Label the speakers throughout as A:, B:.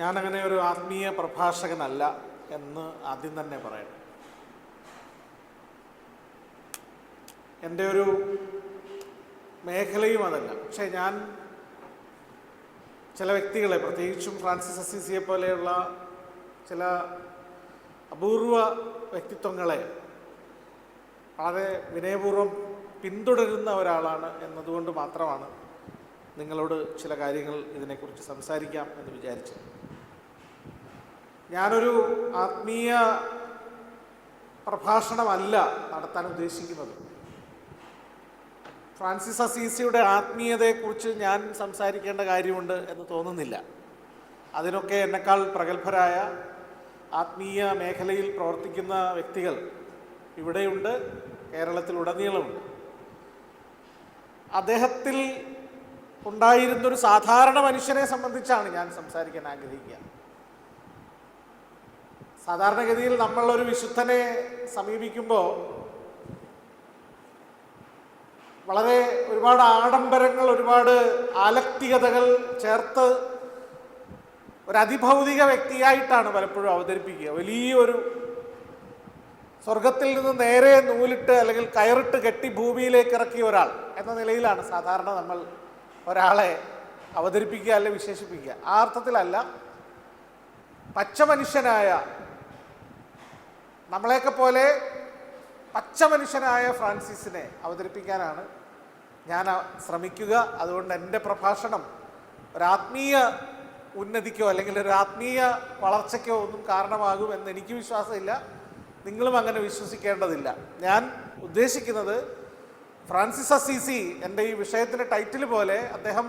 A: ഞാനങ്ങനെ ഒരു ആത്മീയ പ്രഭാഷകനല്ല എന്ന് ആദ്യം തന്നെ പറയണം. എൻ്റെ ഒരു മേഖലയും അതല്ല. പക്ഷേ ഞാൻ ചില വ്യക്തികളെ, പ്രത്യേകിച്ചും ഫ്രാൻസിസ് അസീസിയെ പോലെയുള്ള ചില അപൂർവ വ്യക്തിത്വങ്ങളെ വളരെ വിനയപൂർവ്വം പിന്തുടരുന്ന ഒരാളാണ് എന്നതുകൊണ്ട് മാത്രമാണ് നിങ്ങളോട് ചില കാര്യങ്ങൾ ഇതിനെക്കുറിച്ച് സംസാരിക്കാം എന്ന് വിചാരിച്ചത്. ഞാനൊരു ആത്മീയ പ്രഭാഷണമല്ല നടത്താൻ ഉദ്ദേശിക്കുന്നത്. ഫ്രാൻസിസ് അസീസിയുടെ ആത്മീയതയെക്കുറിച്ച് ഞാൻ സംസാരിക്കേണ്ട കാര്യമുണ്ട് എന്ന് തോന്നുന്നില്ല. അതിനൊക്കെ എന്നെക്കാൾ പ്രഗത്ഭരായ ആത്മീയ മേഖലയിൽ പ്രവർത്തിക്കുന്ന വ്യക്തികൾ ഇവിടെയുണ്ട്, കേരളത്തിലുടനീളമുണ്ട്. അദ്ദേഹത്തിൽ ഉണ്ടായിരുന്നൊരു സാധാരണ മനുഷ്യനെ സംബന്ധിച്ചാണ് ഞാൻ സംസാരിക്കാൻ ആഗ്രഹിക്കുക. സാധാരണഗതിയിൽ നമ്മളൊരു വിശുദ്ധനെ സമീപിക്കുമ്പോൾ വളരെ ഒരുപാട് ആഡംബരങ്ങൾ, ഒരുപാട് ആലക്തികതകൾ ചേർത്ത് ഒരു അതിഭൗതിക വ്യക്തിയായിട്ടാണ് പലപ്പോഴും അവതരിപ്പിക്കുക. വലിയൊരു സ്വർഗത്തിൽ നിന്ന് നേരെ നൂലിട്ട് അല്ലെങ്കിൽ കയറിട്ട് കെട്ടി ഭൂമിയിലേക്ക് ഇറക്കിയ ഒരാൾ എന്ന നിലയിലാണ് സാധാരണ നമ്മൾ ഒരാളെ അവതരിപ്പിക്കുക അല്ലെങ്കിൽ വിശേഷിപ്പിക്കുക. ആ അർത്ഥത്തിലല്ല. പച്ച മനുഷ്യനായ, നമ്മളെയൊക്കെ പോലെ പച്ച മനുഷ്യനായ ഫ്രാൻസിസിനെ അവതരിപ്പിക്കാനാണ് ഞാൻ ശ്രമിക്കുക. അതുകൊണ്ട് എൻ്റെ പ്രഭാഷണം ഒരാത്മീയ ഉന്നതിക്കോ അല്ലെങ്കിൽ ഒരു ആത്മീയ വളർച്ചയ്ക്കോ ഒന്നും കാരണമാകുമെന്ന് എനിക്ക് വിശ്വാസമില്ല. നിങ്ങളും അങ്ങനെ വിശ്വസിക്കേണ്ടതില്ല. ഞാൻ ഉദ്ദേശിക്കുന്നത് ഫ്രാൻസിസ് അസീസി, എൻ്റെ ഈ വിഷയത്തിൻ്റെ ടൈറ്റിൽ പോലെ, അദ്ദേഹം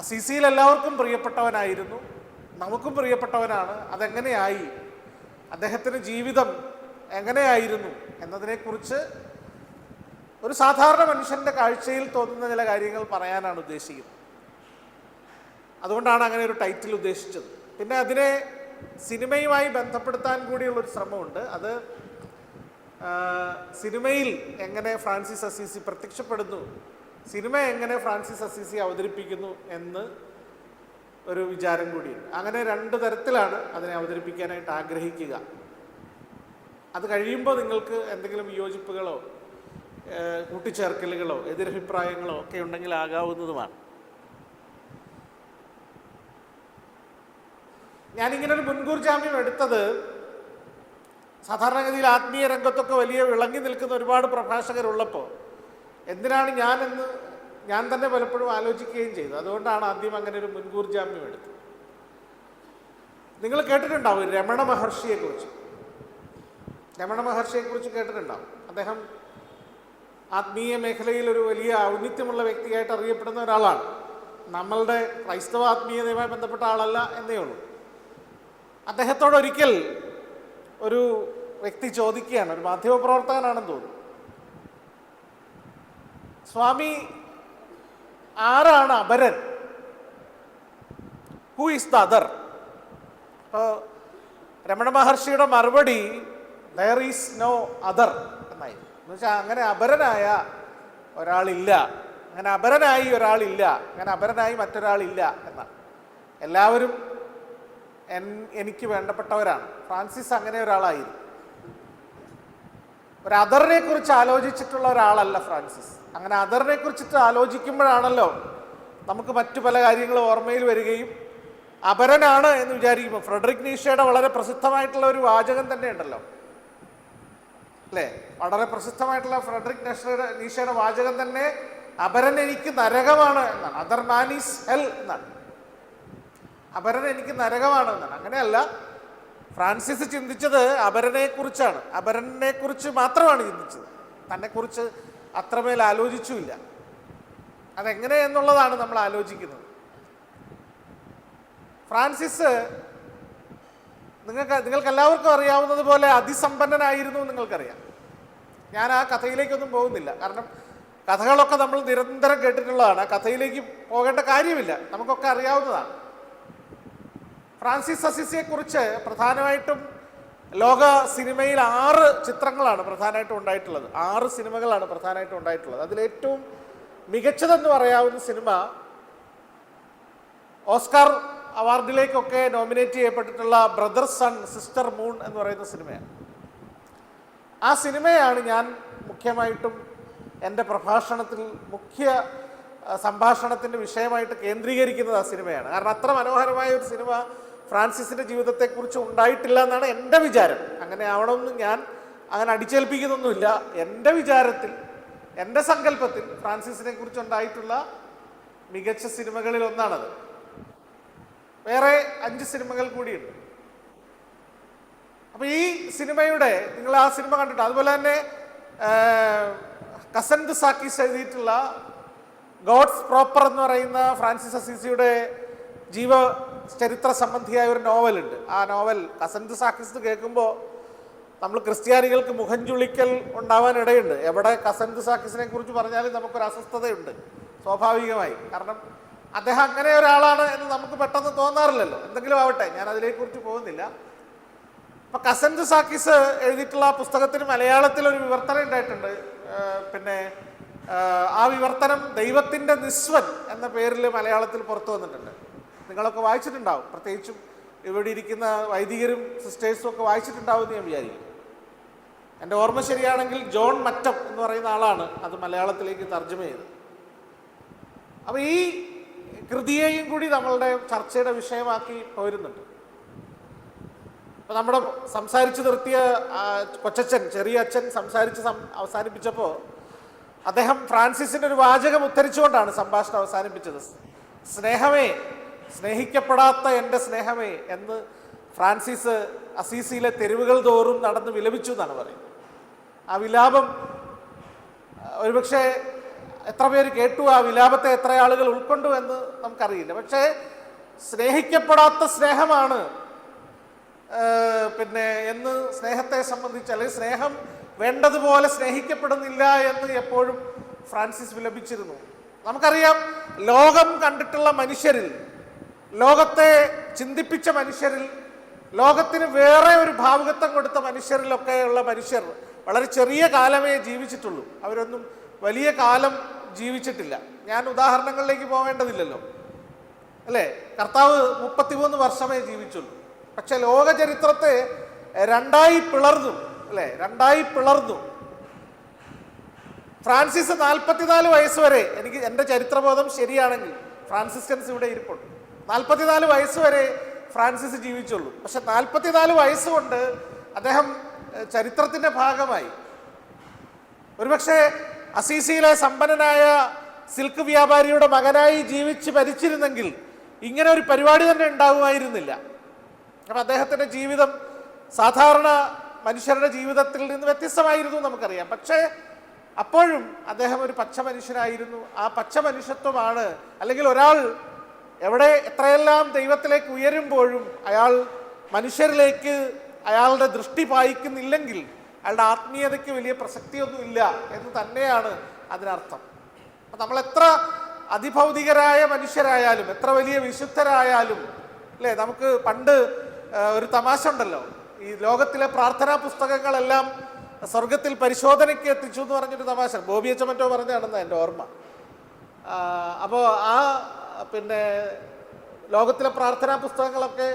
A: അസീസിയിൽ എല്ലാവർക്കും പ്രിയപ്പെട്ടവനായിരുന്നു, നമുക്കും പ്രിയപ്പെട്ടവനാണ്. അതെങ്ങനെയായി, അദ്ദേഹത്തിൻ്റെ ജീവിതം എങ്ങനെയായിരുന്നു എന്നതിനെക്കുറിച്ച് ഒരു സാധാരണ മനുഷ്യൻ്റെ കാഴ്ചയിൽ തോന്നുന്ന ചില കാര്യങ്ങൾ പറയാനാണ് ഉദ്ദേശിക്കുന്നത്. അതുകൊണ്ടാണ് അങ്ങനെ ഒരു ടൈറ്റിൽ ഉദ്ദേശിച്ചത്. പിന്നെ അതിനെ സിനിമയുമായി ബന്ധപ്പെടുത്താൻ കൂടിയുള്ളൊരു ശ്രമമുണ്ട്. അത് സിനിമയിൽ എങ്ങനെ ഫ്രാൻസിസ് അസീസി പ്രത്യക്ഷപ്പെടുന്നു, സിനിമ എങ്ങനെ ഫ്രാൻസിസ് അസീസി അവതരിപ്പിക്കുന്നു എന്ന് ഒരു വിചാരം കൂടിയുണ്ട്. അങ്ങനെ രണ്ട് തരത്തിലാണ് അതിനെ അവതരിപ്പിക്കാനായിട്ട് ആഗ്രഹിക്കുക. അത് കഴിയുമ്പോൾ നിങ്ങൾക്ക് എന്തെങ്കിലും വിയോജിപ്പുകളോ കൂട്ടിച്ചേർക്കലുകളോ എതിരഭിപ്രായങ്ങളോ ഒക്കെ ഉണ്ടെങ്കിൽ ആകാവുന്നതുമാണ്. ഞാനിങ്ങനൊരു മുൻകൂർ ജാമ്യം എടുത്തത്, സാധാരണഗതിയിൽ ആത്മീയ രംഗത്തൊക്കെ വലിയ വിളങ്ങി നിൽക്കുന്ന ഒരുപാട് പ്രഭാഷകരുള്ളപ്പോൾ എന്തിനാണ് ഞാനെന്ന് ഞാൻ തന്നെ പലപ്പോഴും ആലോചിക്കുകയും ചെയ്തു. അതുകൊണ്ടാണ് ആദ്യം അങ്ങനെ ഒരു മുൻകൂർ ജാമ്യം എടുത്തത്. നിങ്ങൾ കേട്ടിട്ടുണ്ടാവും രമണ മഹർഷിയെക്കുറിച്ച്. രമണ മഹർഷിയെക്കുറിച്ച് കേട്ടിട്ടുണ്ടാവും. അദ്ദേഹം ആത്മീയ മേഖലയിൽ ഒരു വലിയ ഔന്നിത്യമുള്ള വ്യക്തിയായിട്ട് അറിയപ്പെടുന്ന ഒരാളാണ്. നമ്മളുടെ ക്രൈസ്തവ ആത്മീയതയുമായി ബന്ധപ്പെട്ട ആളല്ല എന്നേ ഉള്ളൂ. അദ്ദേഹത്തോടൊരിക്കൽ ഒരു വ്യക്തി ചോദിക്കുകയാണ്, ഒരു മാധ്യമപ്രവർത്തകനാണെന്ന് തോന്നുന്നു, സ്വാമി, ആരാണ് അപരൻ? Who is the other? അപ്പോൾ രമണ മഹർഷിയുടെ മറുപടി ദെയർ ഈസ് നോ അതർ എന്നായി. എന്ന് വെച്ചാൽ അങ്ങനെ അപരനായ ഒരാളില്ല, അങ്ങനെ അപരനായി ഒരാളില്ല, അങ്ങനെ അപരനായി മറ്റൊരാളില്ല എന്നാണ്. എല്ലാവരും എനിക്ക് വേണ്ടപ്പെട്ടവരാണ്. ഫ്രാൻസിസ് അങ്ങനെ ഒരാളായിരുന്നു. ഒരു അതറിനെ കുറിച്ച് ആലോചിച്ചിട്ടുള്ള ഒരാളല്ല ഫ്രാൻസിസ്. അങ്ങനെ അതറിനെ കുറിച്ചിട്ട് ആലോചിക്കുമ്പോഴാണല്ലോ നമുക്ക് മറ്റു പല കാര്യങ്ങളും ഓർമ്മയിൽ വരികയും അപരനാണ് എന്ന് വിചാരിക്കുമ്പോൾ, ഫ്രെഡറിക് നീഷയുടെ വളരെ പ്രസിദ്ധമായിട്ടുള്ള ഒരു വാചകം തന്നെ ഉണ്ടല്ലോ, അല്ലേ? വളരെ പ്രസിദ്ധമായിട്ടുള്ള ഫ്രെഡറിക് നീഷയുടെ വാചകം തന്നെ അപരൻ എനിക്ക് നരകമാണ് എന്നാണ്. അതർ മാൻ ഈസ് ഹെൽ എന്നാണ്. അപരൻ എനിക്ക് നരകമാണ് എന്നാണ്. അങ്ങനെയല്ല, ഫ്രാൻസിസ് ചിന്തിച്ചത് അപരനെ കുറിച്ചാണ്. അപരനെ കുറിച്ച് മാത്രമാണ് ചിന്തിച്ചത്, തന്നെക്കുറിച്ച് അത്രമേൽ ആലോചിച്ചുമില്ല. അതെങ്ങനെ എന്നുള്ളതാണ് നമ്മൾ ആലോചിക്കുന്നത്. ഫ്രാൻസിസ് നിങ്ങൾക്ക് എല്ലാവർക്കും അറിയാവുന്നത് പോലെ അതിസമ്പന്നനായിരുന്നു നിങ്ങൾക്കറിയാം. ഞാൻ ആ കഥയിലേക്കൊന്നും പോകുന്നില്ല, കാരണം കഥകളൊക്കെ നമ്മൾ നിരന്തരം കേട്ടിട്ടുള്ളതാണ്. ആ കഥയിലേക്ക് പോകേണ്ട കാര്യമില്ല, നമുക്കൊക്കെ അറിയാവുന്നതാണ്. ഫ്രാൻസിസ് അസീസിയെക്കുറിച്ച് പ്രധാനമായിട്ടും ലോക സിനിമയിൽ 6 ചിത്രങ്ങളാണ് പ്രധാനമായിട്ടും ഉണ്ടായിട്ടുള്ളത്. 6 സിനിമകളാണ് പ്രധാനമായിട്ടും ഉണ്ടായിട്ടുള്ളത്. അതിലേറ്റവും മികച്ചതെന്ന് പറയാവുന്ന സിനിമ ഓസ്കാർ അവാർഡിലേക്കൊക്കെ നോമിനേറ്റ് ചെയ്യപ്പെട്ടിട്ടുള്ള ബ്രദർ സൺ സിസ്റ്റർ മൂൺ എന്ന് പറയുന്ന സിനിമയാണ്. ആ സിനിമയാണ് ഞാൻ മുഖ്യമായിട്ടും എൻ്റെ പ്രഭാഷണത്തിൽ സംഭാഷണത്തിൻ്റെ വിഷയമായിട്ട് കേന്ദ്രീകരിക്കുന്നത്. ആ സിനിമയാണ്. കാരണം അത്ര മനോഹരമായ ഒരു സിനിമ ഫ്രാൻസിസിൻ്റെ ജീവിതത്തെക്കുറിച്ച് ഉണ്ടായിട്ടില്ല എന്നാണ് എൻ്റെ വിചാരം. അങ്ങനെ ആവണമെന്ന് ഞാൻ അങ്ങനെ അടിച്ചേൽപ്പിക്കുന്നൊന്നുമില്ല. എൻ്റെ വിചാരത്തിൽ, എൻ്റെ സങ്കല്പത്തിൽ ഫ്രാൻസിസിനെ കുറിച്ചുണ്ടായിട്ടുള്ള മികച്ച സിനിമകളിൽ ഒന്നാണത്. വേറെ 5 സിനിമകൾ കൂടിയുണ്ട്. അപ്പോൾ ഈ സിനിമയുടെ, നിങ്ങൾ ആ സിനിമ കണ്ടിട്ട്, അതുപോലെ തന്നെ കസൻത് സാക്കീസ് എഴുതിയിട്ടുള്ള ഗോഡ്സ് പ്രോപ്പർ എന്ന് പറയുന്ന ഫ്രാൻസിസ് അസീസിയുടെ ജീവചരിത്ര സംബന്ധിയായ ഒരു നോവലുണ്ട്. ആ നോവൽ കസൻത് സാക്കീസ് കേൾക്കുമ്പോൾ നമ്മൾ ക്രിസ്ത്യാനികൾക്ക് മുഖം ചുളിക്കൽ ഉണ്ടാവാൻ ഇടയുണ്ട്. എവിടെ കസൻത് സാക്കീസിനെ കുറിച്ച് പറഞ്ഞാലും നമുക്കൊരു അസ്വസ്ഥതയുണ്ട് സ്വാഭാവികമായി. കാരണം അദ്ദേഹം അങ്ങനെ ഒരാളാണ് എന്ന് നമുക്ക് പെട്ടെന്ന് തോന്നാറില്ലല്ലോ. എന്തെങ്കിലും ആവട്ടെ, ഞാൻ അതിനെക്കുറിച്ച് പോകുന്നില്ല. അപ്പം കസൻത് സാക്കീസ് എഴുതിയിട്ടുള്ള ആ പുസ്തകത്തിന് മലയാളത്തിലൊരു വിവർത്തനം ഉണ്ടായിട്ടുണ്ട്. പിന്നെ ആ വിവർത്തനം ദൈവത്തിൻ്റെ നിസ്വൻ എന്ന പേരിൽ മലയാളത്തിൽ പുറത്തു വന്നിട്ടുണ്ട്. നിങ്ങളൊക്കെ വായിച്ചിട്ടുണ്ടാവും. പ്രത്യേകിച്ചും ഇവിടെ ഇരിക്കുന്ന വൈദികരും സിസ്റ്റേഴ്സും ഒക്കെ വായിച്ചിട്ടുണ്ടാവും എന്ന് ഞാൻ വിചാരിക്കും. എൻ്റെ ഓർമ്മ ശരിയാണെങ്കിൽ ജോൺ മറ്റം എന്ന് പറയുന്ന ആളാണ് അത് മലയാളത്തിലേക്ക് തർജ്ജമ ചെയ്തത്. അപ്പോൾ ഈ കൃതിയെയും കൂടി നമ്മളുടെ ചർച്ചയുടെ വിഷയമാക്കി പോരുന്നുണ്ട്. അപ്പോൾ നമ്മുടെ സംസാരിച്ച് നിർത്തിയ കൊച്ചച്ഛൻ, ചെറിയ അച്ഛൻ സംസാരിച്ച് അവസാനിപ്പിച്ചപ്പോൾ അദ്ദേഹം ഫ്രാൻസിസിൻ്റെ ഒരു വാചകം ഉദ്ധരിച്ചുകൊണ്ടാണ് സംഭാഷണം അവസാനിപ്പിച്ചത്. സ്നേഹമേ, സ്നേഹിക്കപ്പെടാത്ത എൻ്റെ സ്നേഹമേ എന്ന് ഫ്രാൻസിസ് അസീസിയിലെ തെരുവുകൾ തോറും നടന്ന് വിലപിച്ചു എന്നാണ് പറയുന്നത്. ആ വിലാപം ഒരുപക്ഷെ എത്ര പേര് കേട്ടു, ആ വിലാപത്തെ എത്ര ആളുകൾ ഉൾക്കൊണ്ടു എന്ന് നമുക്കറിയില്ല. പക്ഷേ സ്നേഹിക്കപ്പെടാത്ത സ്നേഹമാണ് പിന്നെ എന്ന് സ്നേഹത്തെ സംബന്ധിച്ച്, അല്ലെങ്കിൽ സ്നേഹം വേണ്ടതുപോലെ സ്നേഹിക്കപ്പെടുന്നില്ല എന്ന് എപ്പോഴും ഫ്രാൻസിസ് വിലപിച്ചിരുന്നു. നമുക്കറിയാം, ലോകം കണ്ടിട്ടുള്ള മനുഷ്യരിൽ, ലോകത്തെ ചിന്തിപ്പിച്ച മനുഷ്യരിൽ, ലോകത്തിന് വേറെ ഒരു ഭാവുകത്വം കൊടുത്ത മനുഷ്യരിലൊക്കെയുള്ള മനുഷ്യർ വളരെ ചെറിയ കാലമേ ജീവിച്ചിട്ടുള്ളൂ. അവരൊന്നും വലിയ കാലം ജീവിച്ചിട്ടില്ല. ഞാൻ ഉദാഹരണങ്ങളിലേക്ക് പോകേണ്ടതില്ലല്ലോ, അല്ലേ? കർത്താവ് 33 വർഷമേ ജീവിച്ചുള്ളൂ. പക്ഷെ ലോക ചരിത്രത്തെ 2 പിളർന്നു, അല്ലേ? 2 പിളർന്നു. ഫ്രാൻസിസ് 44 വയസ്സ് വരെ, എനിക്ക് എൻ്റെ ചരിത്രബോധം ശരിയാണെങ്കിൽ, ഫ്രാൻസിസ്കൻസ് ഇവിടെ ഇരിപ്പുണ്ട്, 44 വയസ്സ് വരെ ഫ്രാൻസിസ് ജീവിച്ചുള്ളൂ. പക്ഷെ 44 വയസ്സുകൊണ്ട് അദ്ദേഹം ചരിത്രത്തിൻ്റെ ഭാഗമായി. ഒരുപക്ഷെ അസീസിയിലെ സമ്പന്നനായ സിൽക്ക് വ്യാപാരിയുടെ മകനായി ജീവിച്ച് മരിച്ചിരുന്നെങ്കിൽ ഇങ്ങനെ ഒരു പരിപാടി തന്നെ ഉണ്ടാകുമായിരുന്നില്ല. അപ്പം അദ്ദേഹത്തിൻ്റെ ജീവിതം സാധാരണ മനുഷ്യരുടെ ജീവിതത്തിൽ നിന്ന് വ്യത്യസ്തമായിരുന്നു നമുക്കറിയാം. പക്ഷേ അപ്പോഴും അദ്ദേഹം ഒരു പച്ച മനുഷ്യനായിരുന്നു. ആ പച്ച മനുഷ്യത്വമാണ്, അല്ലെങ്കിൽ ഒരാൾ എത്രയെല്ലാം ദൈവത്തിലേക്ക് ഉയരുമ്പോഴും അയാൾ മനുഷ്യരിലേക്ക് അയാളുടെ ദൃഷ്ടി പായിക്കുന്നില്ലെങ്കിൽ അയാളുടെ ആത്മീയതയ്ക്ക് വലിയ പ്രസക്തിയൊന്നുമില്ല എന്ന് തന്നെയാണ് അതിനർത്ഥം. അപ്പം നമ്മൾ എത്ര അതിഭൗതികരായ മനുഷ്യരായാലും, എത്ര വലിയ വിശുദ്ധരായാലും, അല്ലേ? നമുക്ക് പണ്ട് ഒരു തമാശ ഉണ്ടല്ലോ, ഈ ലോകത്തിലെ പ്രാർത്ഥനാ പുസ്തകങ്ങളെല്ലാം സ്വർഗത്തിൽ പരിശോധനയ്ക്ക് എത്തിച്ചു എന്ന് പറഞ്ഞൊരു തമാശ ബോബിയച്ച മറ്റോ പറഞ്ഞതാണെന്ന് എൻ്റെ ഓർമ്മ. അപ്പോൾ ആ പിന്നെ ലോകത്തിലെ പ്രാർത്ഥനാ പുസ്തകങ്ങളൊക്കെ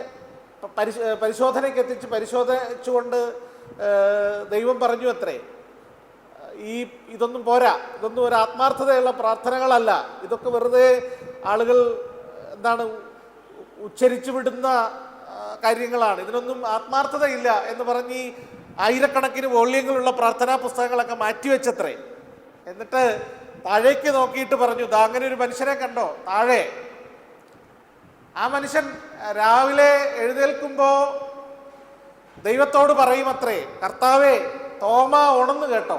A: പരിശോധനയ്ക്ക് എത്തിച്ച് പരിശോധിച്ചുകൊണ്ട് ദൈവം പറഞ്ഞു അത്രേ, ഇതൊന്നും പോരാ, ഇതൊന്നും ഒരു ആത്മാർത്ഥതയുള്ള പ്രാർത്ഥനകളല്ല, ഇതൊക്കെ വെറുതെ ആളുകൾ ഉച്ചരിച്ചു വിടുന്ന കാര്യങ്ങളാണ്, ഇതിനൊന്നും ആത്മാർത്ഥതയില്ല എന്ന് പറഞ്ഞ് ആയിരക്കണക്കിന് വോള്യങ്ങളുള്ള പ്രാർത്ഥനാ പുസ്തകങ്ങളൊക്കെ മാറ്റിവെച്ചത്രേ. എന്നിട്ട് താഴേക്ക് നോക്കിയിട്ട് പറഞ്ഞു, അങ്ങനെ ഒരു മനുഷ്യനെ കണ്ടോ താഴെ? ആ മനുഷ്യൻ രാവിലെ എഴുന്നേൽക്കുമ്പോൾ ദൈവത്തോട് പറയും അത്രേ, കർത്താവേ തോമ ഉണർന്നു കേട്ടോ.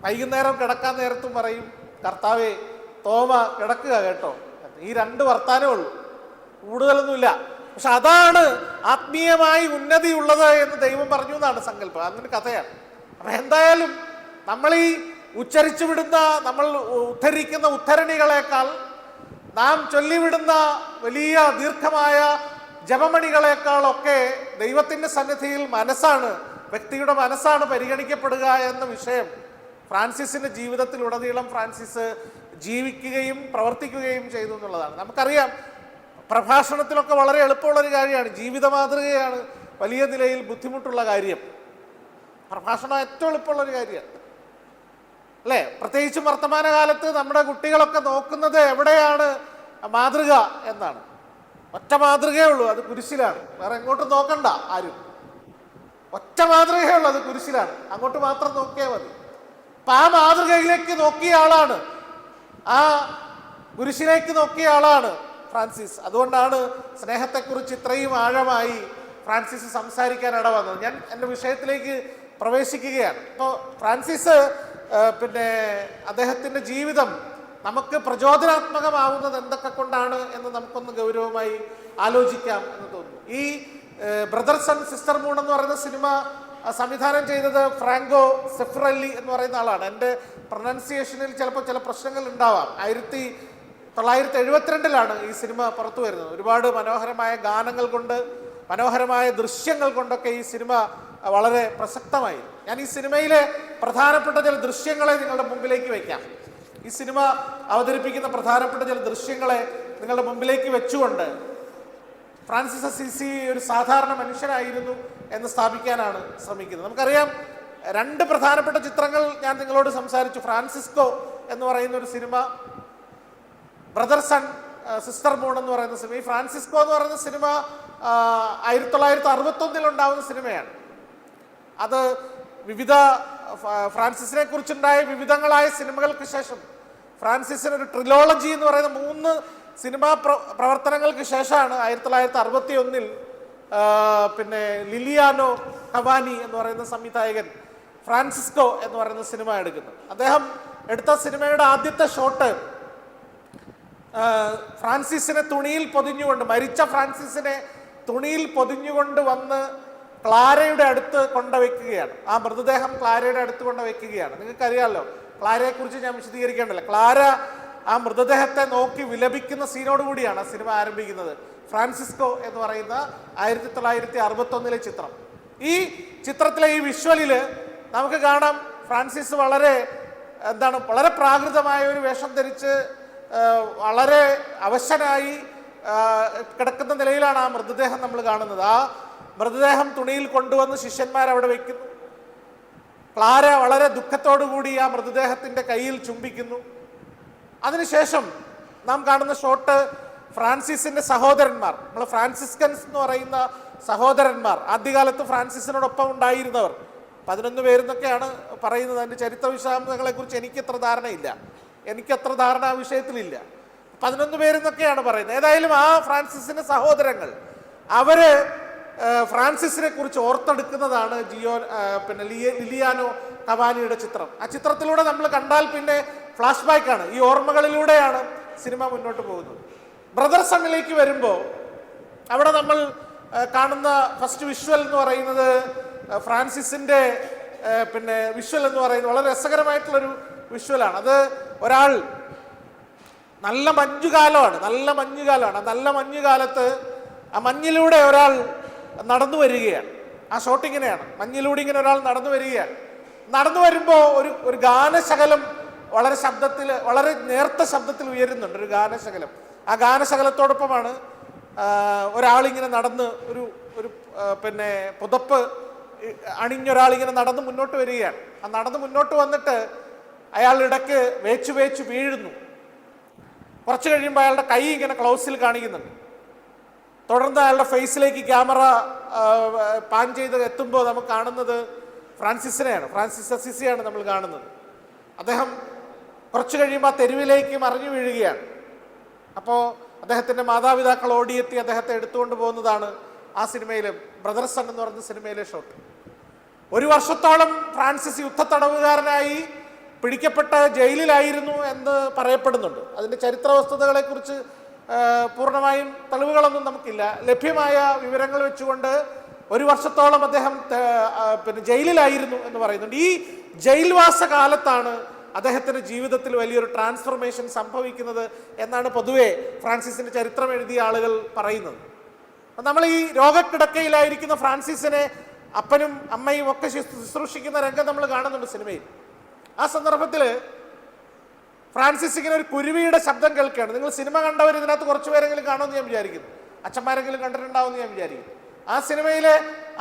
A: വൈകുന്നേരം കിടക്കാൻ നേരത്തും പറയും, കർത്താവേ തോമ കിടക്കുക കേട്ടോ. ഈ 2 വർത്താനമേ ഉള്ളൂ, കൂടുതലൊന്നുമില്ല. പക്ഷെ അതാണ് ആത്മീയമായി ഉന്നതിയുള്ളത് എന്ന് ദൈവം പറഞ്ഞു എന്നാണ് സങ്കല്പം. അതിന് കഥയാണ്. അപ്പം എന്തായാലും നമ്മൾ ഈ ഉച്ചരിച്ചു വിടുന്ന, നമ്മൾ ഉദ്ധരിക്കുന്ന ഉദ്ധരണികളെക്കാൾ, നാം ചൊല്ലിവിടുന്ന വലിയ ദീർഘമായ ജപമണികളെക്കാളൊക്കെ ദൈവത്തിൻ്റെ സന്നിധിയിൽ മനസ്സാണ്, വ്യക്തിയുടെ മനസ്സാണ് പരിഗണിക്കപ്പെടുക എന്ന വിഷയം ഫ്രാൻസിസിൻ്റെ ജീവിതത്തിലുടനീളം ഫ്രാൻസിസ് ജീവിക്കുകയും പ്രവർത്തിക്കുകയും ചെയ്തു എന്നുള്ളതാണ്. നമുക്കറിയാം, പ്രഭാഷണത്തിലൊക്കെ വളരെ എളുപ്പമുള്ളൊരു കാര്യമാണ്, ജീവിത മാതൃകയാണ് വലിയ നിലയിൽ ബുദ്ധിമുട്ടുള്ള കാര്യം. പ്രഭാഷണം ഏറ്റവും എളുപ്പമുള്ളൊരു കാര്യമാണ് അല്ലേ? പ്രത്യേകിച്ചും വർത്തമാനകാലത്ത് നമ്മുടെ കുട്ടികളൊക്കെ നോക്കുന്നത് എവിടെയാണ് മാതൃക എന്നാണ്. ഒറ്റ മാതൃകയേ ഉള്ളൂ, അത് കുരിശിലാണ്. വേറെ എങ്ങോട്ടും നോക്കണ്ട ആരും. ഒറ്റ മാതൃകയേ ഉള്ളൂ, അത് കുരിശിലാണ്. അങ്ങോട്ട് മാത്രം നോക്കിയാൽ മതി. അപ്പം ആ മാതൃകയിലേക്ക് നോക്കിയ ആളാണ്, ആ കുരിശിലേക്ക് നോക്കിയ ആളാണ് ഫ്രാൻസിസ്. അതുകൊണ്ടാണ് സ്നേഹത്തെക്കുറിച്ച് ഇത്രയും ആഴമായി ഫ്രാൻസിസ് സംസാരിക്കാൻ ഇടവന്നത്. ഞാൻ എൻ്റെ വിഷയത്തിലേക്ക് പ്രവേശിക്കുകയാണ്. ഇപ്പോൾ ഫ്രാൻസിസ് അദ്ദേഹത്തിൻ്റെ ജീവിതം നമുക്ക് പ്രചോദനാത്മകമാവുന്നത് എന്തൊക്കെ കൊണ്ടാണ് എന്ന് നമുക്കൊന്ന് ഗൗരവമായി ആലോചിക്കാം എന്ന് തോന്നുന്നു. ഈ ബ്രദർസ് ആൻഡ് സിസ്റ്റർ മൂൺ എന്ന് പറയുന്ന സിനിമ സംവിധാനം ചെയ്തത് ഫ്രാങ്കോ സെഫ്രല്ലി എന്ന് പറയുന്ന ആളാണ്. എൻ്റെ പ്രൊനൗൺസിയേഷനിൽ ചിലപ്പോൾ ചില പ്രശ്നങ്ങൾ ഉണ്ടാവാം. 1972 ഈ സിനിമ പുറത്തു വരുന്നത്. ഒരുപാട് മനോഹരമായ ഗാനങ്ങൾ കൊണ്ട്, മനോഹരമായ ദൃശ്യങ്ങൾ കൊണ്ടൊക്കെ ഈ സിനിമ വളരെ പ്രസക്തമായി. ഞാൻ ഈ സിനിമയിലെ പ്രധാനപ്പെട്ട ചില ദൃശ്യങ്ങളെ നിങ്ങളുടെ മുമ്പിലേക്ക് വയ്ക്കാം. ഈ സിനിമ അവതരിപ്പിക്കുന്ന പ്രധാനപ്പെട്ട ചില ദൃശ്യങ്ങളെ നിങ്ങളുടെ മുമ്പിലേക്ക് വെച്ചുകൊണ്ട് ഫ്രാൻസിസ് അസീസി ഒരു സാധാരണ മനുഷ്യനായിരുന്നു എന്ന് സ്ഥാപിക്കാനാണ് ശ്രമിക്കുന്നത്. നമുക്കറിയാം, 2 പ്രധാനപ്പെട്ട ചിത്രങ്ങൾ ഞാൻ നിങ്ങളോട് സംസാരിച്ചു. ഫ്രാൻസിസ്കോ എന്ന് പറയുന്ന ഒരു സിനിമ, ബ്രദർസ് ആൻഡ് സിസ്റ്റർ മൂൺ എന്ന് പറയുന്ന സിനിമ. ഈ ഫ്രാൻസിസ്കോ എന്ന് പറയുന്ന സിനിമ 1961 ഉണ്ടാവുന്ന സിനിമയാണ്. അത് ഫ്രാൻസിസിനെ കുറിച്ചുണ്ടായ വിവിധങ്ങളായ സിനിമകൾക്ക് ശേഷം ഫ്രാൻസിസിന് ഒരു ട്രിലോളജി എന്ന് പറയുന്ന 3 സിനിമാ പ്രവർത്തനങ്ങൾക്ക് ശേഷമാണ് 1961 ലിലിയാനോ കവാനി എന്ന് പറയുന്ന സംവിധായകൻ ഫ്രാൻസിസ്കോ എന്ന് പറയുന്ന സിനിമ എടുക്കുന്നത്. അദ്ദേഹം എടുത്ത സിനിമയുടെ ആദ്യത്തെ ഷോട്ട് ഫ്രാൻസിസിനെ തുണിയിൽ പൊതിഞ്ഞുകൊണ്ട്, മരിച്ച ഫ്രാൻസിസിനെ തുണിയിൽ പൊതിഞ്ഞുകൊണ്ട് വന്ന് ക്ലാരയുടെ അടുത്ത് കൊണ്ടുവയ്ക്കുകയാണ്. ആ മൃതദേഹം ക്ലാരയുടെ അടുത്ത് കൊണ്ടുവയ്ക്കുകയാണ്. നിങ്ങൾക്കറിയാമല്ലോ, ക്ലാരയെ കുറിച്ച് ഞാൻ വിശദീകരിക്കേണ്ടല്ലോ. ക്ലാര ആ മൃതദേഹത്തെ നോക്കി വിലപിക്കുന്ന സീനോട് കൂടിയാണ് ആ സിനിമ ആരംഭിക്കുന്നത്. ഫ്രാൻസിസ്കോ എന്ന് പറയുന്ന 1961 ചിത്രം. ഈ ചിത്രത്തിലെ ഈ വിഷ്വലിൽ നമുക്ക് കാണാം, ഫ്രാൻസിസ് വളരെ പ്രാകൃതമായ ഒരു വേഷം ധരിച്ച് വളരെ അവശനായി കിടക്കുന്ന നിലയിലാണ് ആ മൃതദേഹം നമ്മൾ കാണുന്നത്. ആ മൃതദേഹം തുണിയിൽ കൊണ്ടുവന്ന് ശിഷ്യന്മാരവിടെ വയ്ക്കുന്നു. ക്ലാര വളരെ ദുഃഖത്തോടു കൂടി ആ മൃതദേഹത്തിൻ്റെ കയ്യിൽ ചുംബിക്കുന്നു. അതിനുശേഷം നാം കാണുന്ന ഷോട്ട് ഫ്രാൻസിസിൻ്റെ സഹോദരന്മാർ, നമ്മൾ ഫ്രാൻസിസ്കൻസ് എന്ന് പറയുന്ന സഹോദരന്മാർ, ആദ്യകാലത്ത് ഫ്രാൻസിസിനോടൊപ്പം ഉണ്ടായിരുന്നവർ 11 പേരെന്നൊക്കെയാണ് പറയുന്നത്. അതിൻ്റെ ചരിത്ര വിശദാംശങ്ങളെക്കുറിച്ച് എനിക്കത്ര ധാരണയില്ല, എനിക്കത്ര ധാരണ ആ വിഷയത്തിലില്ല. 11 പേരെന്നൊക്കെയാണ് പറയുന്നത്. ഏതായാലും ആ ഫ്രാൻസിസിൻ്റെ സഹോദരങ്ങൾ അവർ ഫ്രാൻസിസിനെ കുറിച്ച് ഓർത്തെടുക്കുന്നതാണ് ലിലിയാനോ കവാനിയുടെ ചിത്രം. ആ ചിത്രത്തിലൂടെ നമ്മൾ കണ്ടാൽ പിന്നെ ഫ്ലാഷ് ബാക്കാണ്, ഈ ഓർമ്മകളിലൂടെയാണ് സിനിമ മുന്നോട്ട് പോകുന്നത്. ബ്രദർ സണ്ണിലേക്ക് വരുമ്പോൾ അവിടെ നമ്മൾ കാണുന്ന ഫസ്റ്റ് വിഷ്വൽ എന്ന് പറയുന്നത് ഫ്രാൻസിസിൻ്റെ വിഷ്വൽ എന്ന് പറയുന്നത് വളരെ രസകരമായിട്ടുള്ളൊരു വിഷ്വലാണ്. അത് ഒരാൾ, നല്ല മഞ്ഞുകാലമാണ്. നല്ല മഞ്ഞുകാലത്ത് ആ മഞ്ഞിലൂടെ ഒരാൾ നടന്നു വരികയാണ്. ആ ഷോട്ട് ഇങ്ങനെയാണ്, മഞ്ഞിലൂടെ ഇങ്ങനെ ഒരാൾ നടന്നു വരികയാണ്. നടന്നു വരുമ്പോൾ ഒരു ഗാനശകലം വളരെ നേർത്ത ശബ്ദത്തിൽ ഉയരുന്നുണ്ട്, ഒരു ഗാനശകലം. ആ ഗാനശകലത്തോടൊപ്പമാണ് ഒരാളിങ്ങനെ നടന്ന് പുതപ്പ് അണിഞ്ഞൊരാളിങ്ങനെ നടന്ന് മുന്നോട്ട് വരികയാണ്. ആ നടന്ന് മുന്നോട്ട് വന്നിട്ട് അയാൾ ഇടയ്ക്ക് വേച്ചു വീഴുന്നു. കുറച്ച് കഴിയുമ്പോൾ അയാളുടെ കൈ ഇങ്ങനെ ക്ലോസിൽ കാണിക്കുന്നുണ്ട്. തുടർന്ന് അയാളുടെ ഫേസിലേക്ക് ക്യാമറ പാൻ ചെയ്ത് എത്തുമ്പോൾ നമുക്ക് കാണുന്നത് ഫ്രാൻസിസ് അസീസിയാണ് നമ്മൾ കാണുന്നത്. അദ്ദേഹം കുറച്ച് കഴിയുമ്പോൾ ആ തെരുവിലേക്ക് മറിഞ്ഞു വീഴുകയാണ്. അപ്പോൾ അദ്ദേഹത്തിൻ്റെ മാതാപിതാക്കൾ ഓടിയെത്തി അദ്ദേഹത്തെ എടുത്തുകൊണ്ട് പോകുന്നതാണ് ആ സിനിമയിലെ ബ്രദർസ് സൺ എന്ന് പറയുന്ന സിനിമയിലെ ഷോട്ട്. 1 വർഷത്തോളം ഫ്രാൻസിസ് യുദ്ധത്തടവുകാരനായി പിടിക്കപ്പെട്ട ജയിലിലായിരുന്നു എന്ന് പറയപ്പെടുന്നുണ്ട്. അതിൻ്റെ ചരിത്ര വസ്തുതകളെക്കുറിച്ച് പൂർണ്ണമായും തെളിവുകളൊന്നും നമുക്കില്ല. ലഭ്യമായ വിവരങ്ങൾ വെച്ചുകൊണ്ട് 1 വർഷത്തോളം അദ്ദേഹം ജയിലിലായിരുന്നു എന്ന് പറയുന്നുണ്ട്. ഈ ജയിൽവാസ കാലത്താണ് അദ്ദേഹത്തിൻ്റെ ജീവിതത്തിൽ വലിയൊരു ട്രാൻസ്ഫോർമേഷൻ സംഭവിക്കുന്നത് എന്നാണ് പൊതുവെ ഫ്രാൻസിസിൻ്റെ ചരിത്രം എഴുതിയ ആളുകൾ പറയുന്നത്. നമ്മൾ ഈ രോഗക്കിടക്കയിലായിരിക്കുന്ന ഫ്രാൻസിസിനെ അപ്പനും അമ്മയും ഒക്കെ ശുശ്രൂഷിക്കുന്ന രംഗം നമ്മൾ കാണുന്നുണ്ട് സിനിമയിൽ. ആ സന്ദർഭത്തിൽ ഫ്രാൻസിസ് ഇങ്ങനെ ഒരു കുരുവിയുടെ ശബ്ദം കേൾക്കുകയാണ്. നിങ്ങൾ സിനിമ കണ്ടവർ ഇതിനകത്ത് കുറച്ച് പേരെങ്കിലും കാണുമെന്ന് ഞാൻ വിചാരിക്കുന്നു, അച്ഛന്മാരെങ്കിലും കണ്ടിട്ടുണ്ടാവുമെന്ന് ഞാൻ വിചാരിക്കുന്നു. ആ സിനിമയിലെ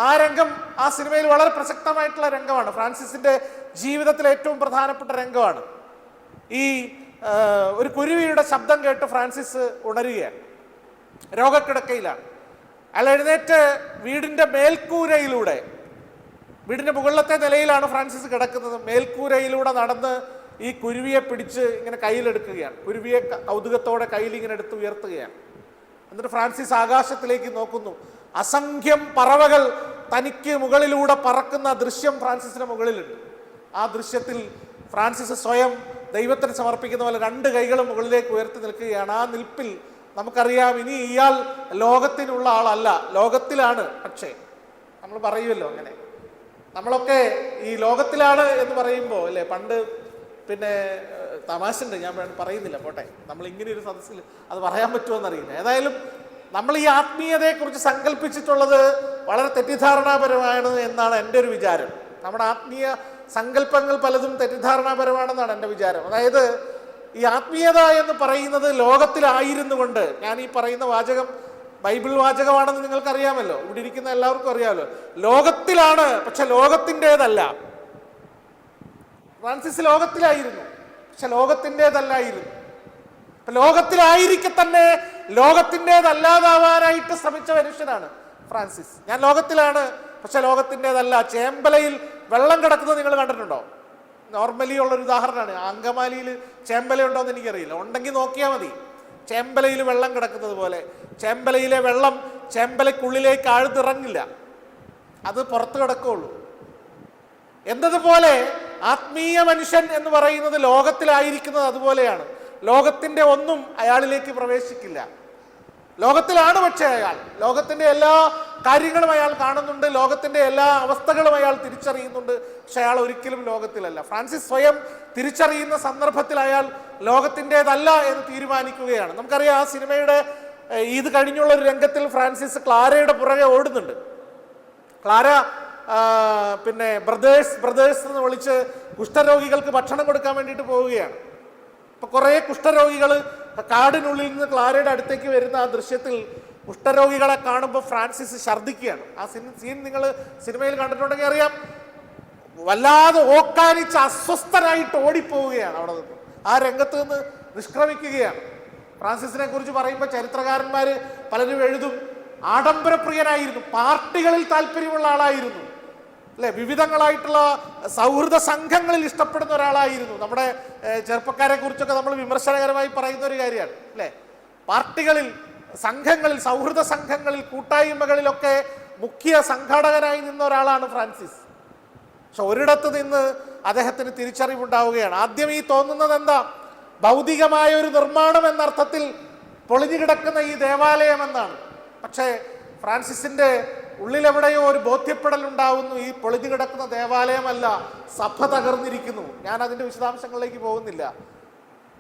A: ആ രംഗം ആ സിനിമയിൽ വളരെ പ്രസക്തമായിട്ടുള്ള രംഗമാണ്. ഫ്രാൻസിസിന്റെ ജീവിതത്തിലെ ഏറ്റവും പ്രധാനപ്പെട്ട രംഗമാണ്. ഈ ഒരു കുരുവിയുടെ ശബ്ദം കേട്ട് ഫ്രാൻസിസ് ഉണരുകയാണ്. രോഗക്കിടക്കയിലാണ്. അയാൾ എഴുന്നേറ്റ് വീടിന്റെ മേൽക്കൂരയിലൂടെ, വീടിന്റെ മുകളിലത്തെ നിലയിലാണ് ഫ്രാൻസിസ് കിടക്കുന്നത്, മേൽക്കൂരയിലൂടെ നടന്ന് ഈ കുരുവിയെ പിടിച്ച് ഇങ്ങനെ കയ്യിലെടുക്കുകയാണ്. കുരുവിയെ കൗതുകത്തോടെ കയ്യിൽ ഇങ്ങനെ എടുത്ത് ഉയർത്തുകയാണ്. എന്നിട്ട് ഫ്രാൻസിസ് ആകാശത്തിലേക്ക് നോക്കുന്നു. അസംഖ്യം പറവകൾ തനിക്ക് മുകളിലൂടെ പറക്കുന്ന ദൃശ്യം ഫ്രാൻസിസിന്റെ മുകളിലുണ്ട്. ആ ദൃശ്യത്തിൽ ഫ്രാൻസിസ് സ്വയം ദൈവത്തിന് സമർപ്പിക്കുന്ന പോലെ രണ്ട് കൈകളും മുകളിലേക്ക് ഉയർത്തി നിൽക്കുകയാണ്. ആ നിൽപ്പിൽ നമുക്കറിയാം, ഇനി ഇയാൾ ലോകത്തിനുള്ള ആളല്ല, ലോകത്തിലാണ്. പക്ഷേ നമ്മൾ പറയുമല്ലോ അങ്ങനെ, നമ്മളൊക്കെ ഈ ലോകത്തിലാണ് എന്ന് പറയുമ്പോൾ അല്ലേ, പണ്ട് പിന്നെ തമാശയുണ്ട്, ഞാൻ പറയുന്നില്ല, പോട്ടെ, നമ്മൾ ഇങ്ങനെ ഒരു സദസ്സിൽ അത് പറയാൻ പറ്റുമോയെന്നറിയില്ല. ഏതായാലും നമ്മൾ ഈ ആത്മീയതയെക്കുറിച്ച് സങ്കല്പിച്ചിട്ടുള്ളത് വളരെ തെറ്റിദ്ധാരണാപരമാണ് എന്നാണ് എൻ്റെ ഒരു വിചാരം. നമ്മുടെ ആത്മീയ സങ്കല്പങ്ങൾ പലതും തെറ്റിദ്ധാരണാപരമാണെന്നാണ് എൻ്റെ വിചാരം. അതായത് ഈ ആത്മീയത എന്ന് പറയുന്നത് ലോകത്തിലായിരുന്നു കൊണ്ട്, ഞാൻ ഈ പറയുന്ന വാചകം ബൈബിൾ വാചകമാണെന്ന് നിങ്ങൾക്കറിയാമല്ലോ, ഇവിടെ ഇരിക്കുന്ന എല്ലാവർക്കും അറിയാമല്ലോ. ലോകത്തിലാണ്, പക്ഷെ ലോകത്തിൻ്റെതല്ല. ഫ്രാൻസിസ് ലോകത്തിലായിരുന്നു, പക്ഷെ ലോകത്തിൻ്റെതല്ലായിരുന്നു. ലോകത്തിലായിരിക്കെ തന്നെ ലോകത്തിൻ്റെതല്ലാതാവാനായിട്ട് ശ്രമിച്ച മനുഷ്യനാണ് ഫ്രാൻസിസ്. ഞാൻ ലോകത്തിലാണ്, പക്ഷെ ലോകത്തിൻ്റെതല്ല. ചേമ്പലയിൽ വെള്ളം കിടക്കുന്നത് നിങ്ങൾ കണ്ടിട്ടുണ്ടോ? നോർമലി ഉള്ളൊരു ഉദാഹരണമാണ്. അങ്കമാലിയിൽ ചേമ്പല ഉണ്ടോ എന്ന് എനിക്കറിയില്ല, ഉണ്ടെങ്കിൽ നോക്കിയാൽ മതി. ചേമ്പലയിൽ വെള്ളം കിടക്കുന്നത് പോലെ ചേമ്പലയിലെ വെള്ളം ചേമ്പലയ്ക്കുള്ളിലേക്ക് ആഴ്ന്നിറങ്ങില്ല, അത് പുറത്ത് കിടക്കുകയുള്ളൂ. എന്നതുപോലെ ആത്മീയ മനുഷ്യൻ എന്ന് പറയുന്നത് ലോകത്തിലായിരിക്കുന്നത് അതുപോലെയാണ്. ലോകത്തിൻ്റെ ഒന്നും അയാളിലേക്ക് പ്രവേശിക്കില്ല. ലോകത്തിലാണ്, പക്ഷേ അയാൾ ലോകത്തിൻ്റെ എല്ലാ കാര്യങ്ങളും അയാൾ കാണുന്നുണ്ട്, ലോകത്തിൻ്റെ എല്ലാ അവസ്ഥകളും അയാൾ തിരിച്ചറിയുന്നുണ്ട്, പക്ഷെ അയാൾ ഒരിക്കലും ലോകത്തിലല്ല. ഫ്രാൻസിസ് സ്വയം തിരിച്ചറിയുന്ന സന്ദർഭത്തിൽ അയാൾ ലോകത്തിൻ്റെതല്ല എന്ന് തീരുമാനിക്കുകയാണ്. നമുക്കറിയാം, ആ സിനിമയുടെ ഇത് കഴിഞ്ഞുള്ള ഒരു രംഗത്തിൽ ഫ്രാൻസിസ് ക്ലാരയുടെ പുറകെ ഓടുന്നുണ്ട്. ക്ലാര പിന്നെ ബ്രദേഴ്സ് എന്ന് വിളിച്ച് കുഷ്ഠരോഗികൾക്ക് ഭക്ഷണം കൊടുക്കാൻ വേണ്ടിയിട്ട് പോവുകയാണ്. അപ്പൊ കുറേ കുഷ്ഠരോഗികൾ കാടിനുള്ളിൽ നിന്ന് ക്ലാരയുടെ അടുത്തേക്ക് വരുന്ന ആ ദൃശ്യത്തിൽ കുഷ്ഠരോഗികളെ കാണുമ്പോൾ ഫ്രാൻസിസ് ഛർദ്ദിക്കുകയാണ്. ആ സീൻ നിങ്ങൾ സിനിമയിൽ കണ്ടിട്ടുണ്ടെങ്കിൽ അറിയാം. വല്ലാതെ ഓക്കാനിച്ച് അസ്വസ്ഥനായിട്ട് ഓടിപ്പോവുകയാണ് അവിടെ നിന്ന്, ആ രംഗത്ത് നിന്ന് നിഷ്ക്രമിക്കുകയാണ്. ഫ്രാൻസിസിനെ കുറിച്ച് പറയുമ്പോൾ ചരിത്രകാരന്മാർ പലരും എഴുതും, ആഡംബരപ്രിയനായിരുന്നു, പാർട്ടികളിൽ താല്പര്യമുള്ള ആളായിരുന്നു, അല്ലെ, വിവിധങ്ങളായിട്ടുള്ള സൗഹൃദ സംഘങ്ങളിൽ ഇഷ്ടപ്പെടുന്ന ഒരാളായിരുന്നു. നമ്മുടെ ചെറുപ്പക്കാരെ കുറിച്ചൊക്കെ നമ്മൾ വിമർശനകരമായി പറയുന്ന ഒരു കാര്യമാണ്, അല്ലെ. പാർട്ടികളിൽ, സംഘങ്ങളിൽ, സൗഹൃദ സംഘങ്ങളിൽ, കൂട്ടായ്മകളിലൊക്കെ മുഖ്യ സംഘാടകനായി നിന്ന ഒരാളാണ് ഫ്രാൻസിസ്. പക്ഷെ ഒരിടത്ത് നിന്ന് അദ്ദേഹത്തിന് തിരിച്ചറിവുണ്ടാവുകയാണ്. ആദ്യം ഈ തോന്നുന്നത് എന്താ, ഭൗതികമായ ഒരു നിർമ്മാണം എന്നർത്ഥത്തിൽ പൊളിഞ്ഞു കിടക്കുന്ന ഈ ദേവാലയം എന്നാണ്. പക്ഷേ ഫ്രാൻസിസിന്റെ ഉള്ളിലെവിടെയോ ഒരു ബോധ്യപ്പെടൽ ഉണ്ടാവുന്നു, ഈ പൊളിഞ്ഞു കിടക്കുന്ന ദേവാലയമല്ല, സഭ തകർന്നിരിക്കുന്നു. ഞാൻ അതിൻ്റെ വിശദാംശങ്ങളിലേക്ക് പോകുന്നില്ല.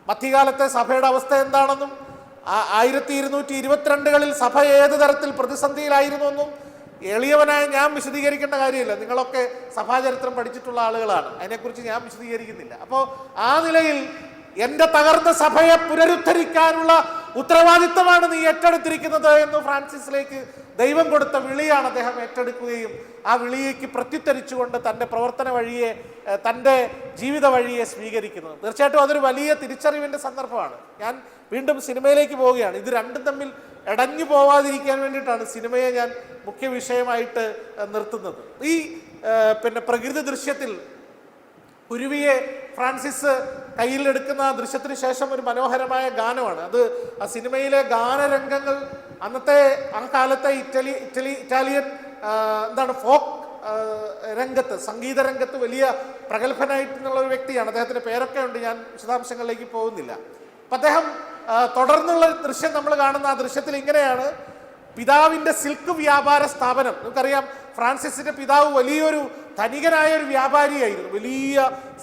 A: മധ്യകാലത്തെ സഭയുടെ അവസ്ഥ എന്താണെന്നും 1222 സഭ ഏത് തരത്തിൽ പ്രതിസന്ധിയിലായിരുന്നു എന്നും എളിയവനായ ഞാൻ വിശദീകരിക്കേണ്ട കാര്യമില്ല. നിങ്ങളൊക്കെ സഭാചരിത്രം പഠിച്ചിട്ടുള്ള ആളുകളാണ്, അതിനെക്കുറിച്ച് ഞാൻ വിശദീകരിക്കുന്നില്ല. അപ്പോൾ ആ നിലയിൽ എൻ്റെ തകർന്ന സഭയെ പുനരുദ്ധരിക്കാനുള്ള ഉത്തരവാദിത്തമാണ് നീ ഏറ്റെടുത്തിരിക്കുന്നത് എന്ന് ഫ്രാൻസിസിലേക്ക് ദൈവം കൊടുത്ത വിളിയാണ് അദ്ദേഹം ഏറ്റെടുക്കുകയും ആ വിളിയേക്ക് പ്രത്യുത്തരിച്ചുകൊണ്ട് തൻ്റെ പ്രവർത്തന വഴിയെ, തൻ്റെ ജീവിത വഴിയെ സ്വീകരിക്കുന്നത്. തീർച്ചയായിട്ടും അതൊരു വലിയ തിരിച്ചറിവിൻ്റെ സന്ദർഭമാണ്. ഞാൻ വീണ്ടും സിനിമയിലേക്ക് പോവുകയാണ്. ഇത് രണ്ടും തമ്മിൽ ഇടഞ്ഞു പോവാതിരിക്കാൻ വേണ്ടിയിട്ടാണ് സിനിമയെ ഞാൻ മുഖ്യ വിഷയമായിട്ട് നിർത്തുന്നത്. ഈ പിന്നെ പ്രകൃതി ദൃശ്യത്തിൽ കുരുവിയെ ഫ്രാൻസിസ് കയ്യിലെടുക്കുന്ന ആ ദൃശ്യത്തിന് ശേഷം ഒരു മനോഹരമായ ഗാനമാണ് അത്. ആ സിനിമയിലെ ഗാനരംഗങ്ങൾ അന്നത്തെ ആ കാലത്തെ ഇറ്റാലിയൻ എന്താണ് ഫോക്ക് രംഗത്ത്, സംഗീത രംഗത്ത് വലിയ പ്രഗത്ഭനായിട്ടുള്ള ഒരു വ്യക്തിയാണ്. അദ്ദേഹത്തിൻ്റെ പേരൊക്കെ ഉണ്ട്, ഞാൻ വിശദാംശങ്ങളിലേക്ക് പോകുന്നില്ല. അപ്പം അദ്ദേഹം തുടർന്നുള്ള ദൃശ്യം നമ്മൾ കാണുന്ന ആ ദൃശ്യത്തിൽ ഇങ്ങനെയാണ്. പിതാവിൻ്റെ സിൽക്ക് വ്യാപാര സ്ഥാപനം, നമുക്കറിയാം ഫ്രാൻസിസിന്റെ പിതാവ് വലിയൊരു ധനികനായ ഒരു വ്യാപാരിയായിരുന്നു, വലിയ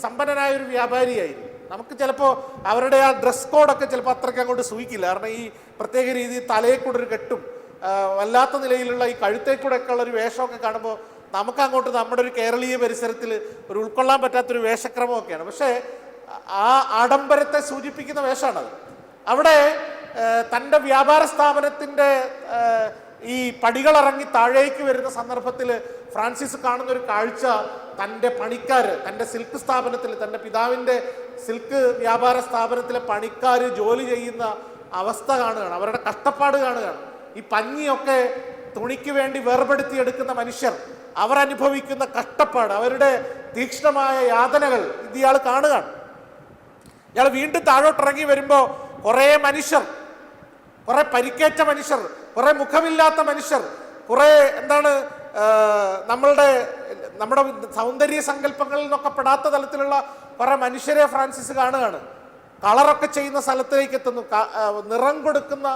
A: സമ്പന്നനായ ഒരു വ്യാപാരിയായിരുന്നു. നമുക്ക് ചിലപ്പോൾ അവരുടെ ആ ഡ്രസ് കോഡൊക്കെ ചിലപ്പോൾ അത്രയ്ക്ക് അങ്ങോട്ട് സൂഹിക്കില്ല. കാരണം ഈ പ്രത്യേക രീതിയിൽ തലയിൽ കൂടെ ഒരു കെട്ടും വല്ലാത്ത നിലയിലുള്ള ഈ കഴുത്തേക്കൂടെ ഒക്കെ ഉള്ളൊരു വേഷമൊക്കെ കാണുമ്പോൾ നമുക്ക് അങ്ങോട്ട് നമ്മുടെ ഒരു കേരളീയ പരിസരത്തിൽ ഒരു ഉൾക്കൊള്ളാൻ പറ്റാത്തൊരു വേഷക്രമമൊക്കെയാണ്. പക്ഷേ ആ ആഡംബരത്തെ സൂചിപ്പിക്കുന്ന വേഷമാണത്. അവിടെ തൻ്റെ വ്യാപാര സ്ഥാപനത്തിൻ്റെ ഈ പടികളിറങ്ങി താഴേക്ക് വരുന്ന സന്ദർഭത്തിൽ ഫ്രാൻസിസ് കാണുന്ന ഒരു കാഴ്ച, തൻ്റെ പണിക്കാർ, തൻ്റെ സിൽക്ക് സ്ഥാപനത്തിൽ, തൻ്റെ പിതാവിൻ്റെ സിൽക്ക് വ്യാപാര സ്ഥാപനത്തിലെ പണിക്കാർ ജോലി ചെയ്യുന്ന അവസ്ഥ കാണുകയാണ്, അവരുടെ കഷ്ടപ്പാട് കാണുകയാണ്. ഈ പഞ്ഞിയൊക്കെ തുണിക്ക് വേണ്ടി വേർപെടുത്തിയെടുക്കുന്ന മനുഷ്യർ, അവരനുഭവിക്കുന്ന കഷ്ടപ്പാട്, അവരുടെ തീക്ഷ്ണമായ യാതനകൾ ഇത് ഇയാൾ കാണുകയാണ്. ഇയാൾ വീണ്ടും താഴോട്ടിറങ്ങി വരുമ്പോൾ കുറേ മനുഷ്യർ, കുറെ പരിക്കേറ്റ മനുഷ്യർ, കുറെ മുഖമില്ലാത്ത മനുഷ്യർ, കുറെ നമ്മുടെ സൗന്ദര്യ സങ്കല്പങ്ങളിൽ നിന്നൊക്കെ പെടാത്ത തലത്തിലുള്ള കുറെ മനുഷ്യരെ ഫ്രാൻസിസ് കാണുകയാണ്. കളറൊക്കെ ചെയ്യുന്ന സ്ഥലത്തേക്ക് എത്തുന്നു, നിറം കൊടുക്കുന്ന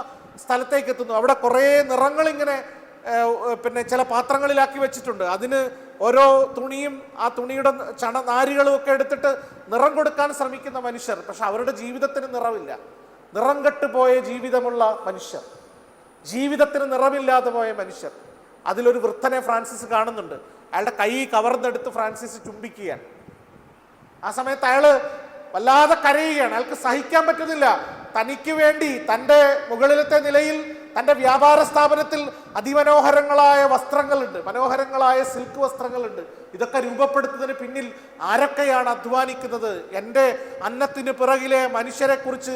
A: സ്ഥലത്തേക്ക് എത്തുന്നു. അവിടെ കുറേ നിറങ്ങളിങ്ങനെ പിന്നെ ചില പാത്രങ്ങളിലാക്കി വെച്ചിട്ടുണ്ട്. അതിന് ഓരോ തുണിയും ആ തുണിയുടെ നാരുകളും ഒക്കെ എടുത്തിട്ട് നിറം കൊടുക്കാൻ ശ്രമിക്കുന്ന മനുഷ്യർ. പക്ഷെ അവരുടെ ജീവിതത്തിന് നിറമില്ല. നിറം കെട്ടുപോയ ജീവിതമുള്ള മനുഷ്യർ, ജീവിതത്തിന് നിറമില്ലാതെ പോയ മനുഷ്യർ. അതിലൊരു വൃദ്ധനെ ഫ്രാൻസിസ് കാണുന്നുണ്ട്. അയാളുടെ കൈ കവർന്നെടുത്ത് ഫ്രാൻസിസ് ചുംബിക്കുകയാണ്. ആ സമയത്ത് അയാള് വല്ലാതെ കരയുകയാണ്. അയാൾക്ക് സഹിക്കാൻ പറ്റുന്നില്ല. തനിക്ക് വേണ്ടി തൻ്റെ മുകളിലത്തെ നിലയിൽ തൻ്റെ വ്യാപാര സ്ഥാപനത്തിൽ അതിമനോഹരങ്ങളായ വസ്ത്രങ്ങളുണ്ട്, മനോഹരങ്ങളായ സിൽക്ക് വസ്ത്രങ്ങളുണ്ട്. ഇതൊക്കെ രൂപപ്പെടുത്തുന്നതിന് പിന്നിൽ ആരൊക്കെയാണ് അധ്വാനിക്കുന്നത്? എൻ്റെ അന്നത്തിന് പിറകിലെ മനുഷ്യരെ കുറിച്ച്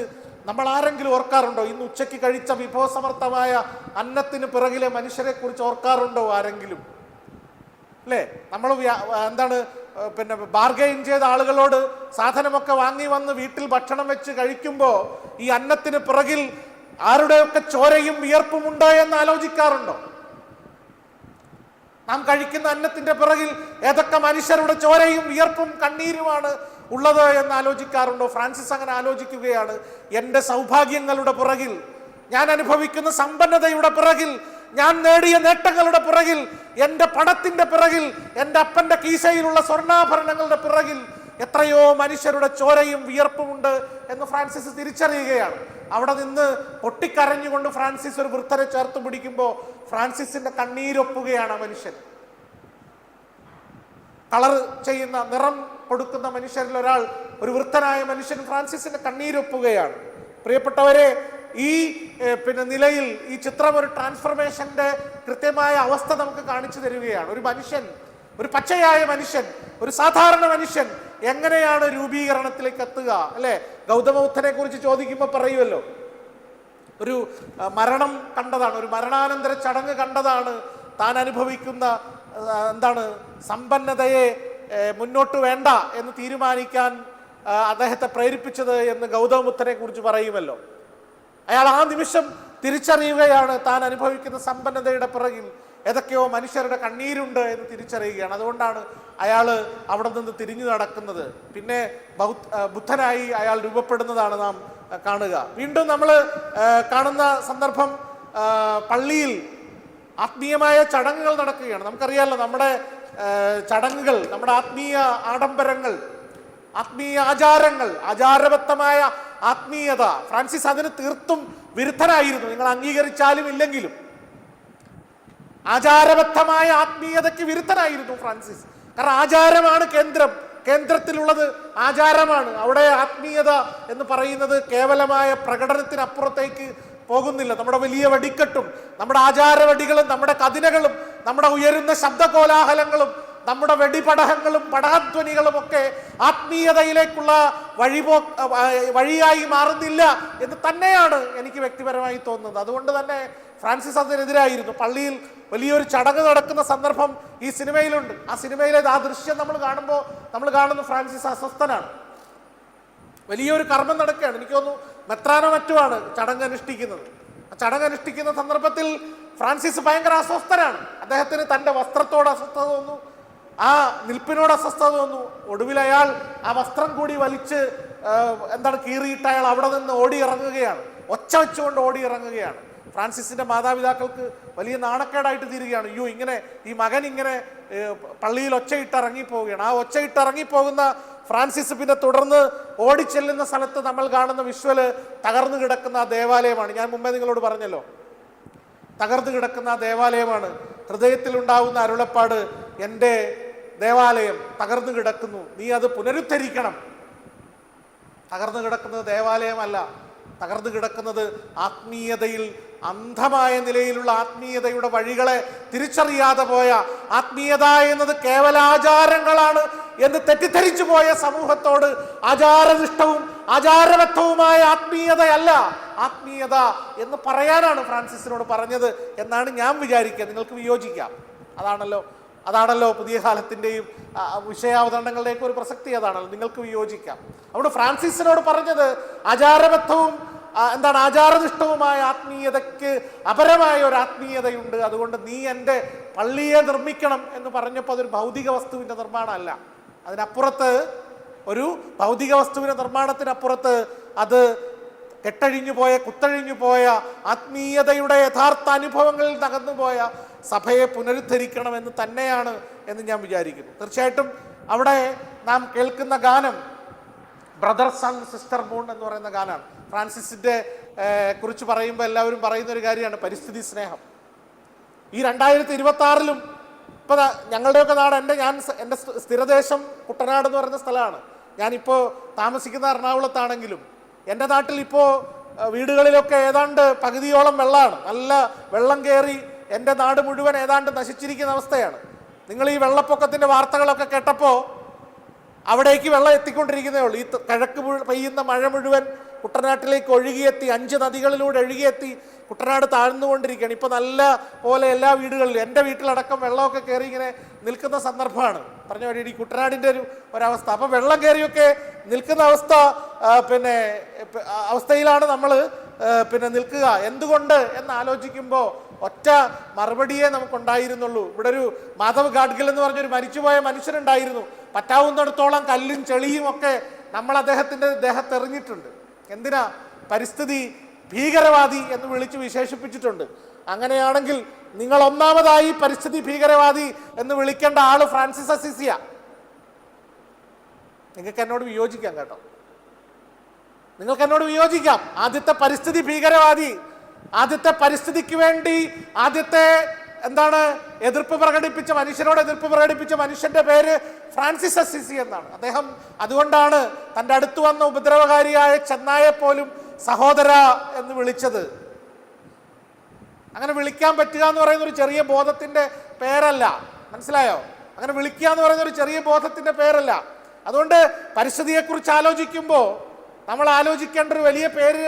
A: നമ്മൾ ആരെങ്കിലും ഓർക്കാറുണ്ടോ? ഇന്ന് ഉച്ചയ്ക്ക് കഴിച്ച വിഭവസമർത്ഥമായ അന്നത്തിന് പിറകിലെ മനുഷ്യരെ കുറിച്ച് ഓർക്കാറുണ്ടോ ആരെങ്കിലും? അല്ലേ? നമ്മൾ പിന്നെ ബാർഗെയിൻ ചെയ്ത ആളുകളോട് സാധനമൊക്കെ വാങ്ങി വന്ന് വീട്ടിൽ ഭക്ഷണം വെച്ച് കഴിക്കുമ്പോൾ ഈ അന്നത്തിന് പിറകിൽ ആരുടെയൊക്കെ ചോരയും വിയർപ്പുമുണ്ടോ എന്ന് ആലോചിക്കാറുണ്ടോ? നാം കഴിക്കുന്ന അന്നത്തിന്റെ പിറകിൽ ഏതൊക്കെ മനുഷ്യരുടെ ചോരയും വിയർപ്പും കണ്ണീരുമാണ് ഉള്ളത് എന്ന് ആലോചിക്കാറുണ്ടോ? ഫ്രാൻസിസ് അങ്ങനെ ആലോചിക്കുകയാണ്. എൻ്റെ സൗഭാഗ്യങ്ങളുടെ പിറകിൽ, ഞാൻ അനുഭവിക്കുന്ന സമ്പന്നതയുടെ പിറകിൽ, ഞാൻ നേടിയ നേട്ടങ്ങളുടെ പിറകിൽ, എൻ്റെ പണത്തിന്റെ പിറകിൽ, എൻ്റെ അപ്പൻ്റെ കീശയിലുള്ള സ്വർണ്ണാഭരണങ്ങളുടെ പിറകിൽ എത്രയോ മനുഷ്യരുടെ ചോരയും വിയർപ്പുമുണ്ട് എന്ന് ഫ്രാൻസിസ് തിരിച്ചറിയുകയാണ്. അവിടെ നിന്ന് പൊട്ടിക്കരഞ്ഞുകൊണ്ട് ഫ്രാൻസിസ് ഒരു വൃദ്ധനെ ചേർത്ത് പിടിക്കുമ്പോൾ ഫ്രാൻസിസിന്റെ കണ്ണീരൊപ്പുകയാണ് ആ മനുഷ്യൻ. കളർ ചെയ്യുന്ന, നിറം കൊടുക്കുന്ന മനുഷ്യരിൽ ഒരാൾ, ഒരു വൃദ്ധനായ മനുഷ്യൻ ഫ്രാൻസിസിന്റെ കണ്ണീരൊപ്പുകയാണ്. പ്രിയപ്പെട്ടവരെ, ഈ നിലയിൽ ഈ ചിത്രം ഒരു ട്രാൻസ്ഫർമേഷന്റെ കൃത്യമായ അവസ്ഥ നമുക്ക് കാണിച്ചു തരികയാണ്. ഒരു മനുഷ്യൻ, ഒരു പച്ചയായ മനുഷ്യൻ, ഒരു സാധാരണ മനുഷ്യൻ എങ്ങനെയാണ് രൂപീകരണത്തിലേക്ക് എത്തുക? അല്ലെ? ഗൗതമബുദ്ധനെ കുറിച്ച് ചോദിക്കുമ്പോൾ പറയുമല്ലോ, ഒരു മരണം കണ്ടതാണ്, ഒരു മരണാനന്തര ചടങ്ങ് കണ്ടതാണ് താൻ അനുഭവിക്കുന്ന സമ്പന്നതയെ മുന്നോട്ട് വേണ്ട എന്ന് തീരുമാനിക്കാൻ അദ്ദേഹത്തെ പ്രേരിപ്പിച്ചത് എന്ന് ഗൗതമബുദ്ധനെ കുറിച്ച് പറയുമല്ലോ. അയാൾ ആ നിമിഷം തിരിച്ചറിയുകയാണ് താൻ അനുഭവിക്കുന്ന സമ്പന്നതയുടെ പിറകിൽ ഏതൊക്കെയോ മനുഷ്യരുടെ കണ്ണീരുണ്ട് എന്ന് തിരിച്ചറിയുകയാണ്. അതുകൊണ്ടാണ് അയാൾ അവിടെ നിന്ന് തിരിഞ്ഞു നടക്കുന്നത്. പിന്നെ ബുദ്ധനായി അയാൾ രൂപപ്പെടുന്നതാണ് നാം കാണുക. വീണ്ടും നമ്മൾ കാണുന്ന സന്ദർഭം, പള്ളിയിൽ ആത്മീയമായ ചടങ്ങുകൾ നടക്കുകയാണ്. നമുക്കറിയാമല്ലോ, നമ്മുടെ ചടങ്ങുകൾ, നമ്മുടെ ആത്മീയ ആഡംബരങ്ങൾ, ആത്മീയ ആചാരങ്ങൾ, ആചാരബദ്ധമായ ആത്മീയത, ഫ്രാൻസിസ് അതിന് തീർത്തും വിരുദ്ധനായിരുന്നു. നിങ്ങൾ അംഗീകരിച്ചാലും ഇല്ലെങ്കിലും ആചാരബദ്ധമായ ആത്മീയതയ്ക്ക് വിരുദ്ധനായിരുന്നു ഫ്രാൻസിസ്. കാരണം ആചാരമാണ് കേന്ദ്രം, കേന്ദ്രത്തിലുള്ളത് ആചാരമാണ്. അവിടെ ആത്മീയത എന്ന് പറയുന്നത് കേവലമായ പ്രകടനത്തിനപ്പുറത്തേക്ക് പോകുന്നില്ല. നമ്മുടെ വലിയ വെടിക്കെട്ടും, നമ്മുടെ ആചാരവടികളും, നമ്മുടെ കതിനകളും, നമ്മുടെ ഉയരുന്ന ശബ്ദകോലാഹലങ്ങളും, നമ്മുടെ വെടിപടഹങ്ങളും പടഹധ്വനികളും ഒക്കെ ആത്മീയതയിലേക്കുള്ള വഴിയായി മാറുന്നില്ല എന്ന് തന്നെയാണ് എനിക്ക് വ്യക്തിപരമായി തോന്നുന്നത്. അതുകൊണ്ട് തന്നെ ഫ്രാൻസിസ് അതിനെതിരായിരുന്നു. പള്ളിയിൽ വലിയൊരു ചടങ്ങ് നടക്കുന്ന സന്ദർഭം ഈ സിനിമയിലുണ്ട്. ആ സിനിമയിലെ ആ ദൃശ്യം നമ്മൾ കാണുമ്പോൾ നമ്മൾ കാണുന്ന ഫ്രാൻസിസ് അസ്വസ്ഥനാണ്. വലിയൊരു കർമ്മം നടക്കുകയാണ്. എനിക്ക് തോന്നുന്നു മെത്രാനോ മറ്റുമാണ് ചടങ്ങ് അനുഷ്ഠിക്കുന്നത്. ആ ചടങ്ങ് അനുഷ്ഠിക്കുന്ന സന്ദർഭത്തിൽ ഫ്രാൻസിസ് ഭയങ്കര അസ്വസ്ഥനാണ്. അദ്ദേഹത്തിന് തൻ്റെ വസ്ത്രത്തോട് അസ്വസ്ഥത തോന്നുന്നു, ആ നിൽപ്പിനോട് അസ്വസ്ഥത തോന്നുന്നു. ഒടുവിൽ അയാൾ ആ വസ്ത്രം കൂടി വലിച്ച് കീറിയിട്ട് അയാൾ അവിടെ നിന്ന് ഓടിയിറങ്ങുകയാണ്. ഒച്ച വെച്ചുകൊണ്ട് ഓടിയിറങ്ങുകയാണ്. ഫ്രാൻസിസിന്റെ മാതാപിതാക്കൾക്ക് വലിയ നാണക്കേടായിട്ട് തീരുകയാണ്. അയ്യോ, ഇങ്ങനെ ഈ മകൻ ഇങ്ങനെ പള്ളിയിൽ ഒച്ചയിട്ട് ഇറങ്ങിപ്പോവുകയാണ്. ആ ഒച്ചയിട്ട് ഇറങ്ങിപ്പോകുന്ന ഫ്രാൻസിസ് പിന്നെ തുടർന്ന് ഓടിച്ചെല്ലുന്ന സ്ഥലത്ത് നമ്മൾ കാണുന്ന വിഷ്വല് തകർന്നു കിടക്കുന്ന ആ ദേവാലയമാണ്. ഞാൻ മുമ്പേ നിങ്ങളോട് പറഞ്ഞല്ലോ, തകർന്നു കിടക്കുന്ന ആ ദേവാലയമാണ്. ഹൃദയത്തിലുണ്ടാവുന്ന അരുളപ്പാട്, എൻ്റെ ദേവാലയം തകർന്നു കിടക്കുന്നു, നീ അത് പുനരുദ്ധരിക്കണം തകർന്നു കിടക്കുന്നത് ദേവാലയമല്ല, തകർന്നു കിടക്കുന്നത് ആത്മീയതയിൽ അന്ധമായ നിലയിലുള്ള ആത്മീയതയുടെ വഴികളെ തിരിച്ചറിയാതെ പോയ, ആത്മീയത എന്നത് കേവലാചാരങ്ങളാണ് എന്ന് തെറ്റിദ്ധരിച്ചു പോയ സമൂഹത്തോട് ആചാരനിഷ്ഠവും ആചാരബദ്ധവുമായ ആത്മീയതയല്ല ആത്മീയത എന്ന് പറയാനാണ് ഫ്രാൻസിസിനോട് പറഞ്ഞത് എന്നാണ് ഞാൻ വിചാരിക്കുക. നിങ്ങൾക്ക് വിയോജിക്കാം. അതാണല്ലോ പുതിയ കാലത്തിൻ്റെയും വിഷയാവതരണങ്ങളുടെയൊക്കെ ഒരു പ്രസക്തി. അതാണല്ലോ, നിങ്ങൾക്ക് വിയോജിക്കാം. അവിടെ ഫ്രാൻസിസിനോട് പറഞ്ഞത് ആചാരബദ്ധവും ആചാരനിഷ്ഠവുമായ ആത്മീയതയ്ക്ക് അപരമായ ഒരു ആത്മീയതയുണ്ട്, അതുകൊണ്ട് നീ എൻ്റെ പള്ളിയെ നിർമ്മിക്കണം എന്ന് പറഞ്ഞപ്പോൾ അതൊരു ഭൗതിക വസ്തുവിൻ്റെ നിർമ്മാണമല്ല. അതിനപ്പുറത്ത്, ഒരു ഭൗതിക വസ്തുവിൻ്റെ നിർമ്മാണത്തിനപ്പുറത്ത് അത് കുത്തഴിഞ്ഞു പോയ ആത്മീയതയുടെ യഥാർത്ഥ അനുഭവങ്ങളിൽ തകർന്നുപോയ സഭയെ പുനരുദ്ധരിക്കണമെന്ന് തന്നെയാണ് എന്ന് ഞാൻ വിചാരിക്കുന്നു. തീർച്ചയായിട്ടും അവിടെ നാം കേൾക്കുന്ന ഗാനം ബ്രദർ സൺ സിസ്റ്റർ മൂൺ എന്ന് പറയുന്ന ഗാനമാണ്. ഫ്രാൻസിസിന്റെ കുറിച്ച് പറയുമ്പോൾ എല്ലാവരും പറയുന്ന ഒരു കാര്യമാണ് പരിസ്ഥിതി സ്നേഹം. ഈ 2026 ഇപ്പം ഞങ്ങളുടെയൊക്കെ നാട്, എൻ്റെ സ്ഥിരദേശം കുട്ടനാട് എന്ന് പറയുന്ന സ്ഥലമാണ്. ഞാനിപ്പോൾ താമസിക്കുന്ന എറണാകുളത്താണെങ്കിലും എൻ്റെ നാട്ടിൽ ഇപ്പോൾ വീടുകളിലൊക്കെ ഏതാണ്ട് പകുതിയോളം വെള്ളമാണ്. നല്ല വെള്ളം കയറി എൻ്റെ നാട് മുഴുവൻ ഏതാണ്ട് നശിച്ചിരിക്കുന്ന അവസ്ഥയാണ്. നിങ്ങൾ ഈ വെള്ളപ്പൊക്കത്തിൻ്റെ വാർത്തകളൊക്കെ കേട്ടപ്പോൾ അവിടേക്ക് വെള്ളം എത്തിക്കൊണ്ടിരിക്കുന്നേ ഉള്ളൂ. ഈ കിഴക്ക് പെയ്യുന്ന മഴ മുഴുവൻ കുട്ടനാട്ടിലേക്ക് ഒഴുകിയെത്തി, 5 നദികളിലൂടെ ഒഴുകിയെത്തി കുട്ടനാട് താഴ്ന്നുകൊണ്ടിരിക്കുകയാണ്. ഇപ്പോൾ നല്ല പോലെ എല്ലാ വീടുകളിലും, എൻ്റെ വീട്ടിലടക്കം വെള്ളമൊക്കെ കയറി ഇങ്ങനെ നിൽക്കുന്ന സന്ദർഭമാണ്. പറഞ്ഞ വഴി ഈ കുട്ടനാടിൻ്റെ ഒരവസ്ഥ. അപ്പം വെള്ളം കയറിയൊക്കെ നിൽക്കുന്ന അവസ്ഥയിലാണ് നമ്മൾ നിൽക്കുക. എന്തുകൊണ്ട് എന്ന് ആലോചിക്കുമ്പോൾ ഒറ്റ മറുപടിയേ നമുക്കുണ്ടായിരുന്നുള്ളൂ. ഇവിടെ ഒരു മാധവ് ഗാഡ്ഗിൽ എന്ന് പറഞ്ഞൊരു മരിച്ചുപോയ മനുഷ്യനുണ്ടായിരുന്നു. പറ്റാവുന്നിടത്തോളം കല്ലും ചെളിയും ഒക്കെ നമ്മൾ അദ്ദേഹത്തിൻ്റെ ദേഹത്തെറിഞ്ഞിട്ടുണ്ട്. എന്തിനാ? പരിസ്ഥിതി ഭീകരവാദി എന്ന് വിളിച്ച് വിശേഷിപ്പിച്ചിട്ടുണ്ട്. അങ്ങനെയാണെങ്കിൽ നിങ്ങൾ ഒന്നാമതായി പരിസ്ഥിതി ഭീകരവാദി എന്ന് വിളിക്കേണ്ട ആള് ഫ്രാൻസിസ് അസീസിയ. നിങ്ങൾക്ക് എന്നോട് വിയോജിക്കാം കേട്ടോ, നിങ്ങൾക്ക് എന്നോട് വിയോജിക്കാം. ആദ്യത്തെ പരിസ്ഥിതി ഭീകരവാദി, ആദ്യത്തെ പരിസ്ഥിതിക്ക് വേണ്ടി ആദ്യത്തെ മനുഷ്യരോട് എതിർപ്പ് പ്രകടിപ്പിച്ച മനുഷ്യന്റെ പേര് ഫ്രാൻസിസ് അസീസി എന്നാണ്. അദ്ദേഹം അതുകൊണ്ടാണ് തൻ്റെ അടുത്ത് വന്ന ഉപദ്രവകാരിയായ ചെന്നായെ പോലും സഹോദര എന്ന് വിളിച്ചത്. അങ്ങനെ വിളിക്കാൻ പറ്റുക എന്ന് പറയുന്ന ഒരു ചെറിയ ബോധത്തിന്റെ പേരല്ല, മനസ്സിലായോ? അങ്ങനെ വിളിക്കുക എന്ന് പറയുന്ന ഒരു ചെറിയ ബോധത്തിന്റെ പേരല്ല. അതുകൊണ്ട് പരിസ്ഥിതിയെക്കുറിച്ച് ആലോചിക്കുമ്പോൾ നമ്മൾ ആലോചിക്കേണ്ട ഒരു വലിയ പേര്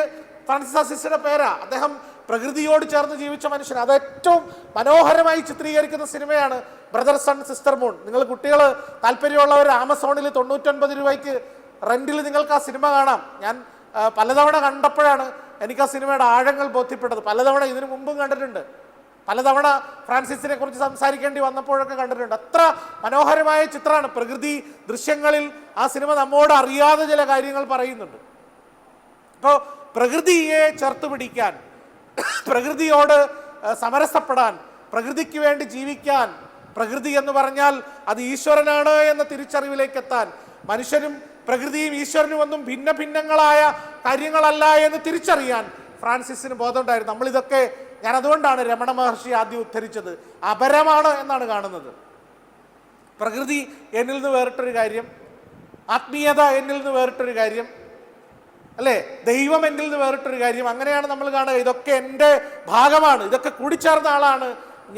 A: ഫ്രാൻസിസ് അസീസിയുടെ പേരാ. അദ്ദേഹം പ്രകൃതിയോട് ചേർന്ന് ജീവിച്ച മനുഷ്യൻ. അത് ഏറ്റവും മനോഹരമായി ചിത്രീകരിക്കുന്ന സിനിമയാണ് ബ്രദർ സൺ സിസ്റ്റർ മൂൺ. നിങ്ങൾ കുട്ടികൾ താല്പര്യമുള്ളവർ ആമസോണിൽ 99 രൂപയ്ക്ക് റെന്റിൽ നിങ്ങൾക്ക് ആ സിനിമ കാണാം. ഞാൻ പലതവണ കണ്ടപ്പോഴാണ് എനിക്ക് ആ സിനിമയുടെ ആഴങ്ങൾ ബോധ്യപ്പെട്ടത്. പലതവണ ഇതിനു മുമ്പും കണ്ടിട്ടുണ്ട്, പലതവണ ഫ്രാൻസിസിനെ കുറിച്ച് സംസാരിക്കേണ്ടി വന്നപ്പോഴൊക്കെ കണ്ടിട്ടുണ്ട്. അത്ര മനോഹരമായ ചിത്രമാണ്. പ്രകൃതി ദൃശ്യങ്ങളിൽ ആ സിനിമ നമ്മോട് അറിയാതെ ചില കാര്യങ്ങൾ പറയുന്നുണ്ട്. അപ്പോൾ പ്രകൃതിയെ ചേർത്ത് പിടിക്കാൻ, പ്രകൃതിയോട് സമരസപ്പെടാൻ, പ്രകൃതിക്ക് വേണ്ടി ജീവിക്കാൻ, പ്രകൃതി എന്ന് പറഞ്ഞാൽ അത് ഈശ്വരനാണ് എന്ന തിരിച്ചറിവിലേക്ക് എത്താൻ, മനുഷ്യനും പ്രകൃതിയും ഈശ്വരനും ഒന്നും ഭിന്ന ഭിന്നങ്ങളായ കാര്യങ്ങളല്ല എന്ന് തിരിച്ചറിയാൻ ഫ്രാൻസിസിന് ബോധമുണ്ടായിരുന്നു. നമ്മളിതൊക്കെ, ഞാൻ അതുകൊണ്ടാണ് രമണ മഹർഷി ആദ്യം ഉദ്ധരിച്ചത്, അപരമാണ് എന്നാണ് കാണുന്നത്. പ്രകൃതി എന്നിൽ നിന്ന് വേറിട്ടൊരു കാര്യം, ആത്മീയത എന്നിൽ നിന്ന് വേറിട്ടൊരു കാര്യം, അല്ലേ, ദൈവം എന്നിൽ നിന്ന് വേറിട്ടൊരു കാര്യം. അങ്ങനെയാണ് നമ്മൾ കാണുക. ഇതൊക്കെ എൻ്റെ ഭാഗമാണ്, ഇതൊക്കെ കൂടിച്ചേർന്ന ആളാണ്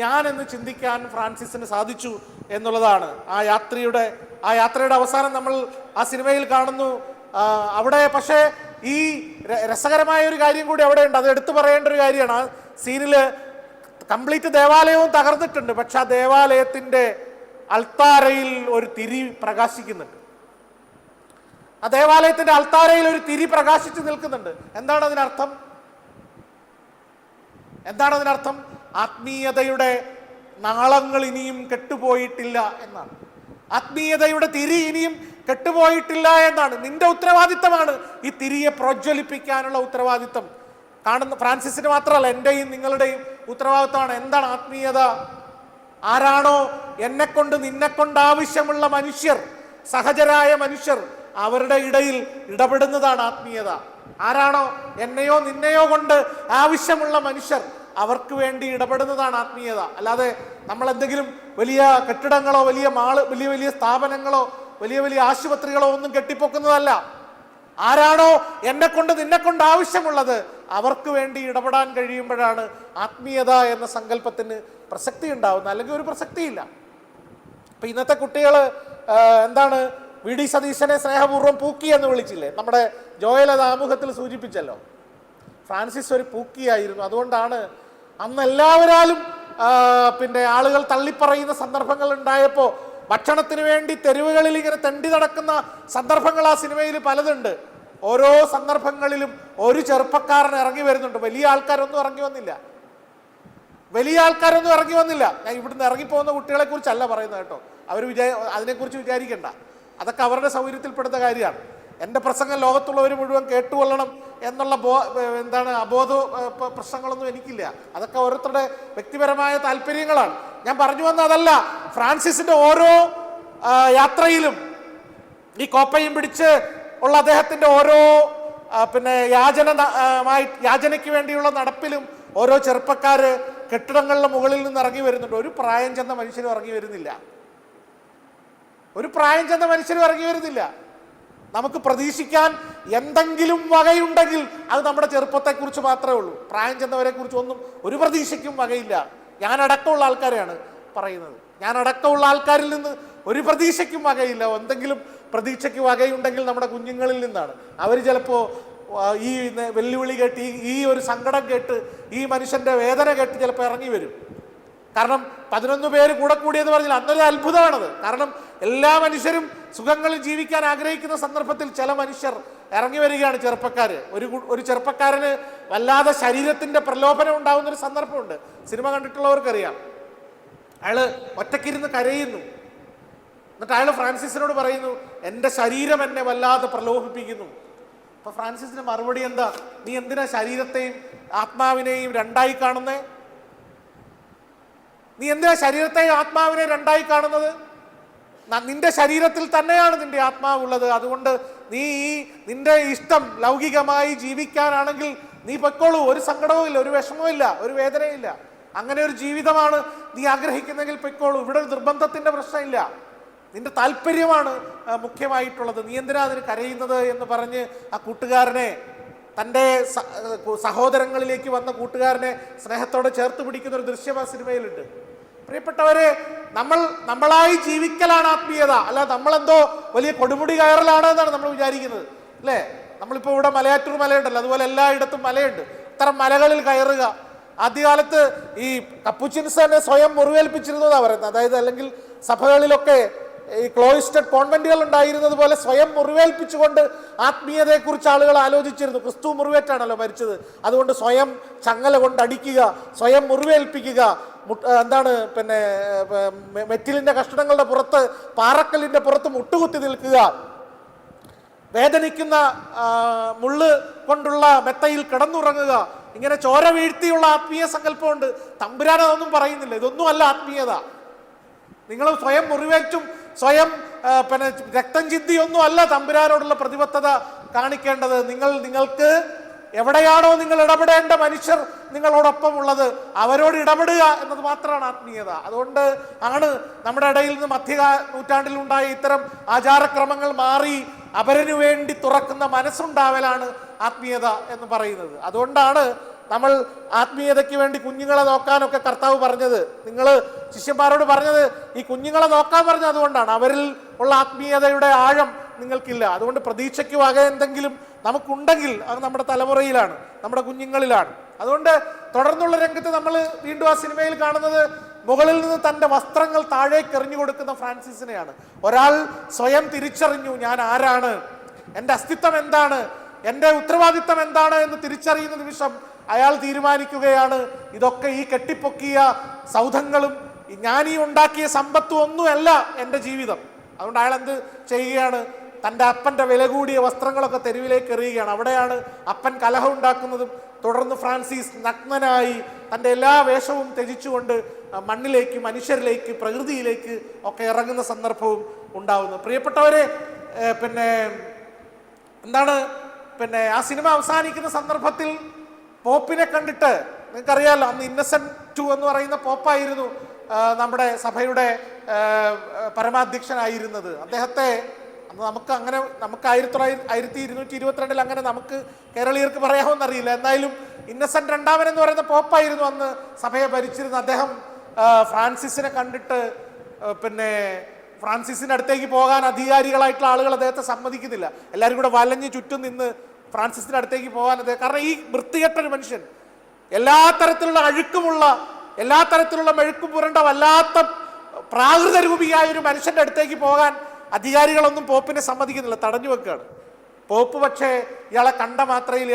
A: ഞാൻ എന്ന് ചിന്തിക്കാൻ ഫ്രാൻസിസിന് സാധിച്ചു എന്നുള്ളതാണ്. ആ യാത്രയുടെ അവസാനം നമ്മൾ ആ സിനിമയിൽ കാണുന്നു. അവിടെ പക്ഷേ ഈ രസകരമായ ഒരു കാര്യം കൂടി അവിടെ ഉണ്ട്, അത് എടുത്തു പറയേണ്ട ഒരു കാര്യമാണ്. ആ സീനിൽ കംപ്ലീറ്റ് ദേവാലയവും തകർന്നിട്ടുണ്ട്, പക്ഷെ ആ ദേവാലയത്തിൻ്റെ അൾത്താരയിൽ ഒരു തിരി പ്രകാശിക്കുന്നുണ്ട്. ആ ദേവാലയത്തിന്റെ അൾത്താരയിൽ ഒരു തിരി പ്രകാശിച്ചു നിൽക്കുന്നുണ്ട്. എന്താണ് അതിനർത്ഥം? ആത്മീയതയുടെ നാളങ്ങൾ ഇനിയും കെട്ടുപോയിട്ടില്ല എന്നാണ്. ആത്മീയതയുടെ തിരി ഇനിയും കെട്ടുപോയിട്ടില്ല എന്നാണ്. നിന്റെ ഉത്തരവാദിത്തമാണ് ഈ തിരിയെ പ്രോജ്വലിപ്പിക്കാനുള്ള ഉത്തരവാദിത്തം. കാണുന്ന ഫ്രാൻസിസിന് മാത്രമല്ല, എൻ്റെയും നിങ്ങളുടെയും ഉത്തരവാദിത്തമാണ്. എന്താണ് ആത്മീയത? ആരാണോ എന്നെക്കൊണ്ട് നിന്നെക്കൊണ്ട് ആവശ്യമുള്ള മനുഷ്യർ, സഹജരായ മനുഷ്യർ, അവരുടെ ഇടയിൽ ഇടപെടുന്നതാണ് ആത്മീയത. ആരാണോ എന്നെയോ നിന്നെയോ കൊണ്ട് ആവശ്യമുള്ള മനുഷ്യർ, അവർക്ക് വേണ്ടി ഇടപെടുന്നതാണ് ആത്മീയത. അല്ലാതെ നമ്മൾ എന്തെങ്കിലും വലിയ കെട്ടിടങ്ങളോ വലിയ സ്ഥാപനങ്ങളോ വലിയ ആശുപത്രികളോ ഒന്നും കെട്ടിപ്പൊക്കുന്നതല്ല. ആരാണോ എന്നെ കൊണ്ട് നിന്നെ കൊണ്ട് ആവശ്യമുള്ളത് അവർക്ക് വേണ്ടി ഇടപെടാൻ കഴിയുമ്പോഴാണ് ആത്മീയത എന്ന സങ്കല്പത്തിന് പ്രസക്തി ഉണ്ടാവുന്നത്, അല്ലെങ്കിൽ ഒരു പ്രസക്തിയില്ല. ഇപ്പൊ ഇന്നത്തെ കുട്ടികൾ എന്താണ്, വി ഡി സതീശനെ സ്നേഹപൂർവ്വം പൂക്കി എന്ന് വിളിച്ചില്ലേ, നമ്മുടെ ജോയൽ അത് ആമുഖത്തിൽ സൂചിപ്പിച്ചല്ലോ. ഫ്രാൻസിസ് ഒരു പൂക്കിയായിരുന്നു. അതുകൊണ്ടാണ് അന്ന് എല്ലാവരാലും പിന്നെ ആളുകൾ തള്ളിപ്പറയുന്ന സന്ദർഭങ്ങൾ ഉണ്ടായപ്പോൾ ഭക്ഷണത്തിന് വേണ്ടി തെരുവുകളിൽ ഇങ്ങനെ തെണ്ടി നടക്കുന്ന സന്ദർഭങ്ങൾ ആ സിനിമയിൽ പലതുണ്ട്. ഓരോ സന്ദർഭങ്ങളിലും ഒരു ചെറുപ്പക്കാരൻ ഇറങ്ങി വരുന്നുണ്ട്. വലിയ ആൾക്കാരൊന്നും ഇറങ്ങി വന്നില്ല. ഞാൻ ഇവിടുന്ന് ഇറങ്ങിപ്പോകുന്ന കുട്ടികളെ കുറിച്ചല്ല പറയുന്നത് കേട്ടോ. അവർ അതിനെക്കുറിച്ച് വിചാരിക്കണ്ട, അതൊക്കെ അവരുടെ സൗകര്യത്തിൽപ്പെടുന്ന കാര്യമാണ്. എൻ്റെ പ്രസംഗം ലോകത്തുള്ളവർ മുഴുവൻ കേട്ടുകൊള്ളണം എന്നുള്ള അബോധ പ്രശ്നങ്ങളൊന്നും എനിക്കില്ല. അതൊക്കെ ഓരോരുത്തരുടെ വ്യക്തിപരമായ താല്പര്യങ്ങളാണ്. ഞാൻ പറഞ്ഞു വന്ന അതല്ല. ഫ്രാൻസിസിന്റെ ഓരോ യാത്രയിലും ഈ കോപ്പയും പിടിച്ച് ഉള്ള അദ്ദേഹത്തിന്റെ ഓരോ യാചനയ്ക്ക് വേണ്ടിയുള്ള നടപ്പിലും ഓരോ ചെറുപ്പക്കാര് കെട്ടിടങ്ങളുടെ മുകളിൽ നിന്ന് ഇറങ്ങി വരുന്നുണ്ട്. ഒരു പ്രായം ചെന്ന മനുഷ്യരും ഇറങ്ങി വരുന്നില്ല. നമുക്ക് പ്രതീക്ഷിക്കാൻ എന്തെങ്കിലും വകയുണ്ടെങ്കിൽ അത് നമ്മുടെ ചെറുപ്പത്തെക്കുറിച്ച് മാത്രമേ ഉള്ളൂ. പ്രായം ചെന്നവരെ കുറിച്ച് ഒന്നും ഒരു പ്രതീക്ഷയ്ക്കും വകയില്ല. ഞാനടക്കമുള്ള ആൾക്കാരെയാണ് പറയുന്നത്. ഞാനടക്കമുള്ള ആൾക്കാരിൽ നിന്ന് ഒരു പ്രതീക്ഷയ്ക്കും വകയില്ല. എന്തെങ്കിലും പ്രതീക്ഷയ്ക്ക് വകയുണ്ടെങ്കിൽ നമ്മുടെ കുഞ്ഞുങ്ങളിൽ നിന്നാണ്. അവർ ചിലപ്പോൾ ഈ വെല്ലുവിളി കേട്ട്, ഈ ഒരു സങ്കടം കേട്ട്, ഈ മനുഷ്യന്റെ വേദന കേട്ട് ചിലപ്പോൾ ഇറങ്ങി വരും. കാരണം 11 പേര് കൂടെ കൂടിയെന്ന് പറഞ്ഞാൽ അന്നൊരു അത്ഭുതമാണത്. കാരണം എല്ലാ മനുഷ്യരും സുഖങ്ങളിൽ ജീവിക്കാൻ ആഗ്രഹിക്കുന്ന സന്ദർഭത്തിൽ ചില മനുഷ്യർ ഇറങ്ങി വരികയാണ്, ചെറുപ്പക്കാര്. ഒരു ചെറുപ്പക്കാരന് വല്ലാതെ ശരീരത്തിന്റെ പ്രലോഭനം ഉണ്ടാകുന്ന ഒരു സന്ദർഭമുണ്ട്. സിനിമ കണ്ടിട്ടുള്ളവർക്കറിയാം. അയാള് ഒറ്റയ്ക്കിരുന്ന് കരയുന്നു. എന്നിട്ട് അയാൾ ഫ്രാൻസിസിനോട് പറയുന്നു, എൻ്റെ ശരീരം എന്നെ വല്ലാതെ പ്രലോഭിപ്പിക്കുന്നു. അപ്പൊ ഫ്രാൻസിസിന്റെ മറുപടി എന്താ? നീ എന്തിനാ ശരീരത്തെയും ആത്മാവിനെയും രണ്ടായി കാണുന്നേ? നീ എന്തിനാ ശരീരത്തെയും ആത്മാവിനെ രണ്ടായി കാണുന്നത്? നിന്റെ ശരീരത്തിൽ തന്നെയാണ് നിന്റെ ആത്മാവുള്ളത്. അതുകൊണ്ട് നിന്റെ ഇഷ്ടം ലൗകികമായി ജീവിക്കാനാണെങ്കിൽ നീ പൊയ്ക്കോളൂ. ഒരു സങ്കടവും ഇല്ല, ഒരു വിഷമവും ഇല്ല, ഒരു വേദനയില്ല. അങ്ങനെ ഒരു ജീവിതമാണ് നീ ആഗ്രഹിക്കുന്നെങ്കിൽ പൊയ്ക്കോളൂ. ഇവിടെ ഒരു നിർബന്ധത്തിന്റെ പ്രശ്നമില്ല. നിന്റെ താല്പര്യമാണ് മുഖ്യമായിട്ടുള്ളത്. നീ എന്തിനാ അതിന് കരയുന്നത് എന്ന് പറഞ്ഞ് ആ കൂട്ടുകാരനെ, തൻ്റെ സഹോദരങ്ങളിലേക്ക് വന്ന കൂട്ടുകാരനെ സ്നേഹത്തോടെ ചേർത്ത് പിടിക്കുന്ന ഒരു ദൃശ്യം ആ സിനിമയിലുണ്ട്. പ്രിയപ്പെട്ടവരെ, നമ്മളായി ജീവിക്കലാണ് ആത്മീയത. അല്ല നമ്മളെന്തോ വലിയ കൊടുമുടി കയറലാണ് എന്നാണ് നമ്മൾ വിചാരിക്കുന്നത്, അല്ലേ? നമ്മളിപ്പോൾ ഇവിടെ മലയാറ്റൂർ മലയുണ്ടല്ലോ, അതുപോലെ എല്ലായിടത്തും മലയുണ്ട്. ഇത്തരം മലകളിൽ കയറുക. ആദ്യകാലത്ത് ഈ കപ്പുച്ചിൻസ് തന്നെ സ്വയം മുറിവേൽപ്പിച്ചിരുന്നതാണ് പറയുന്നത്. അതായത് അല്ലെങ്കിൽ സഭകളിലൊക്കെ ഈ ക്ലോയിസ്റ്റഡ് കോൺവെന്റുകൾ ഉണ്ടായിരുന്നത് പോലെ സ്വയം മുറിവേൽപ്പിച്ചുകൊണ്ട് ആത്മീയതയെക്കുറിച്ച് ആളുകൾ ആലോചിച്ചിരുന്നു. ക്രിസ്തു മുറിവേറ്റാണല്ലോ മരിച്ചത്. അതുകൊണ്ട് സ്വയം ചങ്ങല കൊണ്ട് അടിക്കുക, സ്വയം മുറിവേൽപ്പിക്കുക, മെറ്റിലിന്റെ കഷണങ്ങളുടെ പുറത്ത്, പാറക്കല്ലിന്റെ പുറത്ത് മുട്ടുകുത്തി നിൽക്കുക, വേദനിക്കുന്ന മുള്ള് കൊണ്ടുള്ള മെത്തയിൽ കിടന്നുറങ്ങുക, ഇങ്ങനെ ചോര വീഴ്ത്തിയുള്ള ആത്മീയ സങ്കല്പമുണ്ട്. തമ്പുരാൻ അതൊന്നും പറയുന്നില്ല. ഇതൊന്നും അല്ല ആത്മീയത. നിങ്ങൾ സ്വയം മുറിവേറ്റും സ്വയം രക്തം ചിന്തിയൊന്നും അല്ല തമ്പുരാനോടുള്ള പ്രതിബദ്ധത കാണിക്കേണ്ടത്. നിങ്ങൾക്ക് എവിടെയാണോ നിങ്ങൾ ഇടപെടേണ്ട മനുഷ്യർ നിങ്ങളോടൊപ്പം ഉള്ളത്, അവരോട് ഇടപെടുക എന്നത് മാത്രമാണ് ആത്മീയത. അതുകൊണ്ട് ആണ് നമ്മുടെ ഇടയിൽ നിന്ന് നൂറ്റാണ്ടിലുണ്ടായ ഇത്തരം ആചാരക്രമങ്ങൾ മാറി അവരനു വേണ്ടി തുറക്കുന്ന മനസ്സുണ്ടാവലാണ് ആത്മീയത എന്ന് പറയുന്നത്. അതുകൊണ്ടാണ് നമ്മൾ ആത്മീയതയ്ക്ക് വേണ്ടി കുഞ്ഞുങ്ങളെ നോക്കാനൊക്കെ കർത്താവ് പറഞ്ഞത്. നിങ്ങൾ ശിഷ്യന്മാരോട് പറഞ്ഞത് ഈ കുഞ്ഞുങ്ങളെ നോക്കാൻ പറഞ്ഞത് അതുകൊണ്ടാണ്. അവരിൽ ഉള്ള ആത്മീയതയുടെ ആഴം നിങ്ങൾക്കില്ല. അതുകൊണ്ട് പ്രതീക്ഷയ്ക്ക് വക എന്തെങ്കിലും നമുക്കുണ്ടെങ്കിൽ അത് നമ്മുടെ തലമുറയിലാണ്, നമ്മുടെ കുഞ്ഞുങ്ങളിലാണ്. അതുകൊണ്ട് തുടർന്നുള്ള രംഗത്ത് നമ്മൾ വീണ്ടും ആ സിനിമയിൽ കാണുന്നത് മുകളിൽ നിന്ന് തൻ്റെ വസ്ത്രങ്ങൾ താഴേക്ക് എറിഞ്ഞു കൊടുക്കുന്ന ഫ്രാൻസിസിനെയാണ്. ഒരാൾ സ്വയം തിരിച്ചറിഞ്ഞു, ഞാൻ ആരാണ്, എൻ്റെ അസ്തിത്വം എന്താണ്, എൻ്റെ ഉത്തരവാദിത്തം എന്താണ് എന്ന് തിരിച്ചറിയുന്ന നിമിഷം അയാൾ തീരുമാനിക്കുകയാണ്, ഇതൊക്കെ ഈ കെട്ടിപ്പൊക്കിയ സൗധങ്ങളും ഞാൻ ഈ ഉണ്ടാക്കിയ സമ്പത്തും ഒന്നുമല്ല എൻ്റെ ജീവിതം. അതുകൊണ്ട് അയാൾ എന്ത് ചെയ്യുകയാണ്? തൻ്റെ അപ്പൻ്റെ വില കൂടിയ വസ്ത്രങ്ങളൊക്കെ തെരുവിലേക്ക് എറിയുകയാണ്. അവിടെയാണ് അപ്പൻ കലഹം ഉണ്ടാക്കുന്നതും. തുടർന്ന് ഫ്രാൻസിസ് നഗ്നനായി തൻ്റെ എല്ലാ വേഷവും ത്യജിച്ചുകൊണ്ട് മണ്ണിലേക്ക്, മനുഷ്യരിലേക്ക്, പ്രകൃതിയിലേക്ക് ഒക്കെ ഇറങ്ങുന്ന സന്ദർഭവും ഉണ്ടാവുന്നു. പ്രിയപ്പെട്ടവരെ, ആ സിനിമ അവസാനിക്കുന്ന സന്ദർഭത്തിൽ പോപ്പിനെ കണ്ടിട്ട്, നിങ്ങൾക്കറിയാമല്ലോ, അന്ന് ഇന്നസെന്റ് 2 എന്ന് പറയുന്ന പോപ്പായിരുന്നു നമ്മുടെ സഭയുടെ പരമാധ്യക്ഷനായിരുന്നത്. അദ്ദേഹത്തെ അന്ന് നമുക്ക് 1222 അങ്ങനെ നമുക്ക് കേരളീയർക്ക് പറയാമെന്നറിയില്ല. എന്തായാലും ഇന്നസെന്റ് രണ്ടാമൻ എന്ന് പറയുന്ന പോപ്പായിരുന്നു അന്ന് സഭയെ ഭരിച്ചിരുന്ന. അദ്ദേഹം ഫ്രാൻസിസിനെ കണ്ടിട്ട് പിന്നെ ഫ്രാൻസിസിന്റെ അടുത്തേക്ക് പോകാൻ അധികാരികളായിട്ടുള്ള ആളുകൾ അദ്ദേഹത്തെ സമ്മതിക്കുന്നില്ല. എല്ലാവരും കൂടെ വലഞ്ഞ് ചുറ്റും നിന്ന് ഫ്രാൻസിസിന്റെ അടുത്തേക്ക് പോകാൻ കാരണം ഈ വൃത്തികെട്ടൊരു മനുഷ്യൻ, എല്ലാ തരത്തിലുള്ള അഴുക്കുമുള്ള, എല്ലാ തരത്തിലുള്ള മെഴുക്കും പുരണ്ട വല്ലാത്ത പ്രാകൃത രൂപിയായ ഒരു മനുഷ്യന്റെ അടുത്തേക്ക് പോകാൻ അധികാരികളൊന്നും പോപ്പിനെ സമ്മതിക്കുന്നില്ല, തടഞ്ഞു വെക്കുകയാണ്. പോപ്പ് പക്ഷേ ഇയാളെ കണ്ട മാത്രയിൽ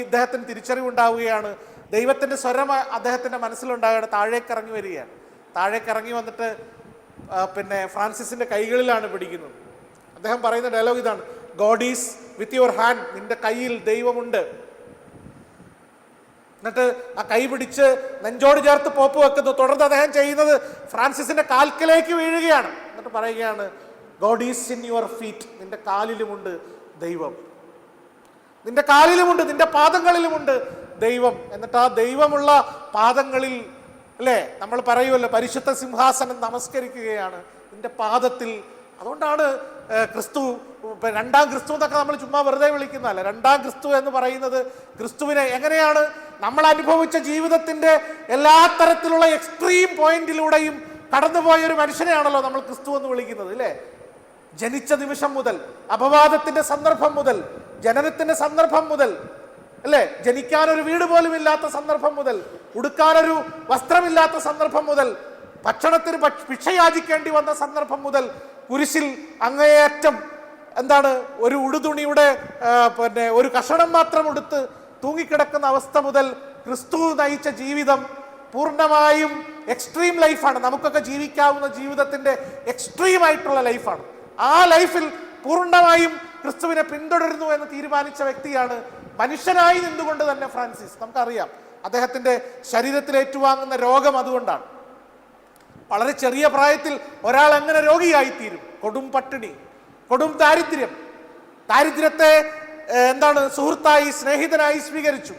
A: ഇദ്ദേഹത്തിന് തിരിച്ചറിവുണ്ടാവുകയാണ്. ദൈവത്തിന്റെ സ്വരം അദ്ദേഹത്തിന്റെ മനസ്സിലുണ്ടാവുകയാണ്. താഴേക്കിറങ്ങി വരികയാണ്. താഴേക്കിറങ്ങി വന്നിട്ട് പിന്നെ ഫ്രാൻസിസിന്റെ കൈകളിലാണ് പിടിക്കുന്നത്. അദ്ദേഹം പറയുന്ന ഡയലോഗ് ഇതാണ്: God is with your hand, നിന്റെ കയ്യിൽ ദൈവമുണ്ട്. എന്നിട്ട് ആ കൈ പിടിച്ച് നെഞ്ചോട് ചേർത്ത് പോപ്പ് വെക്കുന്നു. തുടർന്ന് അദ്ദേഹം ചെയ്യുന്നത് ഫ്രാൻസിസിന്റെ കാൽക്കലേക്ക് വീഴുകയാണ്. എന്നിട്ട് പറയുകയാണ്, God is in your feet, നിന്റെ കാലിലുമുണ്ട് ദൈവം, നിന്റെ കാലിലുമുണ്ട്, നിന്റെ പാദങ്ങളിലുമുണ്ട് ദൈവം. എന്നിട്ട് ആ ദൈവമുള്ള പാദങ്ങളിൽ, അല്ലേ, നമ്മൾ പറയുമല്ലോ പരിശുദ്ധ സിംഹാസനം നമസ്കരിക്കുകയാണ് നിന്റെ പാദത്തിൽ. അതുകൊണ്ടാണ് ക്രിസ്തു രണ്ടാം ക്രിസ്തു എന്നൊക്കെ നമ്മൾ ചുമ്മാ വെറുതെ വിളിക്കുന്നതല്ല. രണ്ടാം ക്രിസ്തു എന്ന് പറയുന്നത് ക്രിസ്തുവിനെ എങ്ങനെയാണ് നമ്മൾ അനുഭവിച്ച ജീവിതത്തിന്റെ എല്ലാ തരത്തിലുള്ള എക്സ്ട്രീം പോയിന്റിലൂടെയും കടന്നുപോയ ഒരു മനുഷ്യനെയാണല്ലോ നമ്മൾ ക്രിസ്തു എന്ന് വിളിക്കുന്നത്, അല്ലേ? ജനിച്ച നിമിഷം മുതൽ, അപവാദത്തിന്റെ സന്ദർഭം മുതൽ, ജനനത്തിന്റെ സന്ദർഭം മുതൽ, അല്ലേ, ജനിക്കാനൊരു വീട് പോലും ഇല്ലാത്ത സന്ദർഭം മുതൽ, ഉടുക്കാനൊരു വസ്ത്രമില്ലാത്ത സന്ദർഭം മുതൽ, ഭക്ഷണത്തിന് ഭിക്ഷയാചിക്കേണ്ടി വന്ന സന്ദർഭം മുതൽ, കുരിശിൽ അങ്ങേയറ്റം ഒരു ഉടുതുണിയുടെ പിന്നെ ഒരു കഷണം മാത്രം എടുത്ത് തൂങ്ങിക്കിടക്കുന്ന അവസ്ഥ മുതൽ ക്രിസ്തു നയിച്ച ജീവിതം പൂർണ്ണമായും എക്സ്ട്രീം ലൈഫാണ്. നമുക്കൊക്കെ ജീവിക്കാവുന്ന ജീവിതത്തിന്റെ എക്സ്ട്രീം ആയിട്ടുള്ള ലൈഫാണ്. ആ ലൈഫിൽ പൂർണ്ണമായും ക്രിസ്തുവിനെ പിന്തുടരുന്നു എന്ന് തീരുമാനിച്ച വ്യക്തിയാണ് മനുഷ്യനായി നിന്നുകൊണ്ട് തന്നെ ഫ്രാൻസിസ്. നമുക്കറിയാം അദ്ദേഹത്തിന്റെ ശരീരത്തിൽ ഏറ്റുവാങ്ങുന്ന രോഗം അതുകൊണ്ടാണ്. വളരെ ചെറിയ പ്രായത്തിൽ ഒരാൾ എങ്ങനെ രോഗിയായിത്തീരും? കൊടും പട്ടിണി, കൊടും ദാരിദ്ര്യത്തെ സുഹൃത്തായി, സ്നേഹിതനായി സ്വീകരിച്ചു.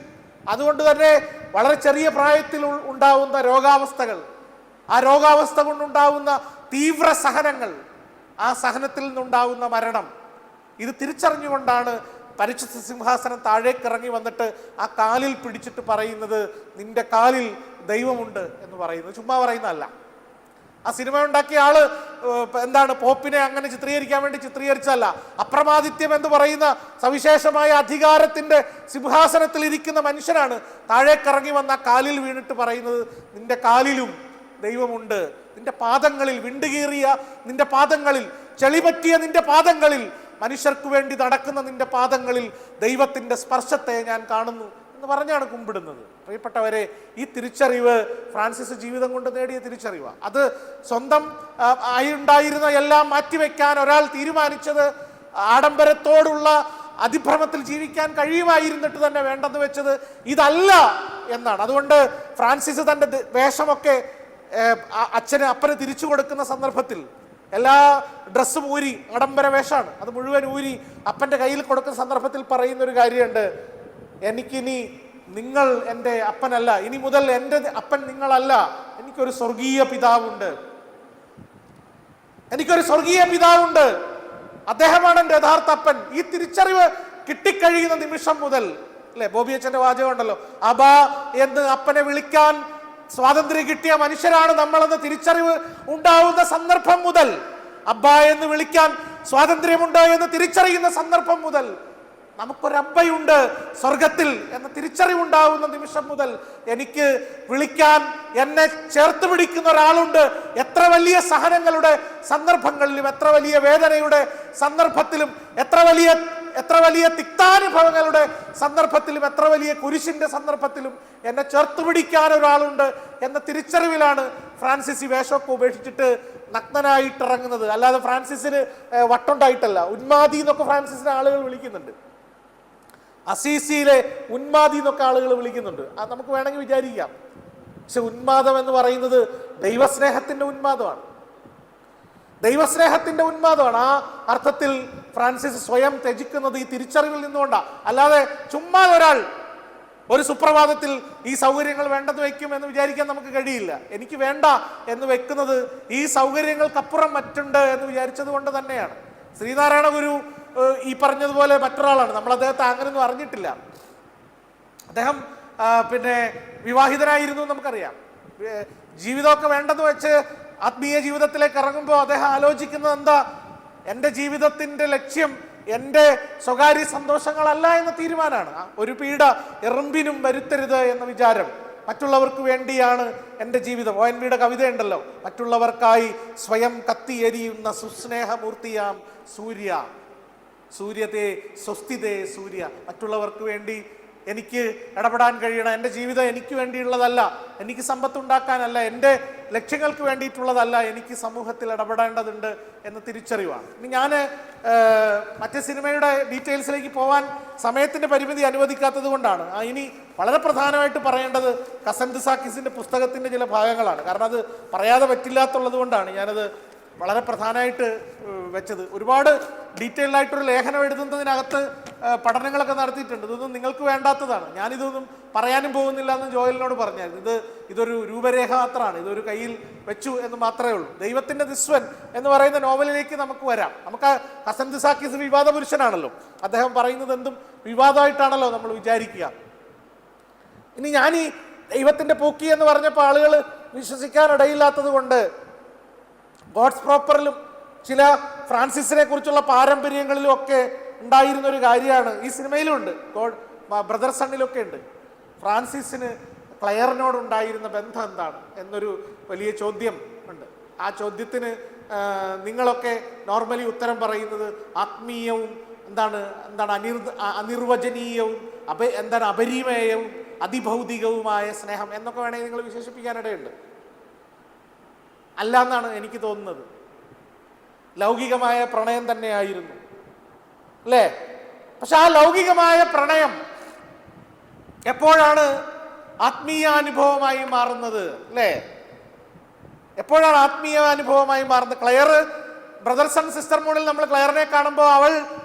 A: അതുകൊണ്ട് തന്നെ വളരെ ചെറിയ പ്രായത്തിൽ ഉണ്ടാവുന്ന രോഗാവസ്ഥകൾ, ആ രോഗാവസ്ഥ കൊണ്ടുണ്ടാവുന്ന തീവ്ര സഹനങ്ങൾ, ആ സഹനത്തിൽ നിന്നുണ്ടാവുന്ന മരണം, ഇത് തിരിച്ചറിഞ്ഞുകൊണ്ടാണ് പരിശുദ്ധ സിംഹാസനം താഴേക്കിറങ്ങി വന്നിട്ട് ആ കാലിൽ പിടിച്ചിട്ട് പറയുന്നത്, നിന്റെ കാലിൽ ദൈവമുണ്ട് എന്ന് പറയുന്നത്. ചുമ്മാ പറയുന്നതല്ല. ആ സിനിമ ഉണ്ടാക്കിയ ആള് പോപ്പിനെ അങ്ങനെ ചിത്രീകരിക്കാൻ വേണ്ടി ചിത്രീകരിച്ചല്ല. അപ്രമാദിത്യം എന്ന് പറയുന്ന സവിശേഷമായ അധികാരത്തിന്റെ സിംഹാസനത്തിൽ ഇരിക്കുന്ന മനുഷ്യനാണ് താഴേക്കിറങ്ങി വന്ന കാലിൽ വീണിട്ട് പറയുന്നത്, നിന്റെ കാലിലും ദൈവമുണ്ട്, നിന്റെ പാദങ്ങളിൽ, വിണ്ടുകീറിയ നിന്റെ പാദങ്ങളിൽ, ചെളിപറ്റിയ നിന്റെ പാദങ്ങളിൽ, മനുഷ്യർക്ക് വേണ്ടി നടക്കുന്ന നിന്റെ പാദങ്ങളിൽ ദൈവത്തിന്റെ സ്പർശത്തെ ഞാൻ കാണുന്നു എന്ന് പറഞ്ഞാണ് കുമ്പിടുന്നത്. പ്രിയപ്പെട്ടവരെ, ഈ തിരിച്ചറിവ് ഫ്രാൻസിസ് ജീവിതം കൊണ്ട് നേടിയ തിരിച്ചറിവാണ്. അത് സ്വന്തം ഉണ്ടായിരുന്ന എല്ലാം മാറ്റിവെക്കാൻ ഒരാൾ തീരുമാനിച്ചത് ആഡംബരത്തോടുള്ള അതിഭ്രമത്തിൽ ജീവിക്കാൻ കഴിയുമായിരുന്നിട്ട് തന്നെ വേണ്ടെന്ന് വെച്ചത് ഇതല്ല എന്നാണ്. അതുകൊണ്ട് ഫ്രാൻസിസ് തൻ്റെ വേഷമൊക്കെ അപ്പന് തിരിച്ചു കൊടുക്കുന്ന സന്ദർഭത്തിൽ എല്ലാ ഡ്രസ്സും ഊരി, ആഡംബര വേഷമാണ്, അത് മുഴുവൻ ഊരി അപ്പൻ്റെ കയ്യിൽ കൊടുക്കുന്ന സന്ദർഭത്തിൽ പറയുന്നൊരു കാര്യമുണ്ട്: എനിക്കിനി നിങ്ങൾ എൻ്റെ അപ്പനല്ല, ഇനി മുതൽ എൻ്റെ അപ്പൻ നിങ്ങളല്ല, എനിക്കൊരു സ്വർഗീയ പിതാവുണ്ട്, എനിക്കൊരു സ്വർഗീയ പിതാവുണ്ട്, അദ്ദേഹമാണ് എൻ്റെ യഥാർത്ഥ അപ്പൻ. ഈ തിരിച്ചറിവ് കിട്ടിക്കഴിയുന്ന നിമിഷം മുതൽ, അല്ലെ, ബോബി അച്ഛൻ്റെ വാചകം ഉണ്ടല്ലോ, അബാ എന്ന് അപ്പനെ വിളിക്കാൻ സ്വാതന്ത്ര്യം കിട്ടിയ മനുഷ്യരാണ് നമ്മളെന്ന് തിരിച്ചറിവ് ഉണ്ടാവുന്ന സന്ദർഭം മുതൽ, അബ്ബ എന്ന് വിളിക്കാൻ സ്വാതന്ത്ര്യമുണ്ട് എന്ന് തിരിച്ചറിയുന്ന സന്ദർഭം മുതൽ, നമുക്കൊരബ്ബയുണ്ട് സ്വർഗത്തിൽ എന്ന തിരിച്ചറിവുണ്ടാവുന്ന നിമിഷം മുതൽ, എനിക്ക് വിളിക്കാൻ എന്നെ ചേർത്ത് പിടിക്കുന്ന ഒരാളുണ്ട്. എത്ര വലിയ സഹനങ്ങളുടെ സന്ദർഭങ്ങളിലും, എത്ര വലിയ വേദനയുടെ സന്ദർഭത്തിലും, എത്ര വലിയ തിക്താനുഭവങ്ങളുടെ സന്ദർഭത്തിലും, എത്ര വലിയ കുരിശിന്റെ സന്ദർഭത്തിലും എന്നെ ചേർത്ത് പിടിക്കാൻ ഒരാളുണ്ട് എന്ന തിരിച്ചറിവിലാണ് ഫ്രാൻസിസ് ഈ വേഷമൊക്കെ ഉപേക്ഷിച്ചിട്ട് നഗ്നനായിട്ടിറങ്ങുന്നത്. അല്ലാതെ ഫ്രാൻസിസിന് വട്ടുണ്ടായിട്ടല്ല. ഉന്മാദി എന്നൊക്കെ ഫ്രാൻസിസിനെ ആളുകൾ വിളിക്കുന്നുണ്ട്. അസീസിയിലെ ഉന്മാദി എന്നൊക്കെ ആളുകൾ വിളിക്കുന്നുണ്ട്. അത് നമുക്ക് വേണമെങ്കിൽ വിചാരിക്കാം. പക്ഷെ ഉന്മാദം എന്ന് പറയുന്നത് ദൈവസ്നേഹത്തിന്റെ ഉന്മാദമാണ്, ദൈവസ്നേഹത്തിന്റെ ഉന്മാദമാണ്. ആ അർത്ഥത്തിൽ ഫ്രാൻസിസ് സ്വയം ത്യജിക്കുന്നത് ഈ തിരിച്ചറിവിൽ നിന്നുകൊണ്ടാണ്. അല്ലാതെ ചുമ്മാ ഒരാൾ ഒരു സുപ്രഭാതത്തിൽ ഈ സൗകര്യങ്ങൾ വേണ്ടെന്ന് വെക്കും എന്ന് വിചാരിക്കാൻ നമുക്ക് കഴിയില്ല. എനിക്ക് വേണ്ട എന്ന് വെക്കുന്നത് ഈ സൗകര്യങ്ങൾക്കപ്പുറം മറ്റുണ്ട് എന്ന് വിചാരിച്ചത് കൊണ്ട് തന്നെയാണ്. ശ്രീനാരായണ ഗുരു ഈ പറഞ്ഞതുപോലെ മറ്റൊരാളാണ്. നമ്മൾ അദ്ദേഹത്തെ അങ്ങനെയൊന്നും അറിഞ്ഞിട്ടില്ല. അദ്ദേഹം പിന്നെ വിവാഹിതനായിരുന്നു നമുക്കറിയാം. ജീവിതമൊക്കെ വേണ്ടെന്ന് വെച്ച് ആത്മീയ ജീവിതത്തിലേക്ക് ഇറങ്ങുമ്പോൾ അദ്ദേഹം ആലോചിക്കുന്നത് എന്താ, എൻ്റെ ജീവിതത്തിൻ്റെ ലക്ഷ്യം എൻ്റെ സ്വകാര്യ സന്തോഷങ്ങളല്ല എന്ന തീരുമാനമാണ്. ഒരു പീഡ എറുമ്പിനും വരുത്തരുത് എന്ന വിചാരം. മറ്റുള്ളവർക്ക് വേണ്ടിയാണ് എൻ്റെ ജീവിതം. ONV കവിതയുണ്ടല്ലോ, മറ്റുള്ളവർക്കായി സ്വയം കത്തിയെരിയുന്ന സുസ്നേഹമൂർത്തിയാം സൂര്യ, സൂര്യതേ സ്വസ്തിതേ സൂര്യ. മറ്റുള്ളവർക്ക് വേണ്ടി എനിക്ക് ഇടപെടാൻ കഴിയണം. എൻ്റെ ജീവിതം എനിക്ക് വേണ്ടിയുള്ളതല്ല, എനിക്ക് സമ്പത്തുണ്ടാക്കാനല്ല, എൻ്റെ ലക്ഷ്യങ്ങൾക്ക് വേണ്ടിയിട്ടുള്ളതല്ല, എനിക്ക് സമൂഹത്തിൽ ഇടപെടേണ്ടതുണ്ട് എന്ന തിരിച്ചറിവാണ്. ഇനി ഞാൻ മറ്റേ സിനിമയുടെ ഡീറ്റെയിൽസിലേക്ക് പോകാൻ സമയത്തിൻ്റെ പരിമിതി അനുവദിക്കാത്തത് കൊണ്ടാണ് ഇനി വളരെ പ്രധാനമായിട്ട് പറയേണ്ടത് കസൻ സാക്കിസിൻ്റെ പുസ്തകത്തിൻ്റെ ചില ഭാഗങ്ങളാണ്. കാരണം അത് പറയാതെ പറ്റില്ലാത്തുള്ളത് കൊണ്ടാണ് ഞാനത് വളരെ പ്രധാനമായിട്ട് വെച്ചത്. ഒരുപാട് ഡീറ്റെയിൽഡ് ആയിട്ടൊരു ലേഖനം എഴുതുന്നതിനകത്ത് പഠനങ്ങളൊക്കെ നടത്തിയിട്ടുണ്ട്. ഇതൊന്നും നിങ്ങൾക്ക് വേണ്ടാത്തതാണ്, ഞാനിതൊന്നും പറയാനും പോകുന്നില്ല എന്ന് ജോയലിനോട് പറഞ്ഞായിരുന്നു. ഇതൊരു രൂപരേഖ മാത്രമാണ്, ഇതൊരു കയ്യിൽ വെച്ചു എന്ന് മാത്രമേ ഉള്ളൂ. ദൈവത്തിൻ്റെ നിസ്വൻ എന്ന് പറയുന്ന നോവലിലേക്ക് നമുക്ക് വരാം. നമുക്ക് ഹസൻ സാക്കിസ് വിവാദ പുരുഷനാണല്ലോ, അദ്ദേഹം പറയുന്നത് എന്തും വിവാദമായിട്ടാണല്ലോ നമ്മൾ വിചാരിക്കുക. ഇനി ഞാൻ ഈ ദൈവത്തിൻ്റെ പൂക്കി എന്ന് പറഞ്ഞപ്പോൾ ആളുകൾ വിശ്വസിക്കാനിടയില്ലാത്തത് കൊണ്ട് ഗോഡ്സ് പ്രോപ്പറിലും ചില ഫ്രാൻസിസിനെ കുറിച്ചുള്ള പാരമ്പര്യങ്ങളിലും ഒക്കെ ഉണ്ടായിരുന്ന ഒരു കാര്യമാണ് ഈ സിനിമയിലും ഉണ്ട്, ബ്രദർ സണ്ണിലൊക്കെ ഉണ്ട്. ഫ്രാൻസിസിന് ക്ലയറിനോടുണ്ടായിരുന്ന ബന്ധം എന്താണ് എന്നൊരു വലിയ ചോദ്യം ഉണ്ട്. ആ ചോദ്യത്തിന് നിങ്ങളൊക്കെ നോർമലി ഉത്തരം പറയുന്നത് ആത്മീയവും എന്താണ് അനിർവചനീയവും അപരിമേയവും അതിഭൗതികവുമായ സ്നേഹം എന്നൊക്കെ വേണമെങ്കിൽ നിങ്ങൾ വിശേഷിപ്പിക്കാനിടയുണ്ട്. അല്ല എന്നാണ് എനിക്ക് തോന്നുന്നത്. ലൗകികമായ പ്രണയം തന്നെയായിരുന്നു അല്ലേ? പക്ഷെ ആ ലൗകികമായ പ്രണയം എപ്പോഴാണ് ആത്മീയാനുഭവമായി മാറുന്നത് അല്ലേ? എപ്പോഴാണ് ആത്മീയാനുഭവമായി മാറുന്നത്? ക്ലയർ ബ്രദർസ് ആൻഡ് സിസ്റ്റർ മൂണിൽ നമ്മൾ ക്ലയറിനെ കാണുമ്പോൾ അവൾ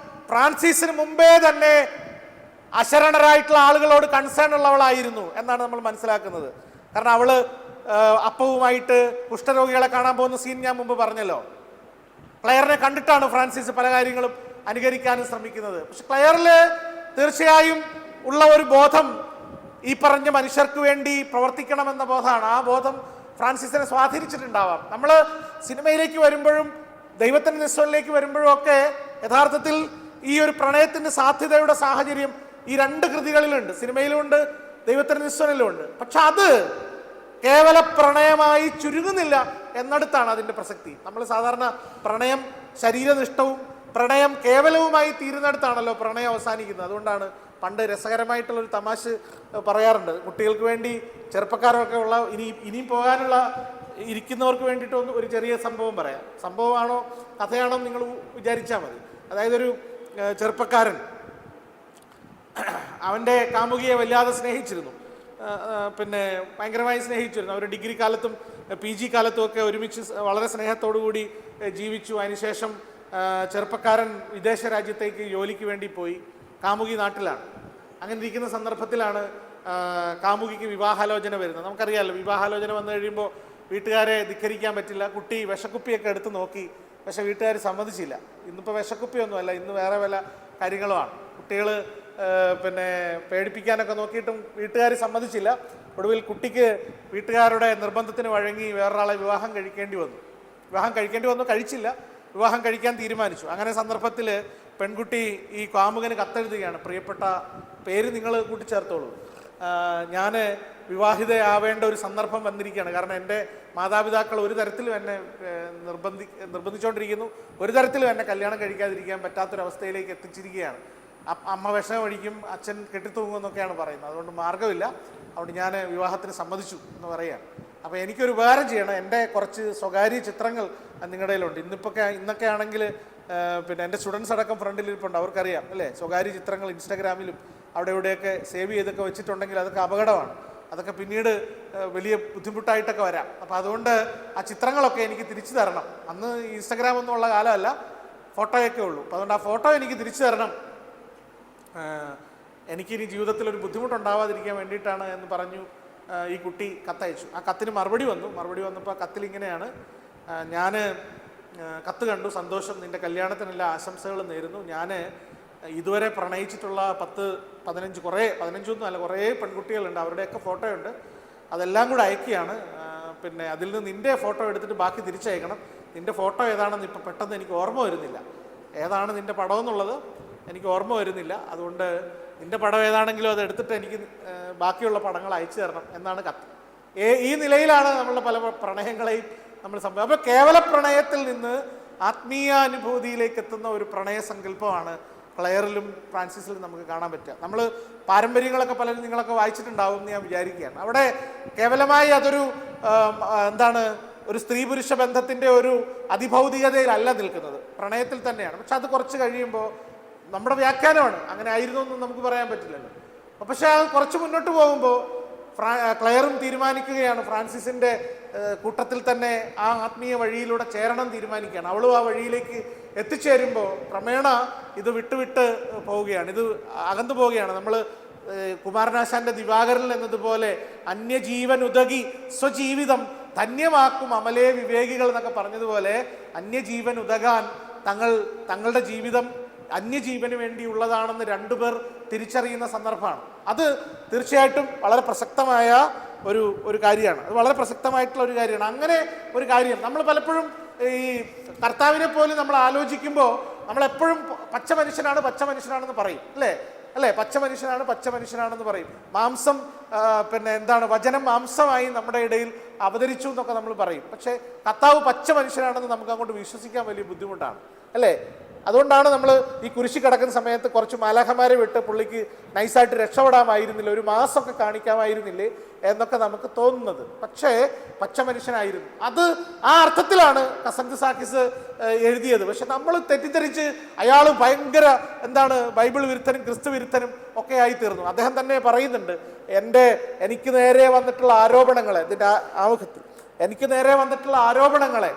A: ഫ്രാൻസിസിന് മുമ്പേ തന്നെ അശരണരായിട്ടുള്ള ആളുകളോട് കൺസേൺ ഉള്ളവളായിരുന്നു എന്നാണ് നമ്മൾ മനസ്സിലാക്കുന്നത്. കാരണം അവള് അപ്പവുമായിട്ട് കുഷ്ഠരോഗികളെ കാണാൻ പോകുന്ന സീൻ ഞാൻ മുമ്പ് പറഞ്ഞല്ലോ. ക്ലയറിനെ കണ്ടിട്ടാണ് ഫ്രാൻസിസ് പല കാര്യങ്ങളും അനുകരിക്കാനും ശ്രമിക്കുന്നത്. പക്ഷെ ക്ലയറിൽ തീർച്ചയായും ഉള്ള ഒരു ബോധം ഈ പറഞ്ഞ മനുഷ്യർക്ക് വേണ്ടി പ്രവർത്തിക്കണമെന്ന ബോധമാണ്. ആ ബോധം ഫ്രാൻസിസിനെ സ്വാധീനിച്ചിട്ടുണ്ടാവാം. നമ്മൾ സിനിമയിലേക്ക് വരുമ്പോഴും ദൈവത്തിൻ്റെ നിസ്വനിലേക്ക് വരുമ്പോഴും ഒക്കെ യഥാർത്ഥത്തിൽ ഈ ഒരു പ്രണയത്തിൻ്റെ സാധ്യതയുടെ സാഹചര്യം ഈ രണ്ട് കൃതികളിലുണ്ട്, സിനിമയിലുമുണ്ട് ദൈവത്തിൻ്റെ നിസ്വനിലുമുണ്ട്. പക്ഷെ അത് കേവല പ്രണയമായി ചുരുങ്ങുന്നില്ല എന്നിടത്താണ് അതിൻ്റെ പ്രസക്തി. നമ്മൾ സാധാരണ പ്രണയം ശരീരനിഷ്ഠവും പ്രണയം കേവലവുമായി തീരുന്നിടത്താണല്ലോ പ്രണയം അവസാനിക്കുന്നത്. അതുകൊണ്ടാണ് പണ്ട് രസകരമായിട്ടുള്ളൊരു തമാശ പറയാറുണ്ട്, കുട്ടികൾക്ക് വേണ്ടി ചെറുപ്പക്കാരൊക്കെ ഉള്ള ഇനിയും പോകാനുള്ള ഇരിക്കുന്നവർക്ക് വേണ്ടിയിട്ടൊന്ന് ഒരു ചെറിയ സംഭവം പറയാം. സംഭവമാണോ കഥയാണോ നിങ്ങൾ വിചാരിച്ചാൽ മതി. അതായത് ഒരു ചെറുപ്പക്കാരൻ അവൻ്റെ കാമുകിയെ വല്ലാതെ സ്നേഹിച്ചിരുന്നു, പിന്നെ ഭയങ്കരമായി സ്നേഹിച്ചിരുന്നു. അവർ ഡിഗ്രി കാലത്തും PG കാലത്തും ഒക്കെ ഒരുമിച്ച് വളരെ സ്നേഹത്തോടു കൂടി ജീവിച്ചു. അതിനുശേഷം ചെറുപ്പക്കാരൻ വിദേശ രാജ്യത്തേക്ക് ജോലിക്ക് വേണ്ടി പോയി, കാമുകി നാട്ടിലാണ്. അങ്ങനെ ഇരിക്കുന്ന സന്ദർഭത്തിലാണ് കാമുകിക്ക് വിവാഹാലോചന വരുന്നത്. നമുക്കറിയാമല്ലോ, വിവാഹാലോചന വന്നു കഴിയുമ്പോൾ വീട്ടുകാരെ ധിക്കരിക്കാൻ പറ്റില്ല. കുട്ടി വിഷക്കുപ്പിയൊക്കെ എടുത്ത് നോക്കി, പക്ഷെ വീട്ടുകാർ സമ്മതിച്ചില്ല. ഇന്നിപ്പോൾ വിഷക്കുപ്പിയൊന്നുമല്ല, ഇന്ന് വേറെ വല്ല കാര്യങ്ങളുമാണ്. കുട്ടികൾ പിന്നെ പേടിപ്പിക്കാനൊക്കെ നോക്കിയിട്ടും വീട്ടുകാർ സമ്മതിച്ചില്ല. ഒടുവിൽ കുട്ടിക്ക് വീട്ടുകാരുടെ നിർബന്ധത്തിന് വഴങ്ങി വേറൊരാളെ വിവാഹം കഴിക്കേണ്ടി വന്നു. കഴിച്ചില്ല, വിവാഹം കഴിക്കാൻ തീരുമാനിച്ചു. അങ്ങനെ സന്ദർഭത്തിൽ പെൺകുട്ടി ഈ കാമുകന് കത്തെഴുതുകയാണ്, പ്രിയപ്പെട്ട പേര് നിങ്ങൾ കൂട്ടിച്ചേർത്തോളൂ, ഞാൻ വിവാഹിതയാവേണ്ട ഒരു സന്ദർഭം വന്നിരിക്കുകയാണ്. കാരണം എൻ്റെ മാതാപിതാക്കൾ ഒരു തരത്തിലും എന്നെ നിർബന്ധിച്ചുകൊണ്ടിരിക്കുന്നു, ഒരു തരത്തിലും എന്നെ കല്യാണം കഴിക്കാതിരിക്കാൻ പറ്റാത്തൊരവസ്ഥയിലേക്ക് എത്തിച്ചിരിക്കുകയാണ്. അമ്മ വിഷം ഒഴിക്കും, അച്ഛൻ കെട്ടിത്തൂങ്ങുമെന്നൊക്കെയാണ് പറയുന്നത്. അതുകൊണ്ട് മാർഗ്ഗമില്ല, അതുകൊണ്ട് ഞാൻ വിവാഹത്തിന് സമ്മതിച്ചു എന്ന് പറയുകയാണ്. അപ്പോൾ എനിക്കൊരു ഉപകാരം ചെയ്യണം, എൻ്റെ കുറച്ച് സ്വകാര്യ ചിത്രങ്ങൾ നിങ്ങളുടെ കയ്യിലുണ്ട്. ഇന്നൊക്കെ ആണെങ്കിൽ പിന്നെ എൻ്റെ സ്റ്റുഡൻസ് അടക്കം ഫ്രണ്ടിലിരിപ്പുണ്ട്, അവർക്കറിയാം അല്ലേ? സ്വകാര്യ ചിത്രങ്ങൾ ഇൻസ്റ്റാഗ്രാമിലും അവിടെ ഇവിടെയൊക്കെ സേവ് ചെയ്തൊക്കെ വെച്ചിട്ടുണ്ടെങ്കിൽ അതൊക്കെ അപകടമാണ്, അതൊക്കെ പിന്നീട് വലിയ ബുദ്ധിമുട്ടായിട്ടൊക്കെ വരാം. അപ്പോൾ അതുകൊണ്ട് ആ ചിത്രങ്ങളൊക്കെ എനിക്ക് തിരിച്ചു തരണം. അന്ന് ഇൻസ്റ്റാഗ്രാം ഒന്നും ഉള്ള കാലമല്ല, ഫോട്ടോയൊക്കെ ഉള്ളൂ. അപ്പോൾ അതുകൊണ്ട് ആ ഫോട്ടോ എനിക്ക് തിരിച്ചു തരണം, എനിക്കിനി ജീവിതത്തിൽ ഒരു ബുദ്ധിമുട്ടുണ്ടാവാതിരിക്കാൻ വേണ്ടിയിട്ടാണ് എന്ന് പറഞ്ഞു ഈ കുട്ടി കത്തയച്ചു. ആ കത്തിന് മറുപടി വന്നപ്പോൾ കത്തിൽ ഇങ്ങനെയാണ്, ഞാൻ കത്ത് കണ്ടു, സന്തോഷം, നിൻ്റെ കല്യാണത്തിനെല്ലാം ആശംസകൾ നേരുന്നു. ഞാൻ ഇതുവരെ പ്രണയിച്ചിട്ടുള്ള 10-15 15ഒന്നും അല്ല, കുറേ പെൺകുട്ടികളുണ്ട്, അവരുടെയൊക്കെ ഫോട്ടോയുണ്ട്, അതെല്ലാം കൂടെ അയക്കുകയാണ്. പിന്നെ അതിൽ നിന്ന് നിൻ്റെ ഫോട്ടോ എടുത്തിട്ട് ബാക്കി തിരിച്ചയക്കണം. നിൻ്റെ ഫോട്ടോ ഏതാണെന്ന് ഇപ്പോൾ പെട്ടെന്ന് എനിക്ക് ഓർമ്മ വരുന്നില്ല, ഏതാണ് നിൻ്റെ പടം എന്നുള്ളത് എനിക്ക് ഓർമ്മ വരുന്നില്ല. അതുകൊണ്ട് നിൻ്റെ പടം ഏതാണെങ്കിലും അത് എടുത്തിട്ട് എനിക്ക് ബാക്കിയുള്ള പടങ്ങൾ അയച്ചു തരണം എന്നാണ് കത്ത്. ഈ നിലയിലാണ് നമ്മളുടെ പല പ്രണയങ്ങളെയും നമ്മൾ സംഭവം. അപ്പോൾ കേവല പ്രണയത്തിൽ നിന്ന് ആത്മീയ അനുഭൂതിയിലേക്ക് എത്തുന്ന ഒരു പ്രണയ സങ്കല്പമാണ് ക്ലെയറിലും ഫ്രാൻസിസിലും നമുക്ക് കാണാൻ പറ്റുക. നമ്മൾ പാരമ്പര്യങ്ങളൊക്കെ പലരും നിങ്ങളൊക്കെ വായിച്ചിട്ടുണ്ടാവും എന്ന് ഞാൻ വിചാരിക്കുകയാണ്. അവിടെ കേവലമായി അതൊരു ഒരു സ്ത്രീ പുരുഷ ബന്ധത്തിൻ്റെ ഒരു അതിഭൗതികതയിലല്ല നിൽക്കുന്നത്, പ്രണയത്തിൽ തന്നെയാണ്. പക്ഷെ അത് കുറച്ച് കഴിയുമ്പോൾ നമ്മുടെ വ്യാഖ്യാനമാണ്, അങ്ങനെ ആയിരുന്നു എന്നും നമുക്ക് പറയാൻ പറ്റില്ലല്ലോ. പക്ഷെ അത് കുറച്ച് മുന്നോട്ട് പോകുമ്പോൾ ക്ലെയറും തീരുമാനിക്കുകയാണ്, ഫ്രാൻസിസിൻ്റെ കൂട്ടത്തിൽ തന്നെ ആ ആത്മീയ വഴിയിലൂടെ ചേരണം തീരുമാനിക്കുകയാണ്. അവളും ആ വഴിയിലേക്ക് എത്തിച്ചേരുമ്പോൾ ക്രമേണ ഇത് വിട്ട് പോവുകയാണ്, ഇത് അകന്നു പോവുകയാണ്. നമ്മൾ കുമാരനാശാന്റെ ദിവാകരൻ എന്നതുപോലെ അന്യജീവൻ ഉദകി സ്വജീവിതം ധന്യമാക്കും അമലേ വിവേകികൾ എന്നൊക്കെ പറഞ്ഞതുപോലെ അന്യജീവൻ ഉദകാൻ തങ്ങളുടെ ജീവിതം അന്യജീവന് വേണ്ടിയുള്ളതാണെന്ന് രണ്ടുപേർ തിരിച്ചറിയുന്ന സന്ദർഭമാണ്. അത് തീർച്ചയായിട്ടും വളരെ പ്രസക്തമായ ഒരു കാര്യമാണ്. അത് വളരെ പ്രസക്തമായിട്ടുള്ള ഒരു കാര്യമാണ്. അങ്ങനെ ഒരു കാര്യം നമ്മൾ പലപ്പോഴും ഈ കർത്താവിനെ പോലും നമ്മൾ ആലോചിക്കുമ്പോൾ നമ്മളെപ്പോഴും പച്ച മനുഷ്യനാണെന്ന് പറയും, അല്ലേ? പച്ച മനുഷ്യനാണെന്ന് പറയും. മാംസം വചനം മാംസമായി നമ്മുടെ ഇടയിൽ അവതരിച്ചു എന്നൊക്കെ നമ്മൾ പറയും. പക്ഷേ കർത്താവ് പച്ച മനുഷ്യനാണെന്ന് നമുക്ക് അങ്ങോട്ട് വിശ്വസിക്കാൻ വലിയ ബുദ്ധിമുട്ടാണ്, അല്ലേ? അതുകൊണ്ടാണ് നമ്മൾ ഈ കുരിശി കിടക്കുന്ന സമയത്ത് കുറച്ച് മാലാഖമാരെ വിട്ട് പുള്ളിക്ക് നൈസായിട്ട് രക്ഷപ്പെടാമായിരുന്നില്ല, ഒരു മാസമൊക്കെ കാണിക്കാമായിരുന്നില്ലേ എന്നൊക്കെ നമുക്ക് തോന്നുന്നത്. പക്ഷേ പച്ച മനുഷ്യനായിരുന്നു. അത് ആ അർത്ഥത്തിലാണ് കസന്ത്സാക്കിസ് എഴുതിയത്. പക്ഷെ നമ്മൾ തെറ്റിദ്ധരിച്ച് അയാൾ ഭയങ്കര ബൈബിൾ വിരുദ്ധനും ക്രിസ്തു വിരുദ്ധനും ഒക്കെ ആയി തീർന്നു. അദ്ദേഹം തന്നെ പറയുന്നുണ്ട്, എനിക്ക് നേരെ വന്നിട്ടുള്ള ആരോപണങ്ങളെ, ഇതിൻ്റെ ആമുഖത്തിൽ എനിക്ക് നേരെ വന്നിട്ടുള്ള ആരോപണങ്ങളെ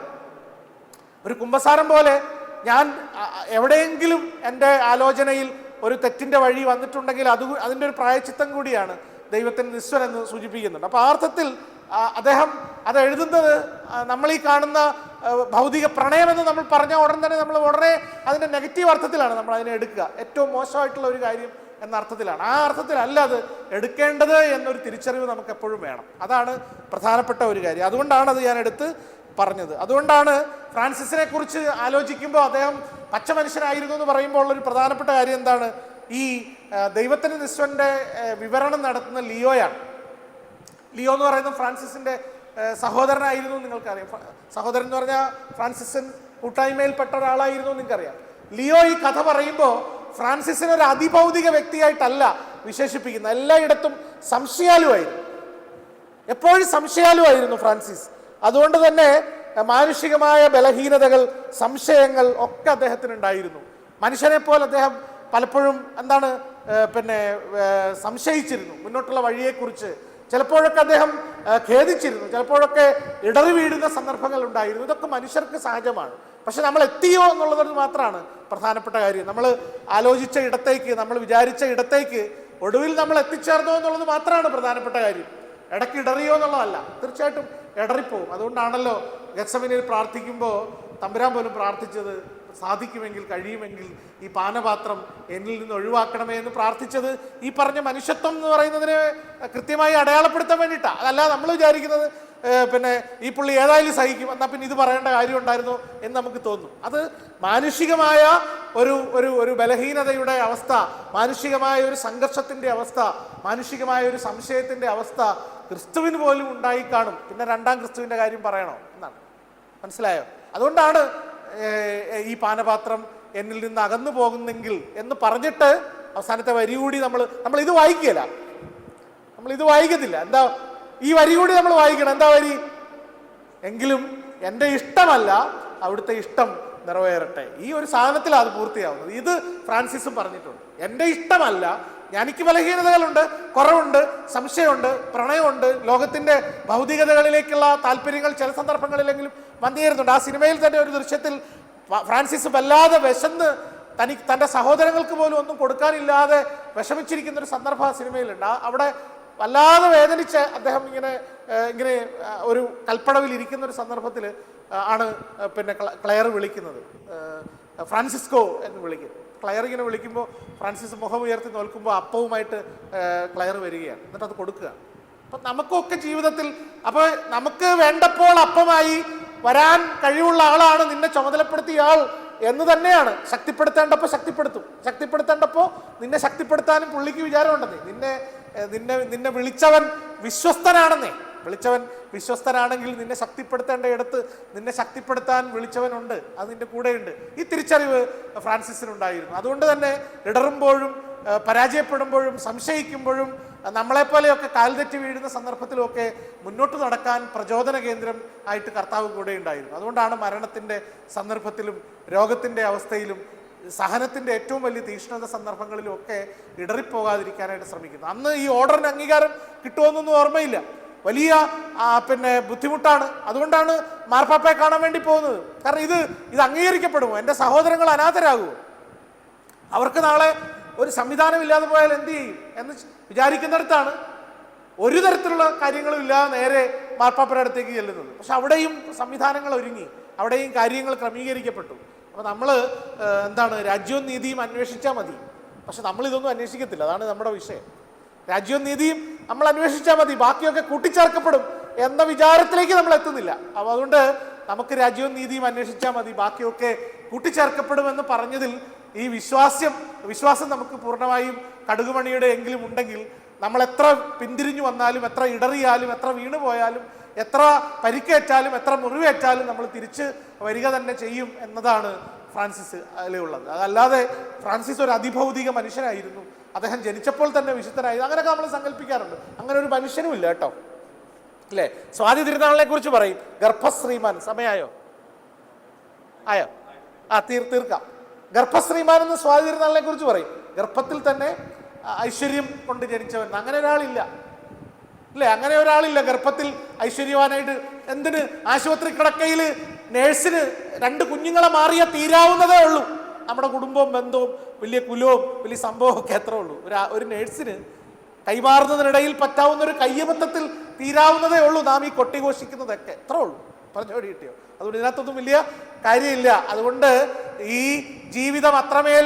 A: ഒരു കുമ്പസാരം പോലെ ഞാൻ എവിടെയെങ്കിലും എൻ്റെ ആലോചനയിൽ ഒരു തെറ്റിൻ്റെ വഴി വന്നിട്ടുണ്ടെങ്കിൽ അതിൻ്റെ ഒരു പ്രായച്ചിത്തം കൂടിയാണ് ദൈവത്തിന് നിസ്വൻ എന്ന് സൂചിപ്പിക്കുന്നുണ്ട്. അപ്പോൾ ആ അർത്ഥത്തിൽ അദ്ദേഹം അത് എഴുതുന്നത് നമ്മൾ ഈ കാണുന്ന ഭൗതിക പ്രണയമെന്ന് നമ്മൾ പറഞ്ഞ ഉടൻ തന്നെ നമ്മൾ ഉടനെ അതിൻ്റെ നെഗറ്റീവ് അർത്ഥത്തിലാണ് നമ്മൾ അതിനെ എടുക്കുക, ഏറ്റവും മോശമായിട്ടുള്ള ഒരു കാര്യം എന്ന അർത്ഥത്തിലാണ്. ആ അർത്ഥത്തിലല്ല അത് എടുക്കേണ്ടത് എന്നൊരു തിരിച്ചറിവ് നമുക്ക് എപ്പോഴും വേണം. അതാണ് പ്രധാനപ്പെട്ട ഒരു കാര്യം. അതുകൊണ്ടാണ് അത് ഞാൻ എടുത്ത് പറഞ്ഞത്. അതുകൊണ്ടാണ് ഫ്രാൻസിസിനെ കുറിച്ച് ആലോചിക്കുമ്പോൾ അദ്ദേഹം പച്ച മനുഷ്യനായിരുന്നു എന്ന് പറയുമ്പോൾ ഉള്ളൊരു പ്രധാനപ്പെട്ട കാര്യം എന്താണ്? ഈ ദൈവത്തിന് നിസ്വന്റെ വിവരണം നടത്തുന്ന ലിയോയാണ്. ലിയോ എന്ന് പറയുന്നത് ഫ്രാൻസിസിന്റെ സഹോദരനായിരുന്നു, നിങ്ങൾക്കറിയാം. സഹോദരൻ എന്ന് പറഞ്ഞാൽ ഫ്രാൻസിസൻ കൂട്ടായ്മയിൽപ്പെട്ട ഒരാളായിരുന്നു നിങ്ങൾക്കറിയാം. ലിയോ ഈ കഥ പറയുമ്പോൾ ഫ്രാൻസിസിനെ ഒരു അതിഭൗതിക വ്യക്തിയായിട്ടല്ല വിശേഷിപ്പിക്കുന്നത്. എല്ലായിടത്തും സംശയാലുവായിരുന്നു, എപ്പോഴും സംശയാലുവായിരുന്നു ഫ്രാൻസിസ്. അതുകൊണ്ട് തന്നെ മാനുഷികമായ ബലഹീനതകൾ, സംശയങ്ങൾ ഒക്കെ അദ്ദേഹത്തിനുണ്ടായിരുന്നു. മനുഷ്യനെ പോലെ അദ്ദേഹം പലപ്പോഴും സംശയിച്ചിരുന്നു മുന്നോട്ടുള്ള വഴിയെക്കുറിച്ച്. ചിലപ്പോഴൊക്കെ അദ്ദേഹം ഖേദിച്ചിരുന്നു, ചിലപ്പോഴൊക്കെ ഇടറി വീഴുന്ന സന്ദർഭങ്ങൾ ഉണ്ടായിരുന്നു. ഇതൊക്കെ മനുഷ്യർക്ക് സഹജമാണ്. പക്ഷെ നമ്മൾ എത്തിയോ എന്നുള്ളത് മാത്രമാണ് പ്രധാനപ്പെട്ട കാര്യം. നമ്മൾ ആലോചിച്ച ഇടത്തേക്ക്, നമ്മൾ വിചാരിച്ച ഇടത്തേക്ക് ഒടുവിൽ നമ്മൾ എത്തിച്ചേർന്നോ എന്നുള്ളത് മാത്രമാണ് പ്രധാനപ്പെട്ട കാര്യം. ഇടയ്ക്ക് ഇടറിയോ എന്നുള്ളതല്ല. തീർച്ചയായിട്ടും ഇടറിപ്പോവും. അതുകൊണ്ടാണല്ലോ ഗത്സമനിയിൽ പ്രാർത്ഥിക്കുമ്പോൾ തമ്പുരാൻ പോലും പ്രാർത്ഥിച്ചത്, സാധിക്കുമെങ്കിൽ കഴിയുമെങ്കിൽ ഈ പാനപാത്രം എന്നിൽ നിന്ന് ഒഴിവാക്കണമേ എന്ന് പ്രാർത്ഥിച്ചത് ഈ പറഞ്ഞ മനുഷ്യത്വം എന്ന് പറയുന്നതിനെ കൃത്യമായി അടയാളപ്പെടുത്താൻ വേണ്ടിയിട്ടാണ്. അതല്ലാതെ നമ്മൾ വിചാരിക്കുന്നത് ഈ പുള്ളി ഏതായാലും സഹിക്കും, എന്നാൽ പിന്നെ ഇത് പറയേണ്ട കാര്യം ഉണ്ടായിരുന്നു എന്ന് നമുക്ക് തോന്നും. അത് മാനുഷികമായ ഒരു ബലഹീനതയുടെ അവസ്ഥ, മാനുഷികമായ ഒരു സംഘർഷത്തിൻ്റെ അവസ്ഥ, മാനുഷികമായ ഒരു സംശയത്തിൻ്റെ അവസ്ഥ ക്രിസ്തുവിന് പോലും ഉണ്ടായി കാണും. പിന്നെ രണ്ടാം ക്രിസ്തുവിൻ്റെ കാര്യം പറയണോ എന്നാണ്. മനസ്സിലായോ? അതുകൊണ്ടാണ് ഈ പാനപാത്രം എന്നിൽ നിന്ന് അകന്നു പോകുന്നെങ്കിൽ എന്ന് പറഞ്ഞിട്ട് അവസാനത്തെ വരി കൂടി നമ്മൾ ഇത് വായിക്കുകയില്ല, നമ്മളിത് വായിക്കത്തില്ല. എന്താ ഈ വരി കൂടി നമ്മൾ വായിക്കണം? എന്താ വരി? എങ്കിലും എൻ്റെ ഇഷ്ടമല്ല, അവിടുത്തെ ഇഷ്ടം നിറവേറട്ടെ. ഈ ഒരു സാധനത്തിലാണ് അത് പൂർത്തിയാവുന്നത്. ഇത് ഫ്രാൻസിസും പറഞ്ഞിട്ടുണ്ട്. എൻ്റെ ഇഷ്ടമല്ല, എനിക്ക് ബലഹീനതകളുണ്ട്, കുറവുണ്ട്, സംശയമുണ്ട്, പ്രണയമുണ്ട്, ലോകത്തിൻ്റെ ഭൗതികതകളിലേക്കുള്ള താല്പര്യങ്ങൾ ചില സന്ദർഭങ്ങളിലെങ്കിലും വന്നുചേരുന്നുണ്ട്. ആ സിനിമയിൽ തന്നെ ഒരു ദൃശ്യത്തിൽ ഫ്രാൻസിസ് വല്ലാതെ വിശന്ന് തൻ്റെ സഹോദരങ്ങൾക്ക് പോലും ഒന്നും കൊടുക്കാനില്ലാതെ വിഷമിച്ചിരിക്കുന്ന ഒരു സന്ദർഭം ആ സിനിമയിലുണ്ട്. അവിടെ വല്ലാതെ വേദനിച്ച് അദ്ദേഹം ഇങ്ങനെ ഇങ്ങനെ ഒരു കൽപ്പടവിൽ ഇരിക്കുന്ന ഒരു സന്ദർഭത്തിൽ ആണ് പിന്നെ ക്ലെയർ വിളിക്കുന്നത്, ഫ്രാൻസിസ്കോ എന്ന് വിളിക്കും. ക്ലെയർ ഇങ്ങനെ വിളിക്കുമ്പോൾ ഫ്രാൻസിസ് മുഖം ഉയർത്തി നോക്കുമ്പോൾ അപ്പവുമായിട്ട് ക്ലെയർ വരികയാണ്, എന്നിട്ട് അത് കൊടുക്കുക. അപ്പം നമുക്കൊക്കെ ജീവിതത്തിൽ അപ്പോൾ നമുക്ക് വേണ്ടപ്പോൾ അപ്പമായി വരാൻ കഴിവുള്ള ആളാണ് നിന്നെ ചുമതലപ്പെടുത്തിയ ആൾ എന്ന് തന്നെയാണ്. ശക്തിപ്പെടുത്തേണ്ടപ്പോൾ ശക്തിപ്പെടുത്തേണ്ടപ്പോൾ നിന്നെ ശക്തിപ്പെടുത്താനും പുള്ളിക്ക് വിചാരമുണ്ടെന്നേ. നിന്നെ വിളിച്ചവൻ വിശ്വസ്തനാണെന്നേ. വിളിച്ചവൻ വിശ്വസ്തനാണെങ്കിൽ നിന്നെ ശക്തിപ്പെടുത്തേണ്ട ഇടത്ത് നിന്നെ ശക്തിപ്പെടുത്താൻ വിളിച്ചവനുണ്ട്, അത് നിന്റെ കൂടെയുണ്ട്. ഈ തിരിച്ചറിവ് ഫ്രാൻസിസിനുണ്ടായിരുന്നു. അതുകൊണ്ട് തന്നെ ഇടറുമ്പോഴും പരാജയപ്പെടുമ്പോഴും സംശയിക്കുമ്പോഴും നമ്മളെപ്പോലെയൊക്കെ കാൽതെറ്റി വീഴുന്ന സന്ദർഭത്തിലുമൊക്കെ മുന്നോട്ട് നടക്കാൻ പ്രചോദന കേന്ദ്രം ആയിട്ട് കർത്താവ് കൂടെ ഉണ്ടായിരുന്നു. അതുകൊണ്ടാണ് മരണത്തിൻ്റെ സന്ദർഭത്തിലും രോഗത്തിൻ്റെ അവസ്ഥയിലും സഹനത്തിൻ്റെ ഏറ്റവും വലിയ തീക്ഷ്ണത സന്ദർഭങ്ങളിലും ഒക്കെ ഇടറിപ്പോകാതിരിക്കാനായിട്ട് ശ്രമിക്കുന്നത്. അന്ന് ഈ ഓർഡറിന് അംഗീകാരം കിട്ടുമെന്നൊന്നും ഓർമ്മയില്ല, വലിയ പിന്നെ ബുദ്ധിമുട്ടാണ്. അതുകൊണ്ടാണ് മാർപ്പാപ്പയെ കാണാൻ വേണ്ടി പോകുന്നത്. കാരണം ഇത് അംഗീകരിക്കപ്പെടുമോ, എൻ്റെ സഹോദരങ്ങൾ അനാഥരാകുമോ, അവർക്ക് നാളെ ഒരു സംവിധാനം ഇല്ലാതെ പോയാൽ എന്ത് ചെയ്യും എന്ന് വിചാരിക്കുന്നിടത്താണ് ഒരു തരത്തിലുള്ള കാര്യങ്ങളും ഇല്ലാതെ നേരെ മാർപ്പാപ്പയുടെ അടുത്തേക്ക് ചെല്ലുന്നത്. പക്ഷെ അവിടെയും സംവിധാനങ്ങൾ ഒരുങ്ങി, അവിടെയും കാര്യങ്ങൾ ക്രമീകരിക്കപ്പെട്ടു. അപ്പോൾ നമ്മൾ രാജ്യവും നീതിയും അന്വേഷിച്ചാൽ മതി. പക്ഷെ നമ്മളിതൊന്നും അന്വേഷിക്കത്തില്ല, അതാണ് നമ്മുടെ വിഷയം. രാജ്യവും നീതിയും നമ്മൾ അന്വേഷിച്ചാൽ മതി, ബാക്കിയൊക്കെ കൂട്ടിച്ചേർക്കപ്പെടും എന്ന വിചാരത്തിലേക്ക് നമ്മൾ എത്തുന്നില്ല. അപ്പോൾ അതുകൊണ്ട് നമുക്ക് രാജ്യവും നീതിയും അന്വേഷിച്ചാൽ മതി, ബാക്കിയൊക്കെ കൂട്ടിച്ചേർക്കപ്പെടുമെന്ന് പറഞ്ഞതിൽ ഈ വിശ്വാസം നമുക്ക് പൂർണ്ണമായും കടുകുമണിയുടെ എങ്കിലും ഉണ്ടെങ്കിൽ നമ്മൾ എത്ര പിന്തിരിഞ്ഞു വന്നാലും, എത്ര ഇടറിയാലും, എത്ര വീണു പോയാലും, എത്ര പരിക്കേറ്റാലും, എത്ര മുറിവേറ്റാലും നമ്മൾ തിരിച്ച് വരിക തന്നെ ചെയ്യും എന്നതാണ് ഫ്രാൻസിസ് അതിലുള്ളത്. അതല്ലാതെ ഫ്രാൻസിസ് ഒരു അതിഭൗതിക മനുഷ്യനായിരുന്നു, അദ്ദേഹം ജനിച്ചപ്പോൾ തന്നെ വിശുദ്ധനായി, അങ്ങനെയൊക്കെ നമ്മൾ സങ്കല്പിക്കാറുണ്ട്. അങ്ങനെ ഒരു മനുഷ്യനും ഇല്ല കേട്ടോ, അല്ലേ? സ്വാതി തിരുനാളിനെ കുറിച്ച് പറയും, ഗർഭശ്രീമാൻ. സമയമായോ? ആയോ? തീർക്കാം. ഗർഭശ്രീമാൻ എന്ന് സ്വാതി തിരുനാളിനെ കുറിച്ച് പറയും. ഗർഭത്തിൽ തന്നെ ഐശ്വര്യം കൊണ്ട് ജനിച്ചവൻ. അങ്ങനെ ഒരാളില്ല, അല്ലേ? അങ്ങനെ ഒരാളില്ല ഗർഭത്തിൽ ഐശ്വര്യവാനായിട്ട്. എന്തിന് ആശുപത്രി കിടക്കയിൽ നേഴ്സിന് 2 കുഞ്ഞുങ്ങളെ മാറിയാൽ തീരാവുന്നതേ ഉള്ളൂ. നമ്മുടെ കുടുംബവും ബന്ധവും വലിയ കുലവും വലിയ സംഭവവും ഒക്കെ എത്ര ഉള്ളൂ. ഒരു നേഴ്സിന് കൈമാറുന്നതിനിടയിൽ പറ്റാവുന്ന ഒരു കയ്യബദ്ധത്തിൽ തീരാവുന്നതേ ഉള്ളൂ നാം ഈ കൊട്ടിഘോഷിക്കുന്നതൊക്കെ. എത്ര ഉള്ളൂ, പറഞ്ഞോടി കിട്ടിയോ? അതുകൊണ്ട് ഇതിനകത്തൊന്നും വലിയ കാര്യമില്ല. അതുകൊണ്ട് ഈ ജീവിതം അത്രമേൽ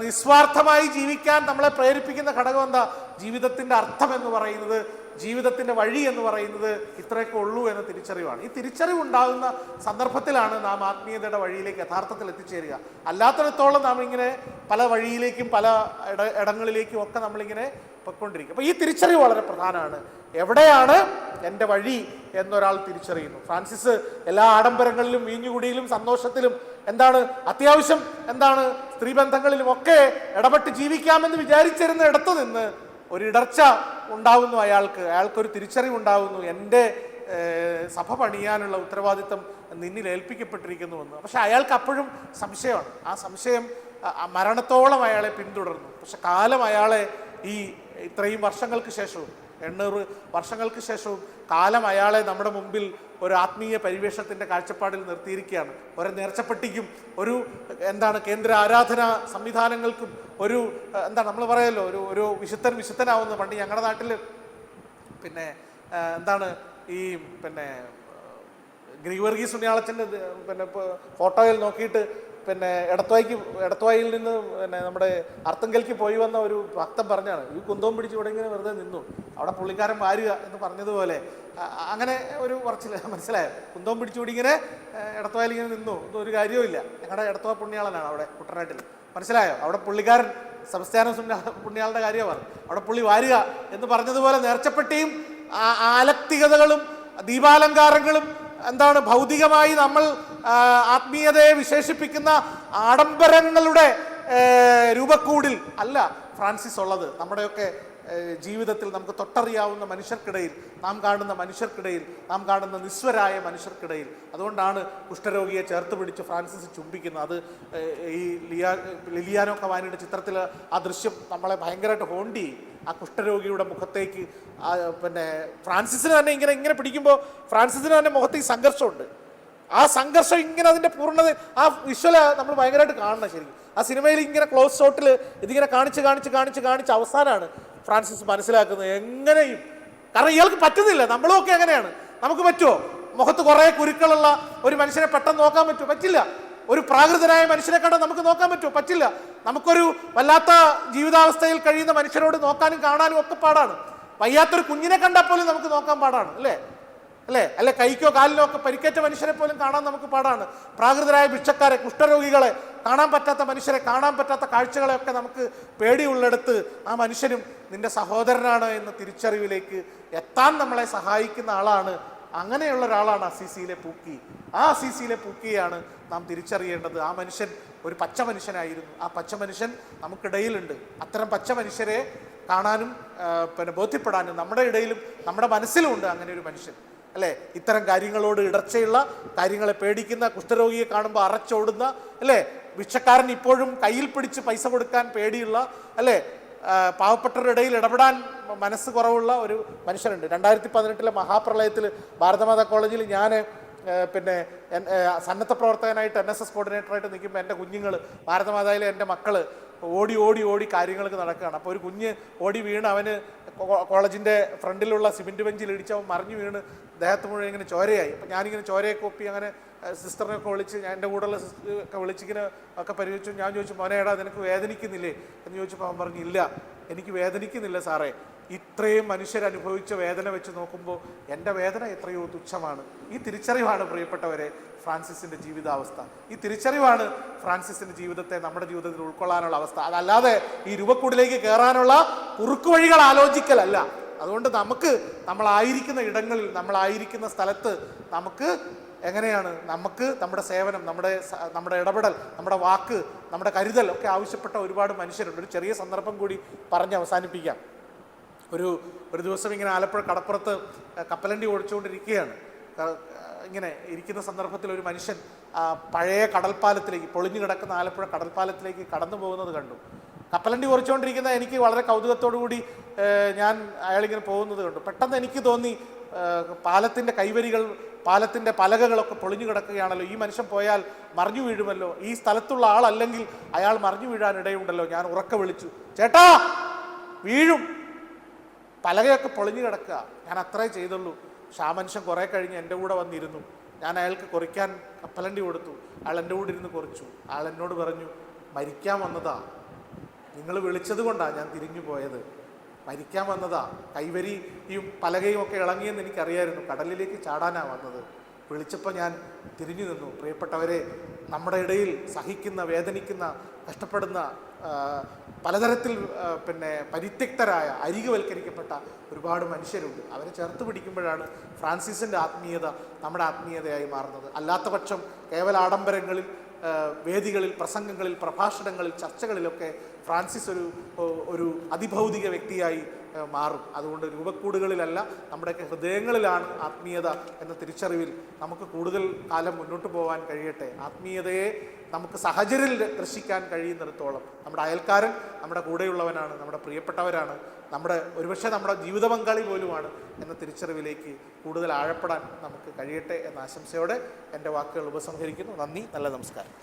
A: നിസ്വാർത്ഥമായി ജീവിക്കാൻ നമ്മളെ പ്രേരിപ്പിക്കുന്ന ഘടകം എന്താ? ജീവിതത്തിൻ്റെ അർത്ഥം എന്ന് പറയുന്നത്, ജീവിതത്തിൻ്റെ വഴി എന്ന് പറയുന്നത് ഇത്രയൊക്കെ ഉള്ളൂ എന്ന തിരിച്ചറിവാണ്. ഈ തിരിച്ചറിവുണ്ടാകുന്ന സന്ദർഭത്തിലാണ് നാം ആത്മീയതയുടെ വഴിയിലേക്ക് യഥാർത്ഥത്തിൽ എത്തിച്ചേരുക. അല്ലാത്തിടത്തോളം നാം ഇങ്ങനെ പല വഴിയിലേക്കും പല ഇടങ്ങളിലേക്കും ഒക്കെ നമ്മളിങ്ങനെ പൊയ്ക്കൊണ്ടിരിക്കും. അപ്പോൾ ഈ തിരിച്ചറിവ് വളരെ പ്രധാനമാണ്. എവിടെയാണ് എൻ്റെ വഴി എന്നൊരാൾ തിരിച്ചറിയുന്നു. ഫ്രാൻസിസ് എല്ലാ ആഡംബരങ്ങളിലും വീഞ്ഞുകുടിയിലും സന്തോഷത്തിലും അത്യാവശ്യം സ്ത്രീബന്ധങ്ങളിലും ഒക്കെ ഇടപെട്ട് ജീവിക്കാമെന്ന് വിചാരിച്ചിരുന്ന ഇടത്തു നിന്ന് ഒരിടർച്ച ഉണ്ടാവുന്നു. അയാൾക്കൊരു തിരിച്ചറിവുണ്ടാവുന്നു, എൻ്റെ സഭ പണിയാനുള്ള ഉത്തരവാദിത്തം നിന്നിൽ ഏൽപ്പിക്കപ്പെട്ടിരിക്കുന്നുവെന്ന്. പക്ഷെ അയാൾക്ക് അപ്പോഴും സംശയമാണ്. ആ സംശയം മരണത്തോളം അയാളെ പിന്തുടർന്നു. പക്ഷെ കാലം അയാളെ ഇത്രയും വർഷങ്ങൾക്ക് ശേഷവും 800 വർഷങ്ങൾക്ക് ശേഷവും കാലം അയാളെ നമ്മുടെ മുമ്പിൽ ഒരു ആത്മീയ പരിവേഷത്തിൻ്റെ കാഴ്ചപ്പാടിൽ നിർത്തിയിരിക്കുകയാണ്. ഒരു നേർച്ചപ്പെട്ടിക്കും ഒരു കേന്ദ്ര ആരാധനാ സംവിധാനങ്ങൾക്കും ഒരു നമ്മൾ പറയല്ലോ ഒരു വിശുദ്ധനാവുന്ന. പണ്ട് ഞങ്ങളുടെ നാട്ടിൽ ഈ ഗ്രിവർഗീസ് ഉണ്ണിയാളച്ചൻ്റെ ഫോട്ടോയിൽ നോക്കിയിട്ട് എടത്വായിൽ നിന്ന് നമ്മുടെ അർത്തങ്കൽക്ക് പോയി വന്ന ഒരു ഭക്തൻ പറഞ്ഞാണ്, ഈ കുന്തവും പിടിച്ച് ഇവിടെ ഇങ്ങനെ വെറുതെ നിന്നു, അവിടെ പുള്ളിക്കാരൻ വാരുക എന്ന് പറഞ്ഞതുപോലെ അങ്ങനെ ഒരു മനസ്സിലായോ? കുന്തവും പിടിച്ചുകൂടി ഇങ്ങനെ എടത്വായിൽ ഇങ്ങനെ നിന്നു, ഒരു കാര്യവുമില്ല. ഞങ്ങളുടെ എടത്വ പുണ്യാളനാണ് അവിടെ കുട്ടനാട്ടിൽ, മനസ്സിലായോ? അവിടെ പുള്ളിക്കാരൻ സംസ്ഥാന പുണ്യാളുടെ കാര്യമാണ്, അവിടെ പുള്ളി വാരുക എന്ന് പറഞ്ഞതുപോലെ നേർച്ചപ്പെട്ടിയും ആലക്തികതകളും ദീപാലങ്കാരങ്ങളും ഭൗതികമായി നമ്മൾ ആത്മീയതയെ വിശേഷിപ്പിക്കുന്ന ആഡംബരങ്ങളുടെ രൂപക്കൂടിൽ അല്ല ഫ്രാൻസിസ് ഉള്ളത്. നമ്മുടെയൊക്കെ ജീവിതത്തിൽ നമുക്ക് തൊട്ടറിയാവുന്ന മനുഷ്യർക്കിടയിൽ, നാം കാണുന്ന നിസ്വരായ മനുഷ്യർക്കിടയിൽ. അതുകൊണ്ടാണ് കുഷ്ഠരോഗിയെ ചേർത്ത് പിടിച്ച് ഫ്രാൻസിസ് ചുംബിക്കുന്നത്. അത് ഈ ലിലിയാനോ കവാനിയുടെ ചിത്രത്തിൽ ആ ദൃശ്യം നമ്മളെ ഭയങ്കരമായിട്ട് ഹോണ്ടി. ആ കുഷ്ഠരോഗിയുടെ മുഖത്തേക്ക് ഫ്രാൻസിസിന് തന്നെ ഇങ്ങനെ പിടിക്കുമ്പോൾ ഫ്രാൻസിസിന് തന്നെ മുഖത്ത് ഈ സംഘർഷമുണ്ട്. ആ സംഘർഷം ഇങ്ങനെ അതിൻ്റെ പൂർണ്ണത, ആ വിഷ്വൽ നമ്മൾ ഭയങ്കരമായിട്ട് കാണണം. ശരിക്കും ആ സിനിമയിൽ ഇങ്ങനെ ക്ലോസ് ഷോട്ടിൽ ഇതിങ്ങനെ കാണിച്ച് അവസാനമാണ് ഫ്രാൻസിസ് മനസ്സിലാക്കുന്നത്. എങ്ങനെയും, കാരണം ഇയാൾക്ക് പറ്റുന്നില്ല. നമ്മളുമൊക്കെ എങ്ങനെയാണ്, നമുക്ക് പറ്റുമോ? മുഖത്ത് കുറേ കുരുക്കളുള്ള ഒരു മനുഷ്യനെ പെട്ടെന്ന് നോക്കാൻ പറ്റുമോ? പറ്റില്ല. ഒരു പ്രാകൃതനായ മനുഷ്യനെ കണ്ടാൽ നമുക്ക് നോക്കാൻ പറ്റുമോ? പറ്റില്ല. നമുക്കൊരു വല്ലാത്ത ജീവിതാവസ്ഥയിൽ കഴിയുന്ന മനുഷ്യരോട് നോക്കാനും കാണാനും ഒക്കെ പാടാണ്. വയ്യാത്തൊരു കുഞ്ഞിനെ കണ്ടാൽ പോലും നമുക്ക് നോക്കാൻ പാടാണ്, അല്ലേ? അല്ലെ കൈക്കോ കാലിനോ ഒക്കെ പരിക്കേറ്റ മനുഷ്യരെ പോലും കാണാൻ നമുക്ക് പാടാണ്. പ്രാകൃതരായ ഭിക്ഷക്കാരെ, കുഷ്ഠരോഗികളെ, കാണാൻ പറ്റാത്ത മനുഷ്യരെ, കാണാൻ പറ്റാത്ത കാഴ്ചകളെയൊക്കെ നമുക്ക് പേടിയുള്ളിടത്ത് ആ മനുഷ്യനും നിന്റെ സഹോദരനാണ് എന്ന തിരിച്ചറിവിലേക്ക് എത്താൻ നമ്മളെ സഹായിക്കുന്ന ആളാണ്. അങ്ങനെയുള്ള ഒരാളാണ് അസീസിയിലെ പൂക്കി. ആ അസീസിയിലെ പൂക്കിയാണ് നാം തിരിച്ചറിയേണ്ടത്. ആ മനുഷ്യൻ ഒരു പച്ച മനുഷ്യനായിരുന്നു. ആ പച്ച മനുഷ്യൻ നമുക്കിടയിലുണ്ട്. അത്തരം പച്ച മനുഷ്യരെ കാണാനും ബോധ്യപ്പെടാനും നമ്മുടെ ഇടയിലും നമ്മുടെ മനസ്സിലുമുണ്ട് അങ്ങനെ ഒരു മനുഷ്യൻ, അല്ലേ? ഇത്തരം കാര്യങ്ങളോട് ഇടർച്ചയുള്ള, കാര്യങ്ങളെ പേടിക്കുന്ന, കുഷ്ഠരോഗിയെ കാണുമ്പോൾ അറച്ചോടുന്ന, അല്ലേ? ഭിക്ഷക്കാരൻ ഇപ്പോഴും കയ്യിൽ പിടിച്ച് പൈസ കൊടുക്കാൻ പേടിയുള്ള, അല്ലേ? പാവപ്പെട്ടവരുടെ ഇടയിൽ ഇടപെടാൻ മനസ്സ് കുറവുള്ള ഒരു മനുഷ്യനുണ്ട്. 2018 മഹാപ്രളയത്തിൽ ഭാരതമാതാ കോളേജിൽ ഞാൻ സന്നദ്ധ പ്രവർത്തകനായിട്ട് NSS കോർഡിനേറ്ററായിട്ട് നിൽക്കുമ്പോൾ എൻ്റെ കുഞ്ഞുങ്ങൾ, ഭാരതമാതായിലെ എൻ്റെ മക്കൾ ഓടി ഓടി ഓടി കാര്യങ്ങൾക്ക് നടക്കുകയാണ്. അപ്പോൾ ഒരു കുഞ്ഞ് ഓടി വീണ് അവന് കോളേജിൻ്റെ ഫ്രണ്ടിലുള്ള സിമെൻറ്റ് ബെഞ്ചിൽ ഇടിച്ച് അവൻ മറിഞ്ഞു വീണ് ദേഹത്ത് മുഴുവൻ ഇങ്ങനെ ചോരയായി. അപ്പം ഞാനിങ്ങനെ ചോരയൊക്കെ ഒപ്പി അങ്ങനെ സിസ്റ്ററിനൊക്കെ വിളിച്ച്, ഞാൻ എൻ്റെ കൂടെയുള്ള സിസ്റ്റർ വിളിച്ചിങ്ങനെ ഒക്കെ പരിചയിച്ചു. ഞാൻ ചോദിച്ചു, മോനേടാ നിനക്ക് വേദനിക്കുന്നില്ലേ എന്ന് ചോദിച്ചപ്പോൾ അവൻ പറഞ്ഞു, ഇല്ല എനിക്ക് വേദനിക്കുന്നില്ല സാറേ, ഇത്രയും മനുഷ്യരനുഭവിച്ച വേദന വെച്ച് നോക്കുമ്പോൾ എൻ്റെ വേദന എത്രയോ തുച്ഛമാണ്. ഈ തിരിച്ചറിവാണ് പ്രിയപ്പെട്ടവരെ ഫ്രാൻസിസിൻ്റെ ജീവിതാവസ്ഥ. ഈ തിരിച്ചറിവാണ് ഫ്രാൻസിസിൻ്റെ ജീവിതത്തെ നമ്മുടെ ജീവിതത്തിൽ ഉൾക്കൊള്ളാനുള്ള അവസ്ഥ. അതല്ലാതെ ഈ രൂപക്കൂടിലേക്ക് കയറാനുള്ള കുറുക്കു വഴികൾ ആലോചിക്കലല്ല. അതുകൊണ്ട് നമുക്ക് നമ്മളായിരിക്കുന്ന ഇടങ്ങളിൽ, നമ്മളായിരിക്കുന്ന സ്ഥലത്ത് നമുക്ക് എങ്ങനെയാണ്, നമുക്ക് നമ്മുടെ സേവനം, നമ്മുടെ ഇടപെടൽ, നമ്മുടെ വാക്ക്, നമ്മുടെ കരുതൽ ഒക്കെ ആവശ്യപ്പെട്ട ഒരുപാട് മനുഷ്യരുണ്ട്. ഒരു ചെറിയ സന്ദർഭം കൂടി പറഞ്ഞ് അവസാനിപ്പിക്കാം. ഒരു ദിവസം ഇങ്ങനെ ആലപ്പുഴ കടപ്പുറത്ത് കപ്പലണ്ടി ഓടിച്ചുകൊണ്ടിരിക്കുകയാണ്. ഇങ്ങനെ ഇരിക്കുന്ന സന്ദർഭത്തിൽ ഒരു മനുഷ്യൻ പഴയ കടൽപ്പാലത്തിലേക്ക്, പൊളിഞ്ഞു കിടക്കുന്ന ആലപ്പുഴ കടൽപ്പാലത്തിലേക്ക് കടന്നു പോകുന്നത് കണ്ടു. കപ്പലണ്ടി ഓടിച്ചുകൊണ്ടിരിക്കുന്ന എനിക്ക് വളരെ കൗതുകത്തോടു കൂടി ഞാൻ അയാളിങ്ങനെ പോകുന്നത് കണ്ടു. പെട്ടെന്ന് എനിക്ക് തോന്നി, പാലത്തിൻ്റെ കൈവരികൾ, പാലത്തിൻ്റെ പലകകളൊക്കെ പൊളിഞ്ഞു കിടക്കുകയാണല്ലോ, ഈ മനുഷ്യൻ പോയാൽ മറിഞ്ഞു വീഴുമല്ലോ, ഈ സ്ഥലത്തുള്ള ആളല്ലെങ്കിൽ അയാൾ മറിഞ്ഞു വീഴാനിടയുണ്ടല്ലോ. ഞാൻ ഉറക്കെ വിളിച്ചു, ചേട്ടാ വീഴും, പലകയൊക്കെ പൊളിഞ്ഞു കിടക്കുക. ഞാൻ അത്രേ ചെയ്തുള്ളൂ. പക്ഷെ ആ മനുഷ്യൻ കുറേ കഴിഞ്ഞ് എൻ്റെ കൂടെ വന്നിരുന്നു. ഞാൻ അയാൾക്ക് കുറിക്കാൻ കപ്പലണ്ടി കൊടുത്തു. അയാൾ എൻ്റെ കൂടെ ഇരുന്ന് കുറിച്ചു. അയാൾ എന്നോട് പറഞ്ഞു, മരിക്കാൻ വന്നതാ, നിങ്ങൾ വിളിച്ചത് കൊണ്ടാണ് ഞാൻ തിരിഞ്ഞു പോയത്, മരിക്കാൻ വന്നതാ. കൈവരിയും പലകയും ഒക്കെ ഇളങ്ങിയെന്ന് എനിക്കറിയായിരുന്നു, കടലിലേക്ക് ചാടാനാണ് വന്നത്. വിളിച്ചപ്പോൾ ഞാൻ തിരിഞ്ഞു നിന്നു. പ്രിയപ്പെട്ടവരെ, നമ്മുടെ ഇടയിൽ സഹിക്കുന്ന, വേദനിക്കുന്ന, കഷ്ടപ്പെടുന്ന, പലതരത്തിൽ പരിത്യക്തരായ, അരികുവൽക്കരിക്കപ്പെട്ട ഒരുപാട് മനുഷ്യരുണ്ട്. അവരെ ചേർത്ത് പിടിക്കുമ്പോഴാണ് ഫ്രാൻസിസിൻ്റെ ആത്മീയത നമ്മുടെ ആത്മീയതയായി മാറുന്നത്. അല്ലാത്ത പക്ഷം കേവല ആഡംബരങ്ങളിൽ, വേദികളിൽ, പ്രസംഗങ്ങളിൽ, പ്രഭാഷണങ്ങളിൽ, ചർച്ചകളിലൊക്കെ ഫ്രാൻസിസ് ഒരു അതിഭൗതിക വ്യക്തിയായി മാറും. അതുകൊണ്ട് രൂപക്കൂടുകളിലല്ല, നമ്മുടെയൊക്കെ ഹൃദയങ്ങളിലാണ് ആത്മീയത എന്ന തിരിച്ചറിവിൽ നമുക്ക് കൂടുതൽ കാലം മുന്നോട്ട് പോകാൻ കഴിയട്ടെ. ആത്മീയതയെ നമുക്ക് സഹചര്യത്തിൽ ദർശിക്കാൻ കഴിയുന്നിടത്തോളം നമ്മുടെ അയൽക്കാരൻ നമ്മുടെ കൂടെയുള്ളവനാണ്, നമ്മുടെ പ്രിയപ്പെട്ടവരാണ്, ഒരുപക്ഷെ നമ്മുടെ ജീവിത പങ്കാളി പോലുമാണ് എന്ന തിരിച്ചറിവിലേക്ക് കൂടുതൽ ആഴപ്പെടാൻ നമുക്ക് കഴിയട്ടെ എന്ന ആശംസയോടെ എൻ്റെ വാക്കുകൾ ഉപസംഹരിക്കുന്നു. നന്ദി, നല്ല നമസ്കാരം.